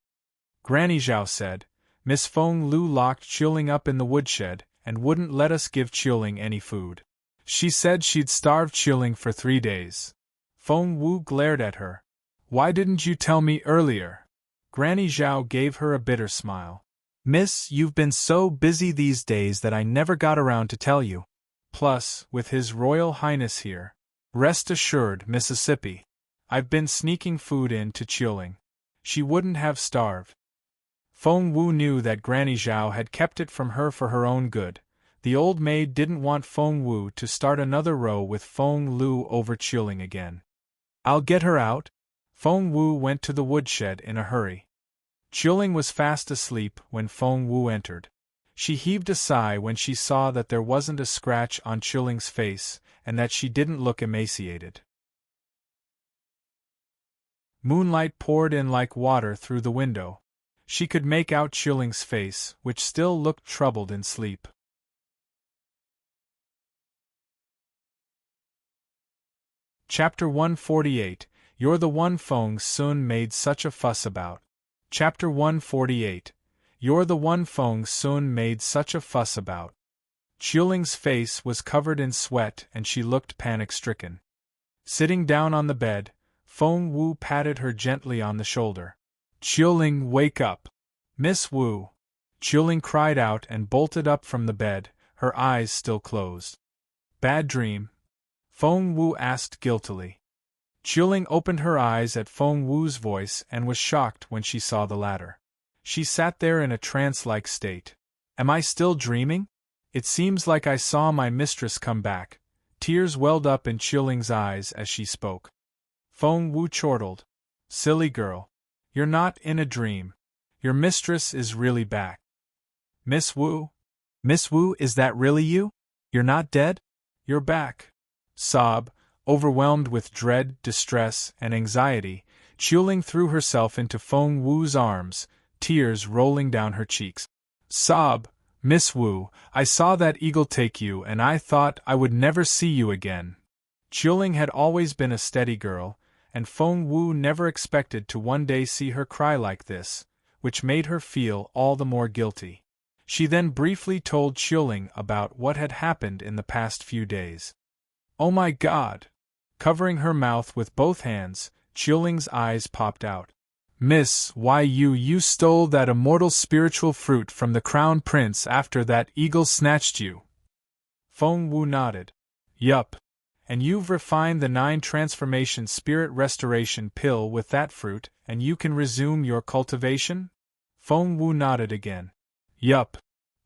Granny Zhao said, Miss Feng Lu locked Qiuling up in the woodshed and wouldn't let us give Qiuling any food. She said she'd starve Qiuling for 3 days. Feng Wu glared at her. Why didn't you tell me earlier? Granny Zhao gave her a bitter smile. Miss, you've been so busy these days that I never got around to tell you. Plus, with His Royal Highness here. Rest assured, Mississippi. I've been sneaking food in to Qiuling. She wouldn't have starved. Feng Wu knew that Granny Zhao had kept it from her for her own good. The old maid didn't want Feng Wu to start another row with Feng Lu over Qiuling again. I'll get her out. Feng Wu went to the woodshed in a hurry. Qiuling was fast asleep when Feng Wu entered. She heaved a sigh when she saw that there wasn't a scratch on Qiuling's face, and that she didn't look emaciated. Moonlight poured in like water through the window. She could make out Chilling's face, which still looked troubled in sleep. Chapter 148. You're the one Feng Sun made such a fuss about. Chapter 148. You're the one Feng Sun made such a fuss about. Chilling's face was covered in sweat and she looked panic-stricken. Sitting down on the bed, Feng Wu patted her gently on the shoulder. Chilling, wake up! Miss Wu! Chilling cried out and bolted up from the bed, her eyes still closed. Bad dream? Feng Wu asked guiltily. Chilling opened her eyes at Feng Wu's voice and was shocked when she saw the latter. She sat there in a trance-like state. Am I still dreaming? It seems like I saw my mistress come back. Tears welled up in Chilling's eyes as she spoke. Feng Wu chortled. Silly girl. You're not in a dream. Your mistress is really back. Miss Wu? Miss Wu, is that really you? You're not dead? You're back. Sob, overwhelmed with dread, distress, and anxiety, Chilling threw herself into Feng Wu's arms, tears rolling down her cheeks. Sob, Miss Wu, I saw that eagle take you and I thought I would never see you again. Chilling had always been a steady girl, and Feng Wu never expected to one day see her cry like this, which made her feel all the more guilty. She then briefly told Chilling about what had happened in the past few days. Oh my God! Covering her mouth with both hands, Chilling's eyes popped out. Miss, why you stole that immortal spiritual fruit from the Crown Prince after that eagle snatched you. Feng Wu nodded. Yup. And you've refined the 9 transformation spirit restoration pill with that fruit, and you can resume your cultivation? Feng Wu nodded again. Yup.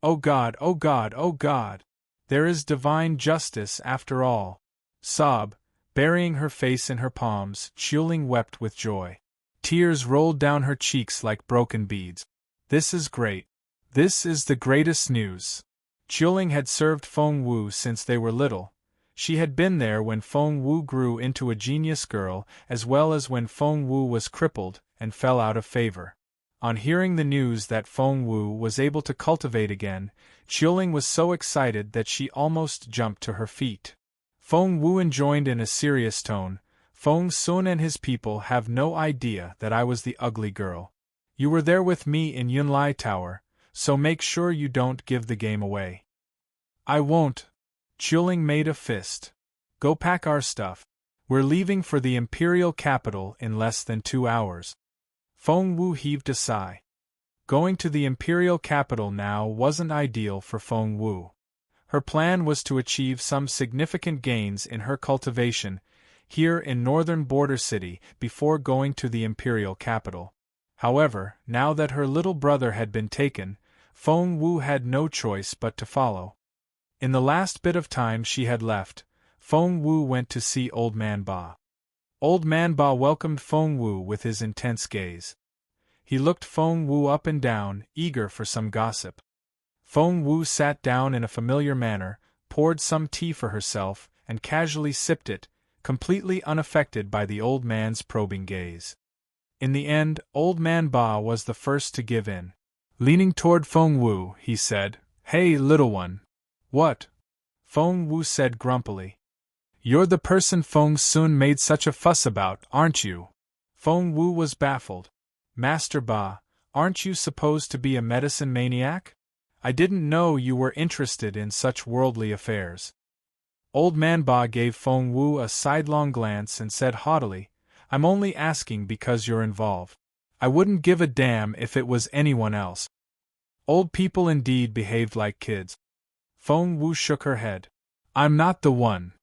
Oh God, oh God, oh God! There is divine justice after all. Sob, burying her face in her palms, Chilling wept with joy. Tears rolled down her cheeks like broken beads. This is great. This is the greatest news. Chilling had served Feng Wu since they were little. She had been there when Feng Wu grew into a genius girl, as well as when Feng Wu was crippled and fell out of favor. On hearing the news that Feng Wu was able to cultivate again, Chilling was so excited that she almost jumped to her feet. Feng Wu enjoined in a serious tone, Feng Sun and his people have no idea that I was the ugly girl. You were there with me in Yunlai Tower, so make sure you don't give the game away. I won't. Chilling made a fist. Go pack our stuff. We're leaving for the imperial capital in less than 2 hours. Feng Wu heaved a sigh. Going to the imperial capital now wasn't ideal for Feng Wu. Her plan was to achieve some significant gains in her cultivation here in northern border city before going to the imperial capital. However, now that her little brother had been taken, Feng Wu had no choice but to follow. In the last bit of time she had left, Feng Wu went to see Old Man Ba. Old Man Ba welcomed Feng Wu with his intense gaze. He looked Feng Wu up and down, eager for some gossip. Feng Wu sat down in a familiar manner, poured some tea for herself, and casually sipped it, completely unaffected by the old man's probing gaze. In the end, Old Man Ba was the first to give in. Leaning toward Feng Wu, he said, Hey, little one. What? Feng Wu said grumpily. You're the person Feng Sun made such a fuss about, aren't you? Feng Wu was baffled. Master Ba, aren't you supposed to be a medicine maniac? I didn't know you were interested in such worldly affairs. Old Man Ba gave Feng Wu a sidelong glance and said haughtily, I'm only asking because you're involved. I wouldn't give a damn if it was anyone else. Old people indeed behaved like kids. Feng Wu shook her head. I'm not the one.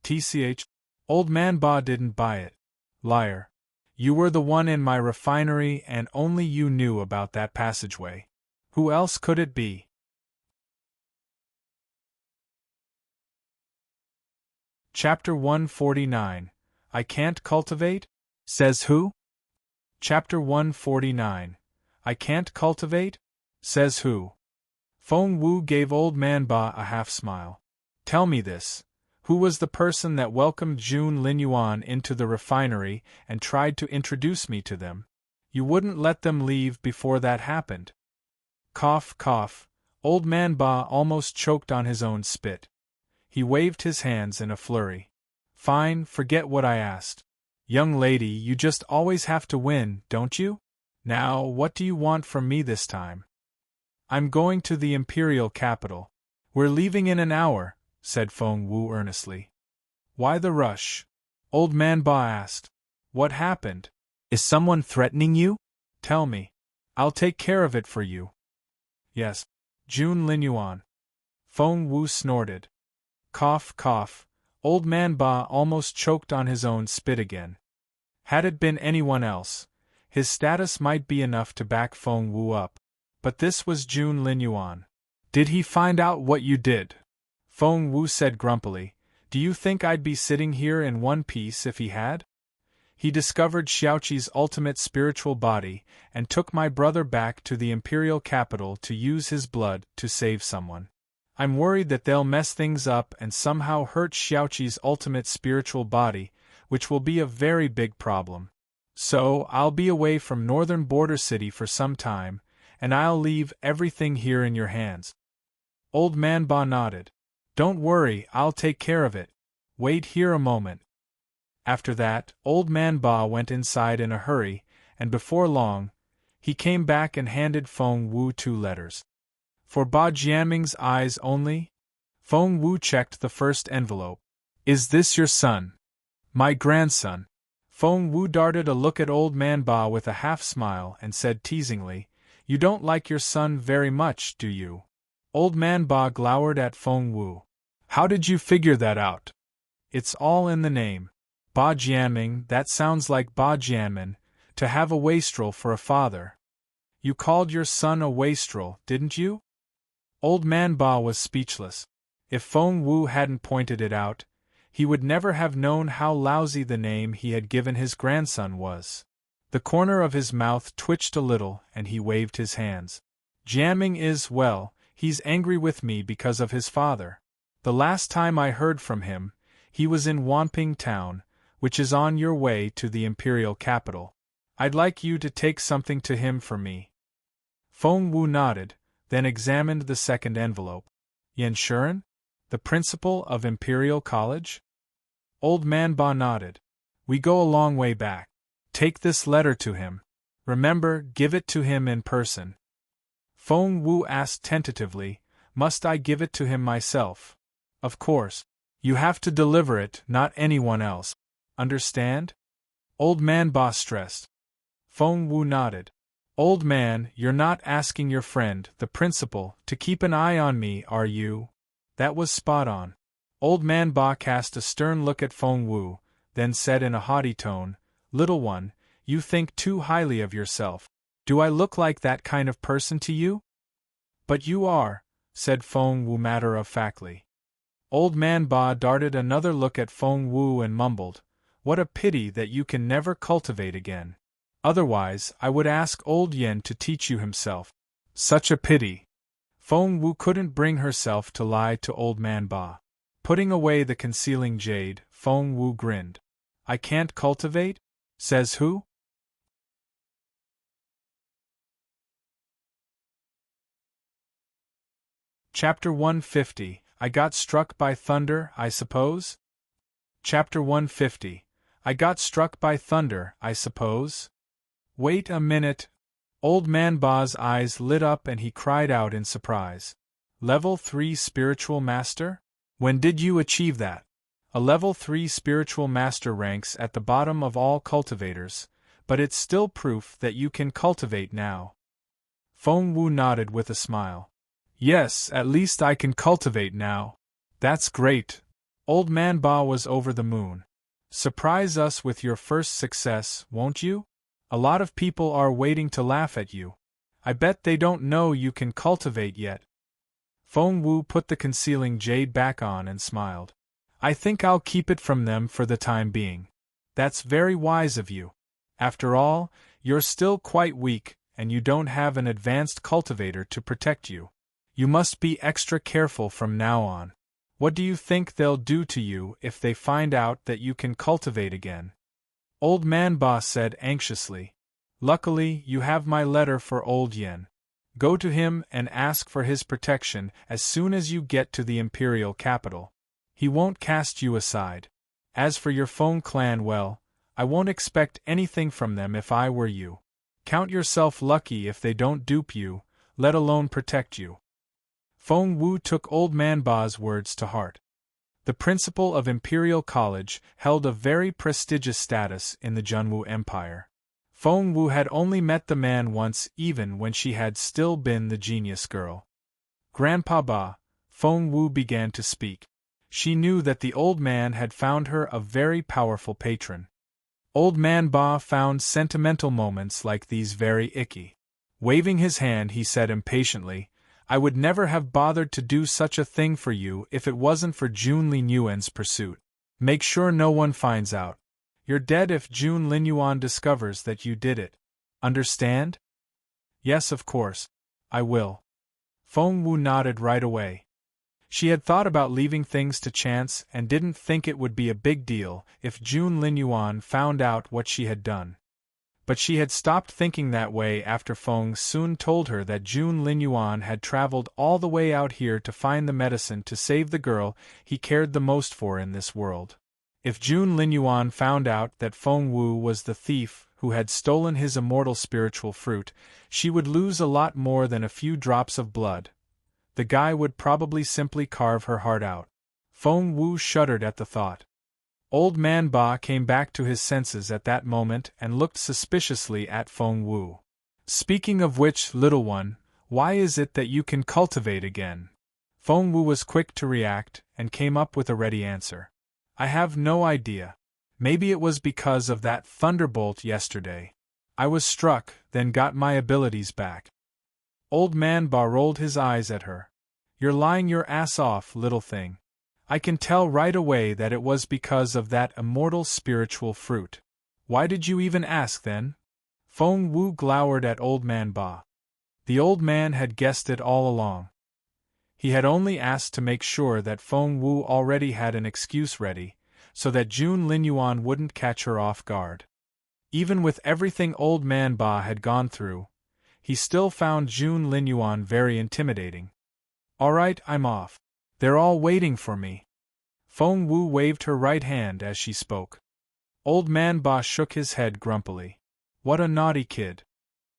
TCH. Old Man Ba didn't buy it. Liar. You were the one in my refinery and only you knew about that passageway. Who else could it be? Chapter 149. I can't cultivate? Says who? Chapter 149. I can't cultivate? Says who? Feng Wu gave Old Man Ba a half-smile. Tell me this. Who was the person that welcomed Jun Linyuan into the refinery and tried to introduce me to them? You wouldn't let them leave before that happened. Cough, cough. Old Man Ba almost choked on his own spit. He waved his hands in a flurry. Fine, forget what I asked. Young lady, you just always have to win, don't you? Now, what do you want from me this time? I'm going to the imperial capital. We're leaving in an hour, said Feng Wu earnestly. Why the rush? Old Man Ba asked. What happened? Is someone threatening you? Tell me. I'll take care of it for you. Yes. Jun Linyuan. Feng Wu snorted. Cough, cough. Old Man Ba almost choked on his own spit again. Had it been anyone else, his status might be enough to back Feng Wu up. But this was Jun Linyuan. Did he find out what you did? Feng Wu said grumpily. Do you think I'd be sitting here in one piece if he had? He discovered Xiaoqi's ultimate spiritual body and took my brother back to the imperial capital to use his blood to save someone. I'm worried that they'll mess things up and somehow hurt Xiaoqi's ultimate spiritual body, which will be a very big problem. So, I'll be away from northern border city for some time, and I'll leave everything here in your hands. Old Man Ba nodded. Don't worry, I'll take care of it. Wait here a moment. After that, Old Man Ba went inside in a hurry, and before long, he came back and handed Feng Wu 2 letters. For Ba Jianming's eyes only? Feng Wu checked the first envelope. Is this your son? My grandson. Feng Wu darted a look at Old Man Ba with a half-smile and said teasingly, You don't like your son very much, do you? Old Man Ba glowered at Feng Wu. How did you figure that out? It's all in the name. Ba Jianming, that sounds like Ba Jianmin, to have a wastrel for a father. You called your son a wastrel, didn't you? Old Man Ba was speechless. If Feng Wu hadn't pointed it out, he would never have known how lousy the name he had given his grandson was. The corner of his mouth twitched a little and he waved his hands. Jianming is, well, he's angry with me because of his father. The last time I heard from him, he was in Wanping town, which is on your way to the imperial capital. I'd like you to take something to him for me. Feng Wu nodded, then examined the second envelope. Yan Shuren? The principal of Imperial College? Old Man Ba nodded. We go a long way back. Take this letter to him. Remember, give it to him in person. Feng Wu asked tentatively, Must I give it to him myself? Of course. You have to deliver it, not anyone else. Understand? Old Man Ba stressed. Feng Wu nodded. Old man, you're not asking your friend, the principal, to keep an eye on me, are you? That was spot on. Old Man Ba cast a stern look at Feng Wu, then said in a haughty tone, Little one, you think too highly of yourself. Do I look like that kind of person to you? But you are, said Feng Wu matter-of-factly. Old Man Ba darted another look at Feng Wu and mumbled, What a pity that you can never cultivate again. Otherwise, I would ask old Yen to teach you himself. Such a pity. Feng Wu couldn't bring herself to lie to Old Man Ba. Putting away the concealing jade, Feng Wu grinned. I can't cultivate? Says who? Chapter 150. I got struck by thunder, I suppose? Chapter 150. I got struck by thunder, I suppose? Wait a minute. Old Man Ba's eyes lit up and he cried out in surprise. Level 3 Spiritual Master? When did you achieve that? A Level 3 Spiritual Master ranks at the bottom of all cultivators, but it's still proof that you can cultivate now. Feng Wu nodded with a smile. Yes, at least I can cultivate now. That's great. Old Man Ba was over the moon. Surprise us with your first success, won't you? A lot of people are waiting to laugh at you. I bet they don't know you can cultivate yet. Feng Wu put the concealing jade back on and smiled. I think I'll keep it from them for the time being. That's very wise of you. After all, you're still quite weak, and you don't have an advanced cultivator to protect you. You must be extra careful from now on. What do you think they'll do to you if they find out that you can cultivate again? Old Man Ba said anxiously. Luckily, you have my letter for old Yen. Go to him and ask for his protection as soon as you get to the imperial capital. He won't cast you aside. As for your Feng clan, well, I won't expect anything from them if I were you. Count yourself lucky if they don't dupe you, let alone protect you. Feng Wu took Old Man Ba's words to heart. The principal of Imperial College held a very prestigious status in the Junwu Empire. Feng Wu had only met the man once, even when she had still been the genius girl. Grandpa Ba, Feng Wu began to speak. She knew that the old man had found her a very powerful patron. Old Man Ba found sentimental moments like these very icky. Waving his hand, he said impatiently, I would never have bothered to do such a thing for you if it wasn't for Jun Linyuan's pursuit. Make sure no one finds out. You're dead if Jun Linyuan discovers that you did it. Understand? Yes, of course. I will. Feng Wu nodded right away. She had thought about leaving things to chance and didn't think it would be a big deal if Jun Linyuan found out what she had done. But she had stopped thinking that way after Feng soon told her that Jun Linyuan had traveled all the way out here to find the medicine to save the girl he cared the most for in this world. If Jun Linyuan found out that Feng Wu was the thief who had stolen his immortal spiritual fruit, she would lose a lot more than a few drops of blood. The guy would probably simply carve her heart out. Feng Wu shuddered at the thought. Old Man Ba came back to his senses at that moment and looked suspiciously at Feng Wu. Speaking of which, little one, why is it that you can cultivate again? Feng Wu was quick to react and came up with a ready answer. I have no idea. Maybe it was because of that thunderbolt yesterday. I was struck, then got my abilities back. Old Man Ba rolled his eyes at her. You're lying your ass off, little thing. I can tell right away that it was because of that immortal spiritual fruit. Why did you even ask then? Feng Wu glowered at Old Man Ba. The old man had guessed it all along. He had only asked to make sure that Feng Wu already had an excuse ready, so that Jun Linyuan wouldn't catch her off guard. Even with everything Old Man Ba had gone through, he still found Jun Linyuan very intimidating. All right, I'm off. They're all waiting for me. Feng Wu waved her right hand as she spoke. Old Man Ba shook his head grumpily. What a naughty kid.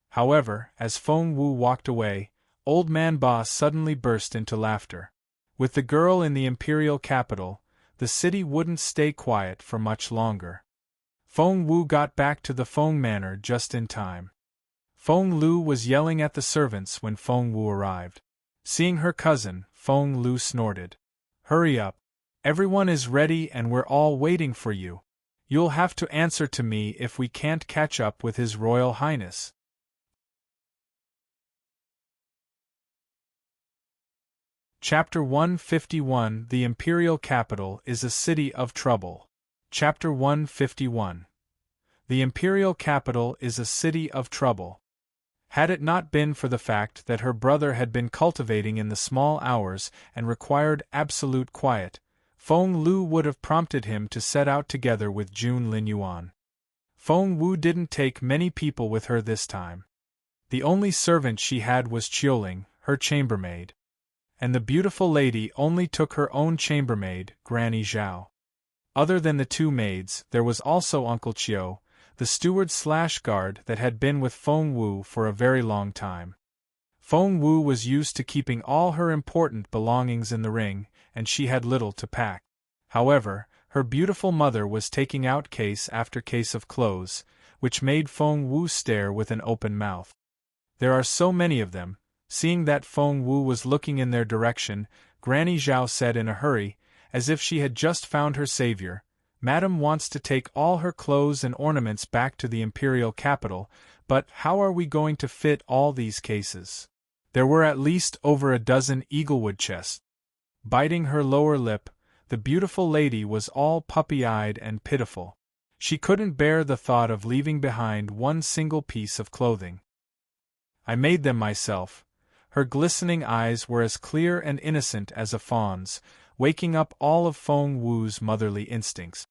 However, as Feng Wu walked away, Old Man Ba suddenly burst into laughter. With the girl in the imperial capital, the city wouldn't stay quiet for much longer. Feng Wu got back to the Feng Manor just in time. Feng Lu was yelling at the servants when Feng Wu arrived. Seeing her cousin, Feng Lu snorted. Hurry up. Everyone is ready and we're all waiting for you. You'll have to answer to me if we can't catch up with His Royal Highness. Chapter 151 The Imperial Capital is a City of Trouble. Chapter 151 The Imperial Capital is a City of Trouble. Had it not been for the fact that her brother had been cultivating in the small hours and required absolute quiet, Feng Lu would have prompted him to set out together with Jun Linyuan. Feng Wu didn't take many people with her this time. The only servant she had was Chioling, her chambermaid. And the beautiful lady only took her own chambermaid, Granny Zhao. Other than the two maids, there was also Uncle Chiu, the steward/guard that had been with Feng Wu for a very long time. Feng Wu was used to keeping all her important belongings in the ring, and she had little to pack. However, her beautiful mother was taking out case after case of clothes, which made Feng Wu stare with an open mouth. There are so many of them. Seeing that Feng Wu was looking in their direction, Granny Zhao said in a hurry, as if she had just found her savior, Madam wants to take all her clothes and ornaments back to the imperial capital, but how are we going to fit all these cases? There were at least over a dozen eaglewood chests. Biting her lower lip, the beautiful lady was all puppy-eyed and pitiful. She couldn't bear the thought of leaving behind one single piece of clothing. I made them myself. Her glistening eyes were as clear and innocent as a fawn's, waking up all of Feng Wu's motherly instincts.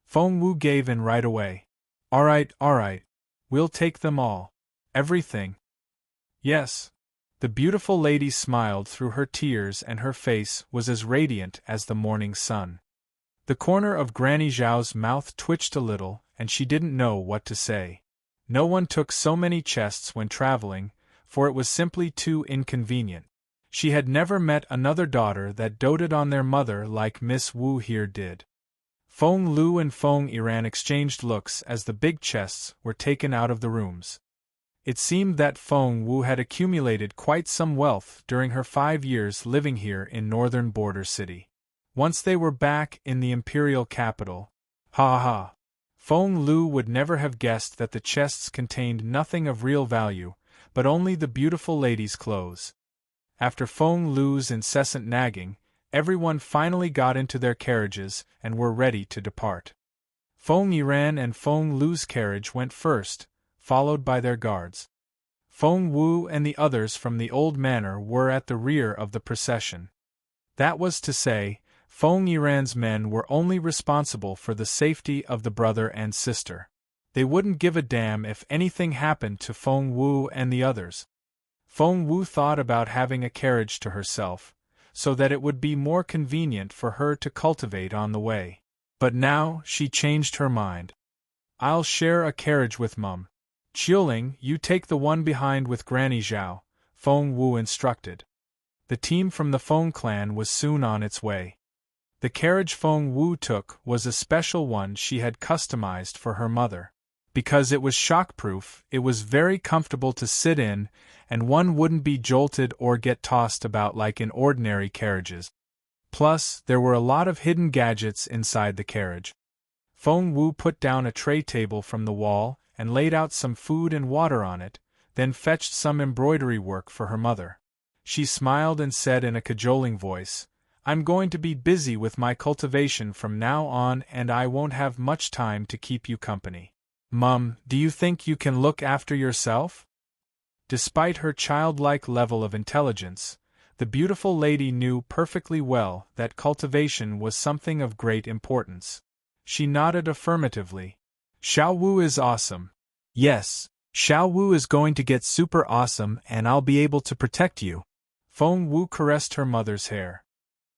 Feng Wu gave in right away. All right. We'll take them all. Everything. Yes. The beautiful lady smiled through her tears and her face was as radiant as the morning sun. The corner of Granny Zhao's mouth twitched a little, and she didn't know what to say. No one took so many chests when traveling, for it was simply too inconvenient. She had never met another daughter that doted on their mother like Miss Wu here did. Feng Lu and Feng Yiran exchanged looks as the big chests were taken out of the rooms. It seemed that Feng Wu had accumulated quite some wealth during her 5 years living here in northern border city. Once they were back in the imperial capital, ha! Feng Lu would never have guessed that the chests contained nothing of real value, but only the beautiful lady's clothes. After Feng Lu's incessant nagging, everyone finally got into their carriages and were ready to depart. Feng Yiran and Feng Lu's carriage went first, followed by their guards. Feng Wu and the others from the old manor were at the rear of the procession. That was to say, Feng Yiran's men were only responsible for the safety of the brother and sister. They wouldn't give a damn if anything happened to Feng Wu and the others. Feng Wu thought about having a carriage to herself, so that it would be more convenient for her to cultivate on the way. But now she changed her mind. I'll share a carriage with Mum. Qiuling, you take the one behind with Granny Zhao, Feng Wu instructed. The team from the Feng clan was soon on its way. The carriage Feng Wu took was a special one she had customized for her mother. Because it was shockproof, it was very comfortable to sit in, and one wouldn't be jolted or get tossed about like in ordinary carriages. Plus, there were a lot of hidden gadgets inside the carriage. Feng Wu put down a tray table from the wall and laid out some food and water on it, then fetched some embroidery work for her mother. She smiled and said in a cajoling voice, I'm going to be busy with my cultivation from now on and I won't have much time to keep you company. Mum, do you think you can look after yourself? Despite her childlike level of intelligence, the beautiful lady knew perfectly well that cultivation was something of great importance. She nodded affirmatively. Xiao Wu is awesome. Yes, Xiao Wu is going to get super awesome and I'll be able to protect you. Feng Wu caressed her mother's hair.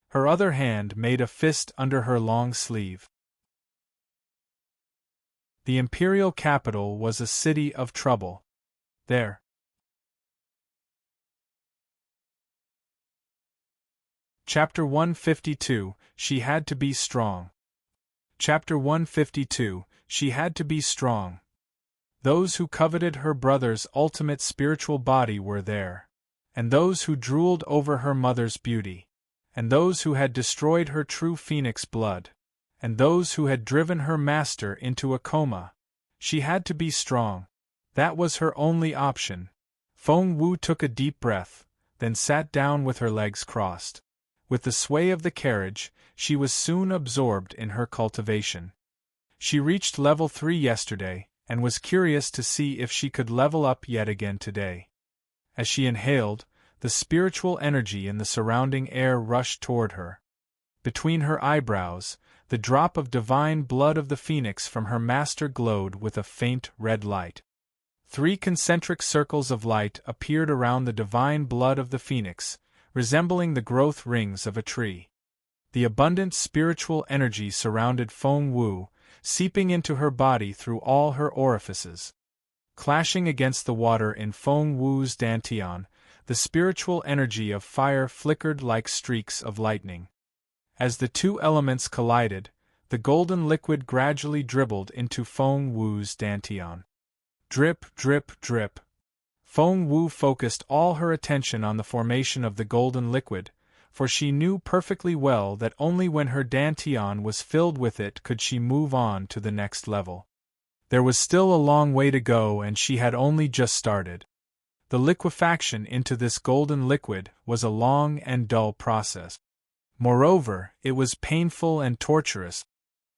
Her other hand made a fist under her long sleeve. The imperial capital was a city of trouble. There. Chapter 152, She Had to Be Strong. Chapter 152, She Had to Be Strong. Those who coveted her brother's ultimate spiritual body were there, and those who drooled over her mother's beauty, and those who had destroyed her true phoenix blood, and those who had driven her master into a coma. She had to be strong. That was her only option. Feng Wu took a deep breath, then sat down with her legs crossed. With the sway of the carriage, she was soon absorbed in her cultivation. She reached level 3 yesterday, and was curious to see if she could level up yet again today. As she inhaled, the spiritual energy in the surrounding air rushed toward her. Between her eyebrows, the drop of divine blood of the phoenix from her master glowed with a faint red light. 3 concentric circles of light appeared around the divine blood of the phoenix, resembling the growth rings of a tree. The abundant spiritual energy surrounded Feng Wu, seeping into her body through all her orifices. Clashing against the water in Feng Wu's dantian, the spiritual energy of fire flickered like streaks of lightning. As the 2 elements collided, the golden liquid gradually dribbled into Feng Wu's dantian. Drip, drip, drip. Feng Wu focused all her attention on the formation of the golden liquid, for she knew perfectly well that only when her dantian was filled with it could she move on to the next level. There was still a long way to go and she had only just started. The liquefaction into this golden liquid was a long and dull process. Moreover, it was painful and torturous.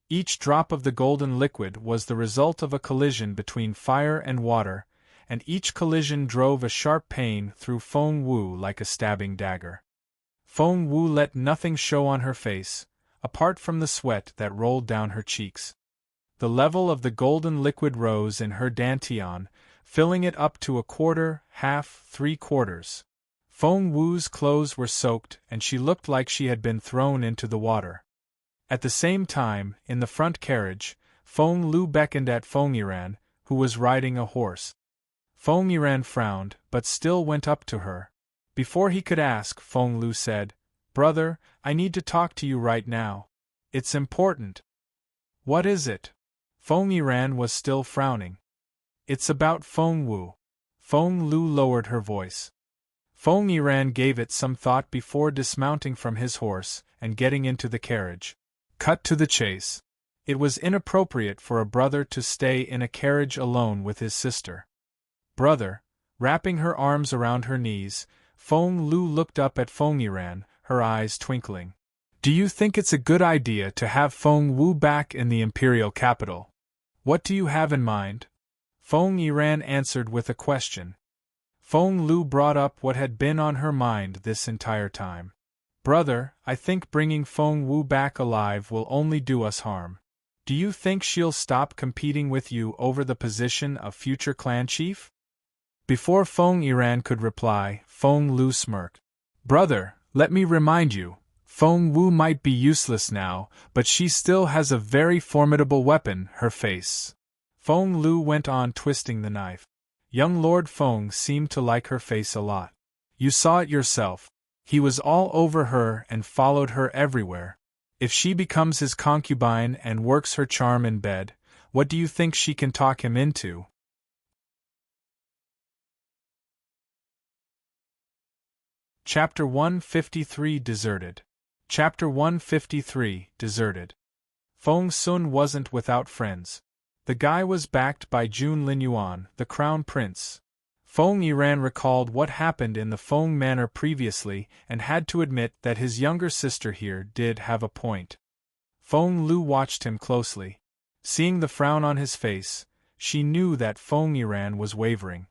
Each drop of the golden liquid was the result of a collision between fire and water, and each collision drove a sharp pain through Feng Wu like a stabbing dagger. Feng Wu let nothing show on her face, apart from the sweat that rolled down her cheeks. The level of the golden liquid rose in her dantian, filling it up to a quarter, half, 3/4. Feng Wu's clothes were soaked and she looked like she had been thrown into the water. At the same time, in the front carriage, Feng Lu beckoned at Feng Yiran, who was riding a horse. Feng Yiran frowned, but still went up to her. Before he could ask, Feng Lu said, "Brother, I need to talk to you right now. It's important." "What is it?" Feng Yiran was still frowning. "It's about Feng Wu." Feng Lu lowered her voice. Feng Yiran gave it some thought before dismounting from his horse and getting into the carriage. Cut to the chase. It was inappropriate for a brother to stay in a carriage alone with his sister. "Brother," wrapping her arms around her knees, Feng Lu looked up at Feng Yiran, her eyes twinkling. "Do you think it's a good idea to have Feng Wu back in the imperial capital? What do you have in mind?" Feng Yiran answered with a question. Feng Lu brought up what had been on her mind this entire time. "Brother, I think bringing Feng Wu back alive will only do us harm. Do you think she'll stop competing with you over the position of future clan chief?" Before Feng Yiran could reply, Feng Lu smirked. "Brother, let me remind you, Feng Wu might be useless now, but she still has a very formidable weapon, her face." Feng Lu went on twisting the knife. Young Lord Feng seemed to like her face a lot. "You saw it yourself. He was all over her and followed her everywhere. If she becomes his concubine and works her charm in bed, what do you think she can talk him into?" Chapter 153 Deserted. Chapter 153 Deserted. Feng Sun wasn't without friends. The guy was backed by Jun Linyuan, the crown prince. Feng Yiran recalled what happened in the Feng manor previously and had to admit that his younger sister here did have a point. Feng Lu watched him closely. Seeing the frown on his face, she knew that Feng Yiran was wavering.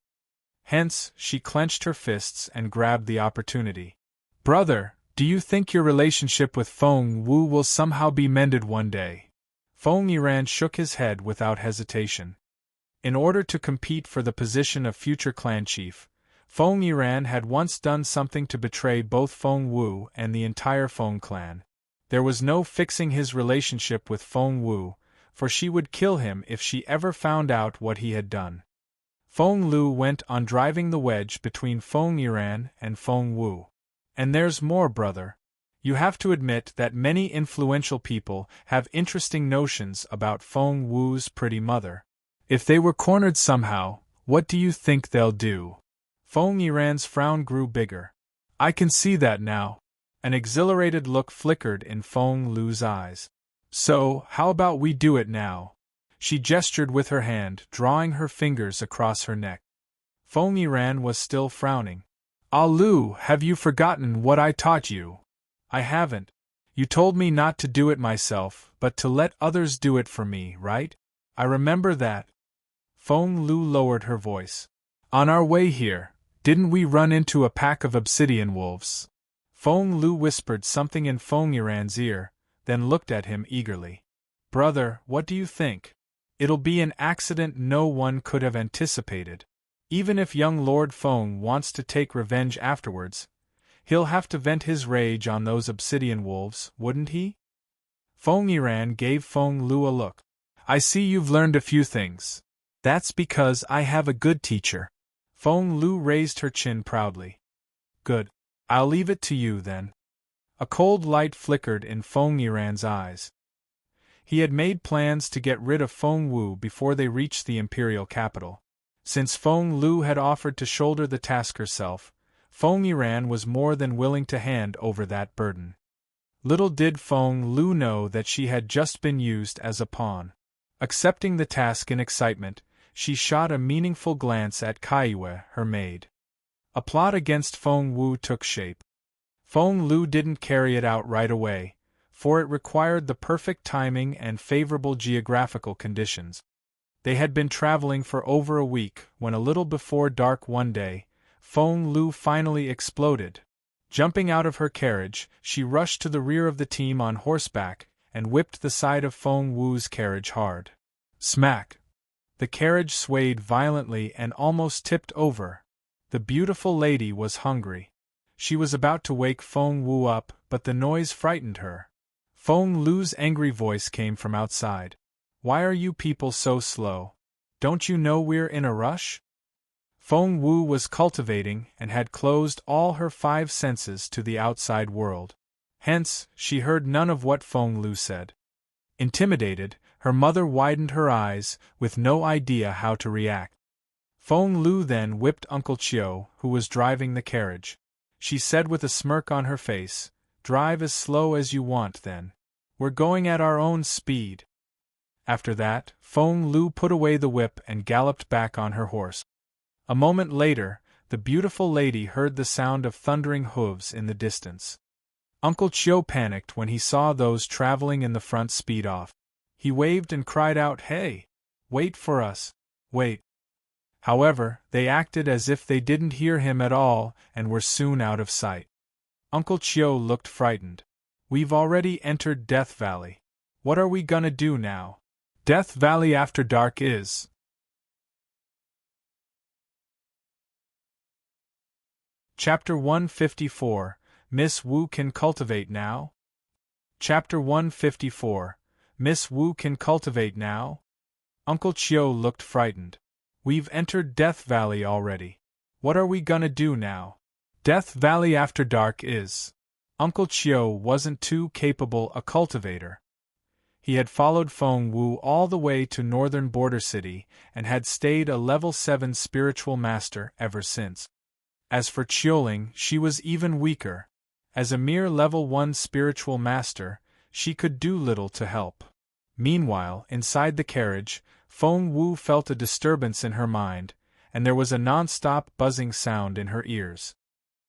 Hence, she clenched her fists and grabbed the opportunity. "Brother, do you think your relationship with Feng Wu will somehow be mended one day?" Feng Yiran shook his head without hesitation. In order to compete for the position of future clan chief, Feng Yiran had once done something to betray both Feng Wu and the entire Feng clan. There was no fixing his relationship with Feng Wu, for she would kill him if she ever found out what he had done. Feng Lu went on driving the wedge between Feng Yiran and Feng Wu. "And there's more, brother. You have to admit that many influential people have interesting notions about Feng Wu's pretty mother. If they were cornered somehow, what do you think they'll do?" Feng Yiran's frown grew bigger. "I can see that now." An exhilarated look flickered in Feng Lu's eyes. "So, how about we do it now?" She gestured with her hand, drawing her fingers across her neck. Feng Yiran was still frowning. "Ah Lu, have you forgotten what I taught you?" "I haven't. You told me not to do it myself, but to let others do it for me, right? I remember that." Feng Lu lowered her voice. "On our way here, didn't we run into a pack of obsidian wolves?" Feng Lu whispered something in Feng Yiran's ear, then looked at him eagerly. "Brother, what do you think? It'll be an accident no one could have anticipated. Even if young Lord Feng wants to take revenge afterwards, he'll have to vent his rage on those obsidian wolves, wouldn't he?" Feng Yiran gave Feng Lu a look. "I see you've learned a few things. That's because I have a good teacher." Feng Lu raised her chin proudly. "Good. I'll leave it to you then." A cold light flickered in Feng Yiran's eyes. He had made plans to get rid of Feng Wu before they reached the imperial capital. Since Feng Lu had offered to shoulder the task herself, Feng Yiran was more than willing to hand over that burden. Little did Feng Lu know that she had just been used as a pawn. Accepting the task in excitement, she shot a meaningful glance at Kaiwe, her maid. A plot against Feng Wu took shape. Feng Lu didn't carry it out right away, for it required the perfect timing and favorable geographical conditions. They had been traveling for over a week when a little before dark one day, Feng Lu finally exploded. Jumping out of her carriage, she rushed to the rear of the team on horseback and whipped the side of Feng Wu's carriage hard. Smack! The carriage swayed violently and almost tipped over. The beautiful lady was hungry. She was about to wake Feng Wu up, but the noise frightened her. Feng Lu's angry voice came from outside. Why are you people so slow? Don't you know we're in a rush? Feng Wu was cultivating and had closed all her 5 senses to the outside world. Hence, she heard none of what Feng Lu said. Intimidated, her mother widened her eyes, with no idea how to react. Feng Lu then whipped Uncle Chiu, who was driving the carriage. She said with a smirk on her face, "Drive as slow as you want then. We're going at our own speed." After that, Feng Lu put away the whip and galloped back on her horse. A moment later, the beautiful lady heard the sound of thundering hooves in the distance. Uncle Chiu panicked when he saw those traveling in the front speed off. He waved and cried out, "Hey! Wait for us! Wait!" However, they acted as if they didn't hear him at all and were soon out of sight. Uncle Chiu looked frightened. "We've already entered Death Valley. What are we gonna do now? Death Valley after dark is..." Chapter 154, Miss Wu Can Cultivate Now? Chapter 154, Miss Wu Can Cultivate Now? Uncle Chiu looked frightened. "We've entered Death Valley already. What are we gonna do now? Death Valley after dark is..." Uncle Chiu wasn't too capable a cultivator. He had followed Feng Wu all the way to northern border city and had stayed a level 7 spiritual master ever since. As for Chiuling, she was even weaker. As a mere level 1 spiritual master, she could do little to help. Meanwhile, inside the carriage, Feng Wu felt a disturbance in her mind, and there was a non-stop buzzing sound in her ears.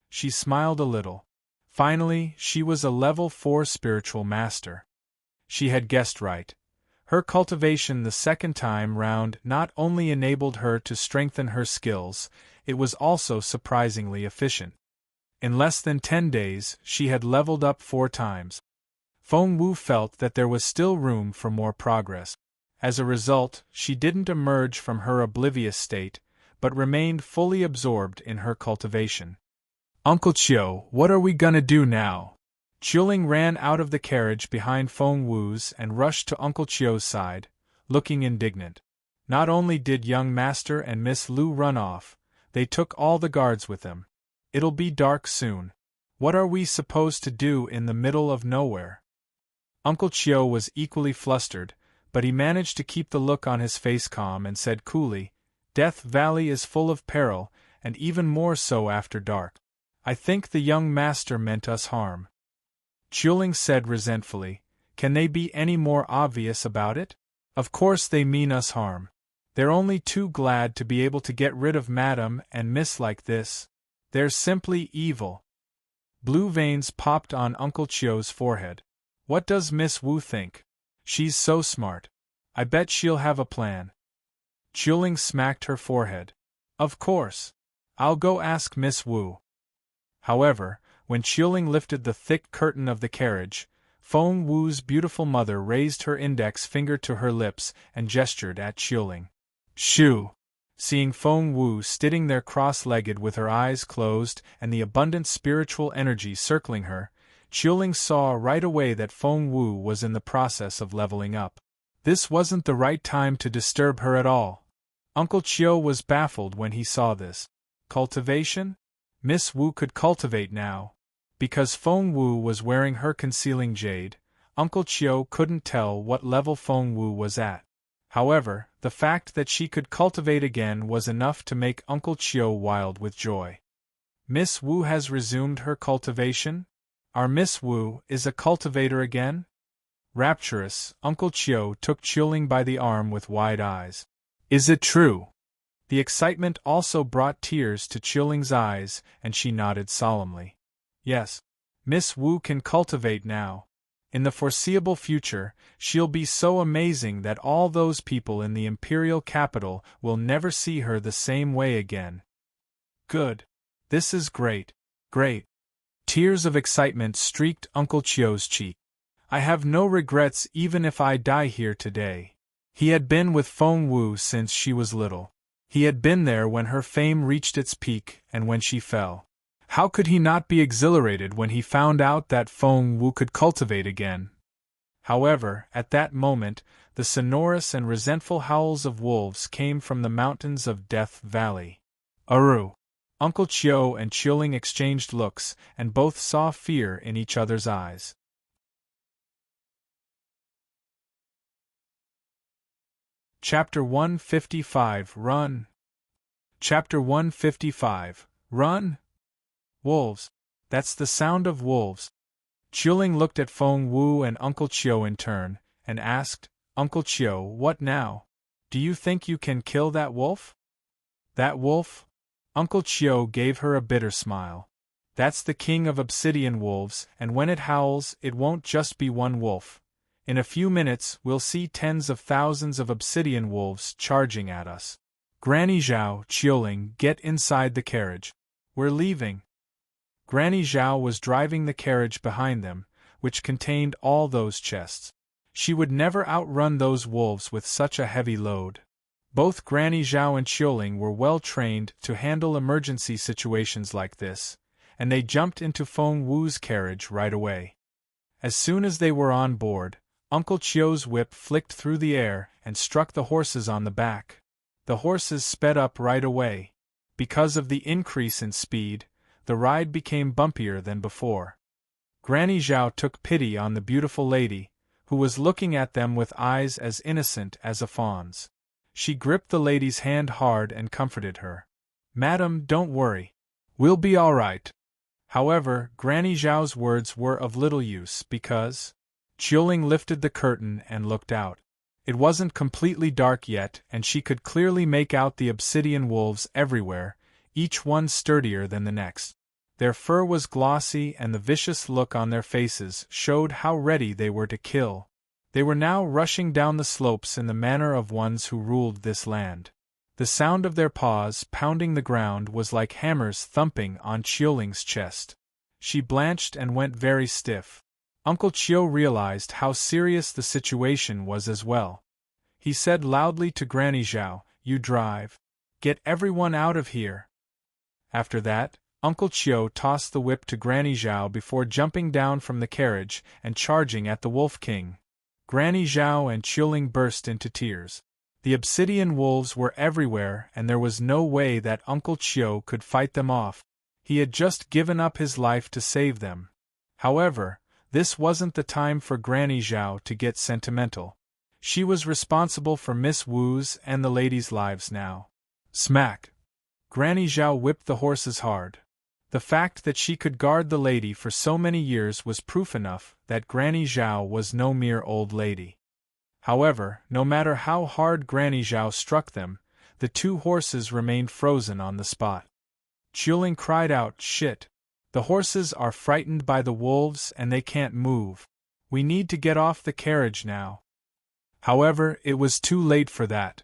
She smiled a little. Finally, she was a level 4 spiritual master. She had guessed right. Her cultivation the second time round not only enabled her to strengthen her skills, it was also surprisingly efficient. In less than 10 days, she had leveled up 4 times. Feng Wu felt that there was still room for more progress. As a result, she didn't emerge from her oblivious state, but remained fully absorbed in her cultivation. "Uncle Chiu, what are we gonna do now?" Chiuling ran out of the carriage behind Feng Wu's and rushed to Uncle Chiu's side, looking indignant. Not only did young Master and Miss Lu run off, they took all the guards with them. It'll be dark soon. What are we supposed to do in the middle of nowhere? Uncle Chiu was equally flustered, but he managed to keep the look on his face calm and said coolly, "Death Valley is full of peril, and even more so after dark. I think the young master meant us harm." Chiuling said resentfully, "Can they be any more obvious about it? Of course they mean us harm. They're only too glad to be able to get rid of Madam and Miss like this. They're simply evil." Blue veins popped on Uncle Chiu's forehead. "What does Miss Wu think? She's so smart. I bet she'll have a plan." Chiuling smacked her forehead. "Of course. I'll go ask Miss Wu." However, when Chiuling lifted the thick curtain of the carriage, Feng Wu's beautiful mother raised her index finger to her lips and gestured at Chiuling. "Shoo!" Seeing Feng Wu sitting there cross-legged with her eyes closed and the abundant spiritual energy circling her, Chiuling saw right away that Feng Wu was in the process of leveling up. This wasn't the right time to disturb her at all. Uncle Chiu was baffled when he saw this. Cultivation? Miss Wu could cultivate now. Because Feng Wu was wearing her concealing jade, Uncle Chiu couldn't tell what level Feng Wu was at. However, the fact that she could cultivate again was enough to make Uncle Chiu wild with joy. "Miss Wu has resumed her cultivation? Our Miss Wu is a cultivator again?" Rapturous, Uncle Chiu took Chiuling by the arm with wide eyes. "Is it true?" The excitement also brought tears to Chiuling's eyes, and she nodded solemnly. "Yes. Miss Wu can cultivate now. In the foreseeable future, she'll be so amazing that all those people in the imperial capital will never see her the same way again." "Good. This is great. Great." Tears of excitement streaked Uncle Chiu's cheek. "I have no regrets even if I die here today. He had been with Feng Wu since she was little. He had been there when her fame reached its peak and when she fell. How could he not be exhilarated when he found out that Feng Wu could cultivate again? However, at that moment, the sonorous and resentful howls of wolves came from the mountains of Death Valley. Aru! Uncle Chiu and Chilling exchanged looks, and both saw fear in each other's eyes. Chapter 155 Run! Chapter 155 Run! Wolves. That's the sound of wolves. Chilling looked at Feng Wu and Uncle Chiu in turn, and asked, Uncle Chiu, what now? Do you think you can kill that wolf? That wolf? Uncle Chiu gave her a bitter smile. That's the king of obsidian wolves, and when it howls, it won't just be one wolf. In a few minutes, we'll see tens of thousands of obsidian wolves charging at us. Granny Zhao, Chilling, get inside the carriage. We're leaving. Granny Zhao was driving the carriage behind them, which contained all those chests. She would never outrun those wolves with such a heavy load. Both Granny Zhao and Chilling were well trained to handle emergency situations like this, and they jumped into Feng Wu's carriage right away. As soon as they were on board, Uncle Chiu's whip flicked through the air and struck the horses on the back. The horses sped up right away. Because of the increase in speed, the ride became bumpier than before. Granny Zhao took pity on the beautiful lady, who was looking at them with eyes as innocent as a fawn's. She gripped the lady's hand hard and comforted her. Madam, don't worry. We'll be all right. However, Granny Zhao's words were of little use because Chilling lifted the curtain and looked out. It wasn't completely dark yet, and she could clearly make out the obsidian wolves everywhere, each one sturdier than the next. Their fur was glossy and the vicious look on their faces showed how ready they were to kill. They were now rushing down the slopes in the manner of ones who ruled this land. The sound of their paws pounding the ground was like hammers thumping on Chilling's chest. She blanched and went very stiff. Uncle Chiu realized how serious the situation was as well. He said loudly to Granny Zhao, "You drive. Get everyone out of here." After that, Uncle Chiu tossed the whip to Granny Zhao before jumping down from the carriage and charging at the Wolf King. Granny Zhao and Chilling burst into tears. The obsidian wolves were everywhere and there was no way that Uncle Chiu could fight them off. He had just given up his life to save them. However, this wasn't the time for Granny Zhao to get sentimental. She was responsible for Miss Wu's and the ladies' lives now. Smack! Granny Zhao whipped the horses hard. The fact that she could guard the lady for so many years was proof enough that Granny Zhao was no mere old lady. However, no matter how hard Granny Zhao struck them, the two horses remained frozen on the spot. Chilling cried out, "Shit! The horses are frightened by the wolves and they can't move. We need to get off the carriage now." However, it was too late for that.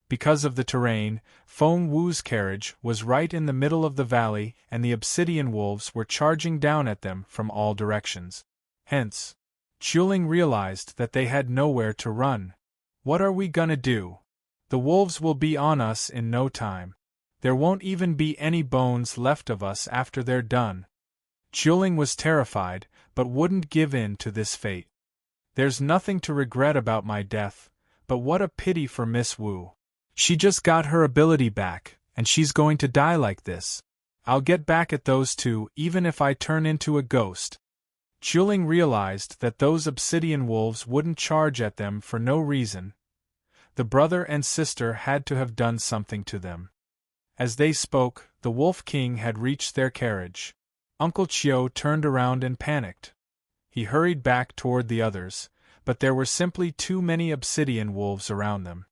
Because of the terrain, Feng Wu's carriage was right in the middle of the valley and the obsidian wolves were charging down at them from all directions. Hence, Chilling realized that they had nowhere to run. What are we gonna do? The wolves will be on us in no time. There won't even be any bones left of us after they're done. Chilling was terrified, but wouldn't give in to this fate. There's nothing to regret about my death, but what a pity for Miss Wu. She just got her ability back, and she's going to die like this. I'll get back at those two even if I turn into a ghost. Chilling realized that those obsidian wolves wouldn't charge at them for no reason. The brother and sister had to have done something to them. As they spoke, the Wolf King had reached their carriage. Uncle Chiu turned around and panicked. He hurried back toward the others, but there were simply too many obsidian wolves around them.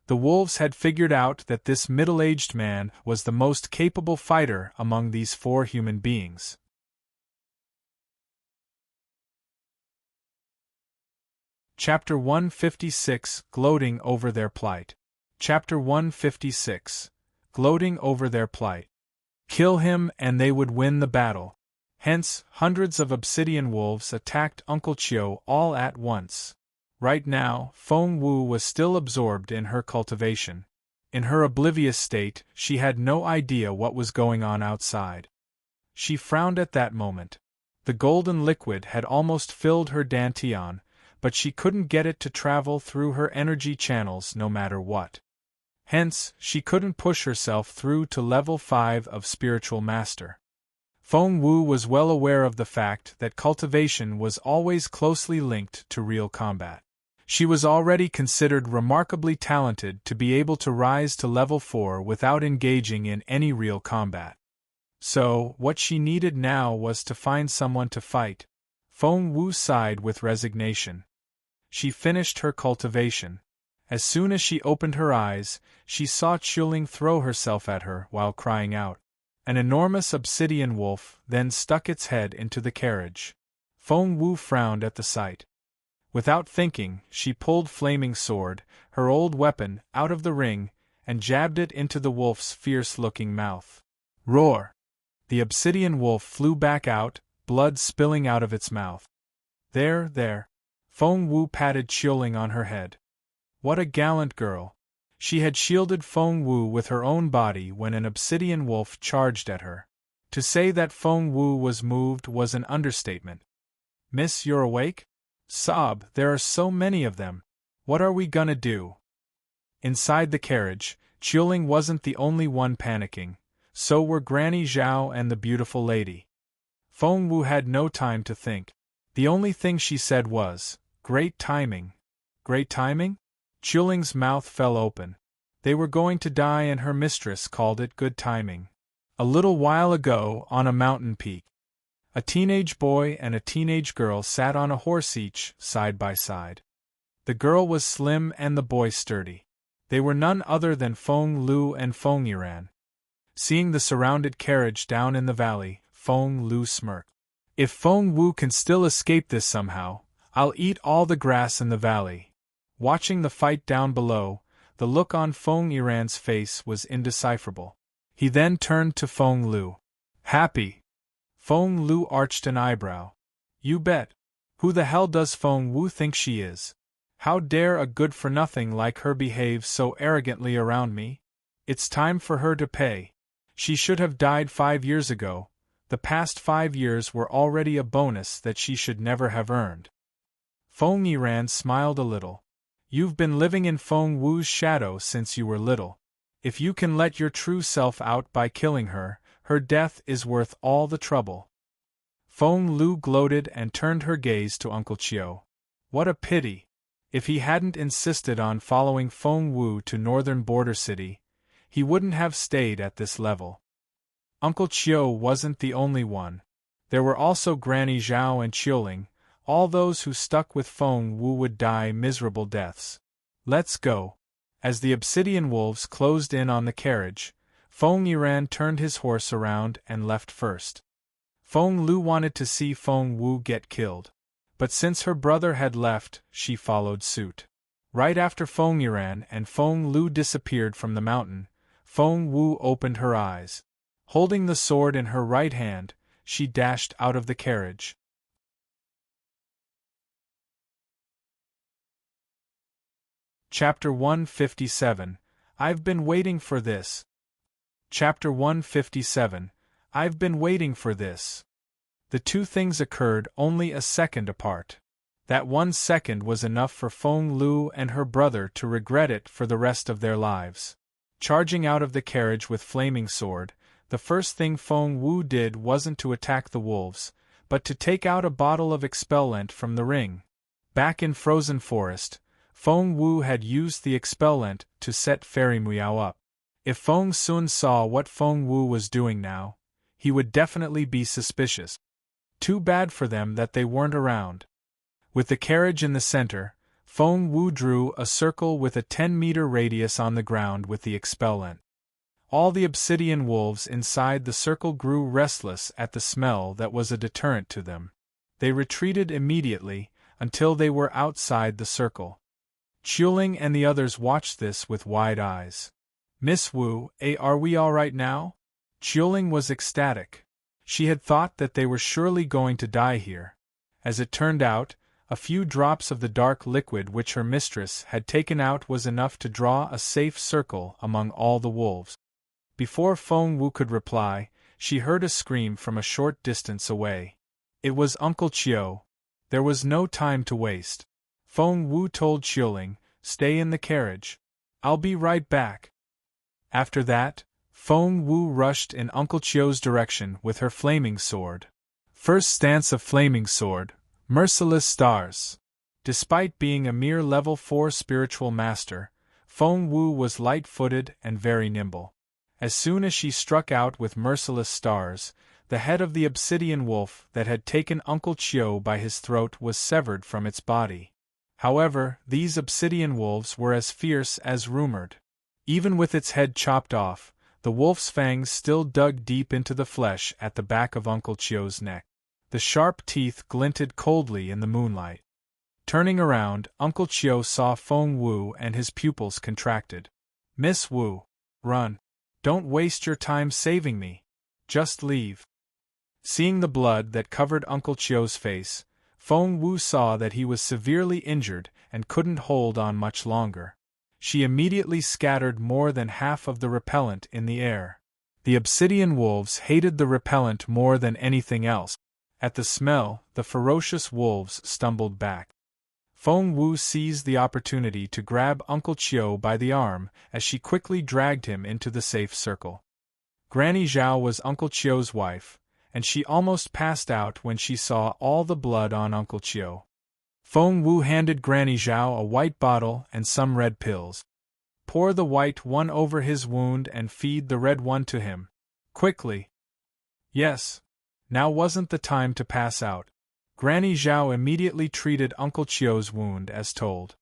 The wolves had figured out that this middle-aged man was the most capable fighter among these four human beings. Chapter 156 Gloating over their plight. Chapter 156 Gloating over their plight. Kill him and they would win the battle. Hence, hundreds of obsidian wolves attacked Uncle Chiu all at once. Right now, Feng Wu was still absorbed in her cultivation. In her oblivious state, she had no idea what was going on outside. She frowned at that moment. The golden liquid had almost filled her dantian, but she couldn't get it to travel through her energy channels no matter what. Hence, she couldn't push herself through to level 5 of Spiritual Master. Feng Wu was well aware of the fact that cultivation was always closely linked to real combat. She was already considered remarkably talented to be able to rise to level 4 without engaging in any real combat. So, what she needed now was to find someone to fight. Feng Wu sighed with resignation. She finished her cultivation. As soon as she opened her eyes, she saw Chuling throw herself at her while crying out. An enormous obsidian wolf then stuck its head into the carriage. Feng Wu frowned at the sight. Without thinking, she pulled Flaming Sword, her old weapon, out of the ring, and jabbed it into the wolf's fierce-looking mouth. Roar! The obsidian wolf flew back out, blood spilling out of its mouth. There. Feng Wu patted Chuling on her head. What a gallant girl! She had shielded Feng Wu with her own body when an obsidian wolf charged at her. To say that Feng Wu was moved was an understatement. Miss, you're awake? Sob, there are so many of them. What are we gonna do? Inside the carriage, Chuling wasn't the only one panicking. So were Granny Zhao and the beautiful lady. Feng Wu had no time to think. The only thing she said was, "Great timing." Great timing? Chuling's mouth fell open. They were going to die and her mistress called it good timing. A little while ago, on a mountain peak, a teenage boy and a teenage girl sat on a horse each, side by side. The girl was slim and the boy sturdy. They were none other than Feng Lu and Feng Yiran. Seeing the surrounded carriage down in the valley, Feng Lu smirked. If Feng Wu can still escape this somehow, I'll eat all the grass in the valley. Watching the fight down below, the look on Feng Yiran's face was indecipherable. He then turned to Feng Lu. Happy? Feng Lu arched an eyebrow. You bet. Who the hell does Feng Wu think she is? How dare a good-for-nothing like her behave so arrogantly around me? It's time for her to pay. She should have died 5 years ago. The past 5 years were already a bonus that she should never have earned. Feng Yiran smiled a little. You've been living in Feng Wu's shadow since you were little. If you can let your true self out by killing her, her death is worth all the trouble. Feng Lu gloated and turned her gaze to Uncle Chiu. What a pity! If he hadn't insisted on following Feng Wu to northern border city, he wouldn't have stayed at this level. Uncle Chiu wasn't the only one. There were also Granny Zhao and Chuling. All those who stuck with Feng Wu would die miserable deaths. Let's go. As the obsidian wolves closed in on the carriage, Feng Yiran turned his horse around and left first. Feng Lu wanted to see Feng Wu get killed. But since her brother had left, she followed suit. Right after Feng Yiran and Feng Lu disappeared from the mountain, Feng Wu opened her eyes. Holding the sword in her right hand, she dashed out of the carriage. Chapter 157. I've been waiting for this. Chapter 157. I've been waiting for this. The two things occurred only a second apart. That 1 second was enough for Feng Lu and her brother to regret it for the rest of their lives. Charging out of the carriage with Flaming Sword, the first thing Feng Wu did wasn't to attack the wolves, but to take out a bottle of expellent from the ring. Back in Frozen Forest, Feng Wu had used the expellent to set Fairy Miao up. If Feng Sun saw what Feng Wu was doing now, he would definitely be suspicious. Too bad for them that they weren't around. With the carriage in the center, Feng Wu drew a circle with a 10-meter radius on the ground with the expellent. All the obsidian wolves inside the circle grew restless at the smell that was a deterrent to them. They retreated immediately, until they were outside the circle. Chuling and the others watched this with wide eyes. Miss Wu, are we all right now? Chuling was ecstatic. She had thought that they were surely going to die here. As it turned out, A few drops of the dark liquid which her mistress had taken out was enough to draw a safe circle among all the wolves. Before Feng Wu could reply, she heard a scream from a short distance away. It was Uncle Chiu. There was no time to waste. Feng Wu told Xiuling, "Stay in the carriage. I'll be right back." After that, Feng Wu rushed in Uncle Chiu's direction with her flaming sword. First stance of flaming sword, merciless stars. Despite being a mere level 4 spiritual master, Feng Wu was light-footed and very nimble. As soon as she struck out with merciless stars, the head of the obsidian wolf that had taken Uncle Chiu by his throat was severed from its body. However, these obsidian wolves were as fierce as rumored. Even with its head chopped off, the wolf's fangs still dug deep into the flesh at the back of Uncle Chiu's neck. The sharp teeth glinted coldly in the moonlight. Turning around, Uncle Chiu saw Feng Wu and his pupils contracted. "Miss Wu, run. Don't waste your time saving me. Just leave." Seeing the blood that covered Uncle Chiu's face, Feng Wu saw that he was severely injured and couldn't hold on much longer. She immediately scattered more than half of the repellent in the air. The obsidian wolves hated the repellent more than anything else. At the smell, the ferocious wolves stumbled back. Feng Wu seized the opportunity to grab Uncle Chiu by the arm as she quickly dragged him into the safe circle. Granny Zhao was Uncle Chiu's wife, and she almost passed out when she saw all the blood on Uncle Chiu. Feng Wu handed Granny Zhao a white bottle and some red pills. "Pour the white one over his wound and feed the red one to him. Quickly." Yes. Now wasn't the time to pass out. Granny Zhao immediately treated Uncle Chiu's wound as told.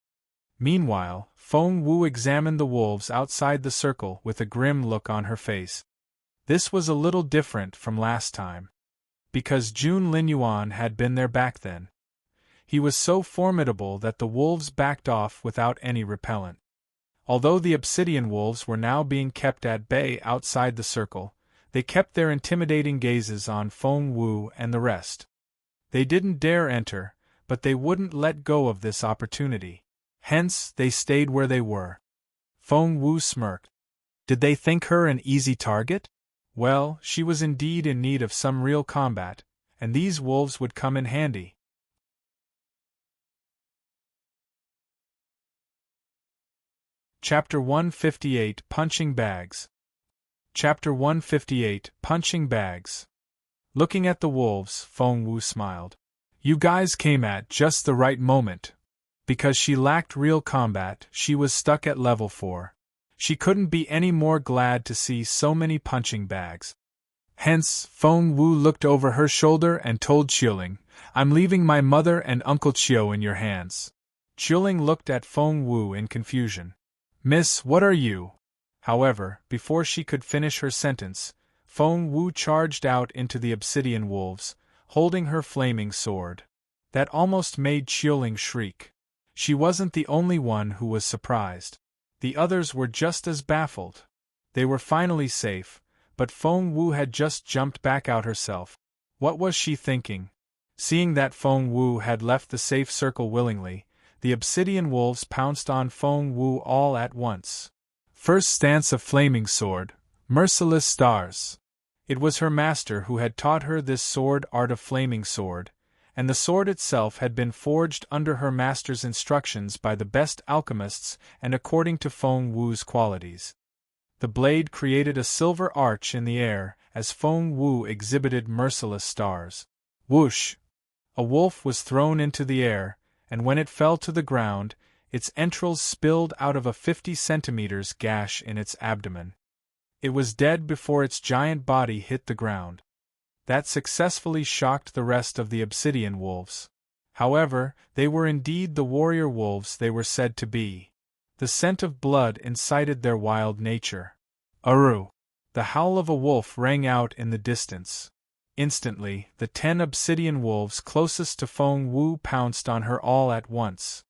Meanwhile, Feng Wu examined the wolves outside the circle with a grim look on her face. This was a little different from last time. Because Jun Linyuan had been there back then. He was so formidable that the wolves backed off without any repellent. Although the obsidian wolves were now being kept at bay outside the circle, they kept their intimidating gazes on Feng Wu and the rest. They didn't dare enter, but they wouldn't let go of this opportunity. Hence, they stayed where they were. Feng Wu smirked. Did they think her an easy target? Well, she was indeed in need of some real combat, and these wolves would come in handy. Chapter 158 Punching Bags. Chapter 158 Punching Bags. Looking at the wolves, Feng Wu smiled. You guys came at just the right moment. Because she lacked real combat, she was stuck at level 4. She couldn't be any more glad to see so many punching bags. Hence, Feng Wu looked over her shoulder and told Xiuling, "I'm leaving my mother and Uncle Chiu in your hands." Xiuling looked at Feng Wu in confusion. "Miss, what are you?" However, before she could finish her sentence, Feng Wu charged out into the obsidian wolves, holding her flaming sword. That almost made Xiuling shriek. She wasn't the only one who was surprised. The others were just as baffled. They were finally safe, but Feng Wu had just jumped back out herself. What was she thinking? Seeing that Feng Wu had left the safe circle willingly, the obsidian wolves pounced on Feng Wu all at once. First stance of flaming sword, merciless stars. It was her master who had taught her this sword art of flaming sword, and the sword itself had been forged under her master's instructions by the best alchemists and according to Feng Wu's qualities. The blade created a silver arch in the air as Feng Wu exhibited merciless stars. Whoosh! A wolf was thrown into the air, and when it fell to the ground, its entrails spilled out of a 50 centimeters gash in its abdomen. It was dead before its giant body hit the ground. That successfully shocked the rest of the obsidian wolves. However, they were indeed the warrior wolves they were said to be. The scent of blood incited their wild nature. Aru! The howl of a wolf rang out in the distance. Instantly, the 10 obsidian wolves closest to Feng Wu pounced on her all at once.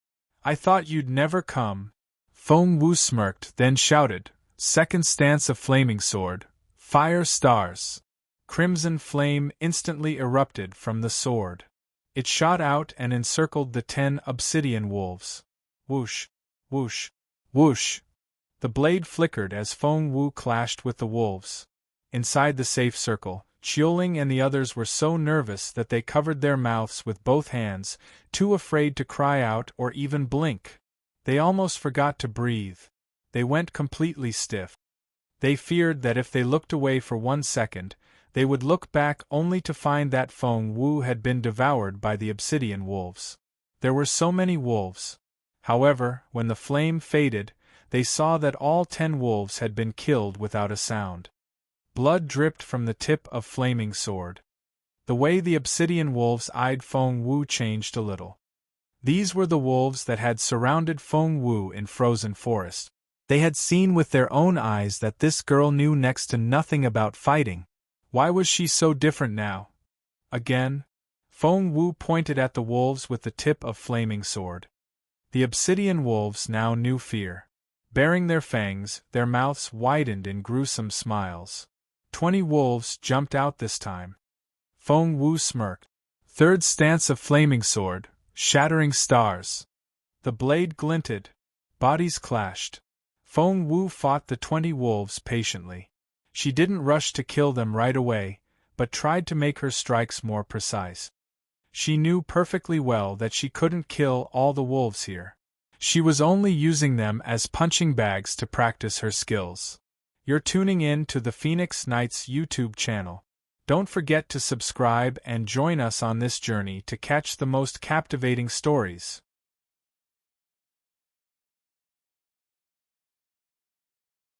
"I thought you'd never come." Feng Wu smirked, then shouted, "Second stance of flaming sword, fire stars." Crimson flame instantly erupted from the sword. It shot out and encircled the 10 obsidian wolves. Whoosh, whoosh, whoosh. The blade flickered as Feng Wu clashed with the wolves. Inside the safe circle, Qiuling and the others were so nervous that they covered their mouths with both hands, too afraid to cry out or even blink. They almost forgot to breathe. They went completely stiff. They feared that if they looked away for 1 second, they would look back only to find that Feng Wu had been devoured by the obsidian wolves. There were so many wolves. However, when the flame faded, they saw that all 10 wolves had been killed without a sound. Blood dripped from the tip of flaming sword. The way the obsidian wolves eyed Feng Wu changed a little. These were the wolves that had surrounded Feng Wu in Frozen Forest. They had seen with their own eyes that this girl knew next to nothing about fighting. Why was she so different now? Again, Feng Wu pointed at the wolves with the tip of flaming sword. The obsidian wolves now knew fear. Baring their fangs, their mouths widened in gruesome smiles. 20 wolves jumped out this time. Feng Wu smirked. Third stance of flaming sword, shattering stars. The blade glinted. Bodies clashed. Feng Wu fought the 20 wolves patiently. She didn't rush to kill them right away, but tried to make her strikes more precise. She knew perfectly well that she couldn't kill all the wolves here. She was only using them as punching bags to practice her skills. You're tuning in to the Phoenix Knights YouTube channel. Don't forget to subscribe and join us on this journey to catch the most captivating stories.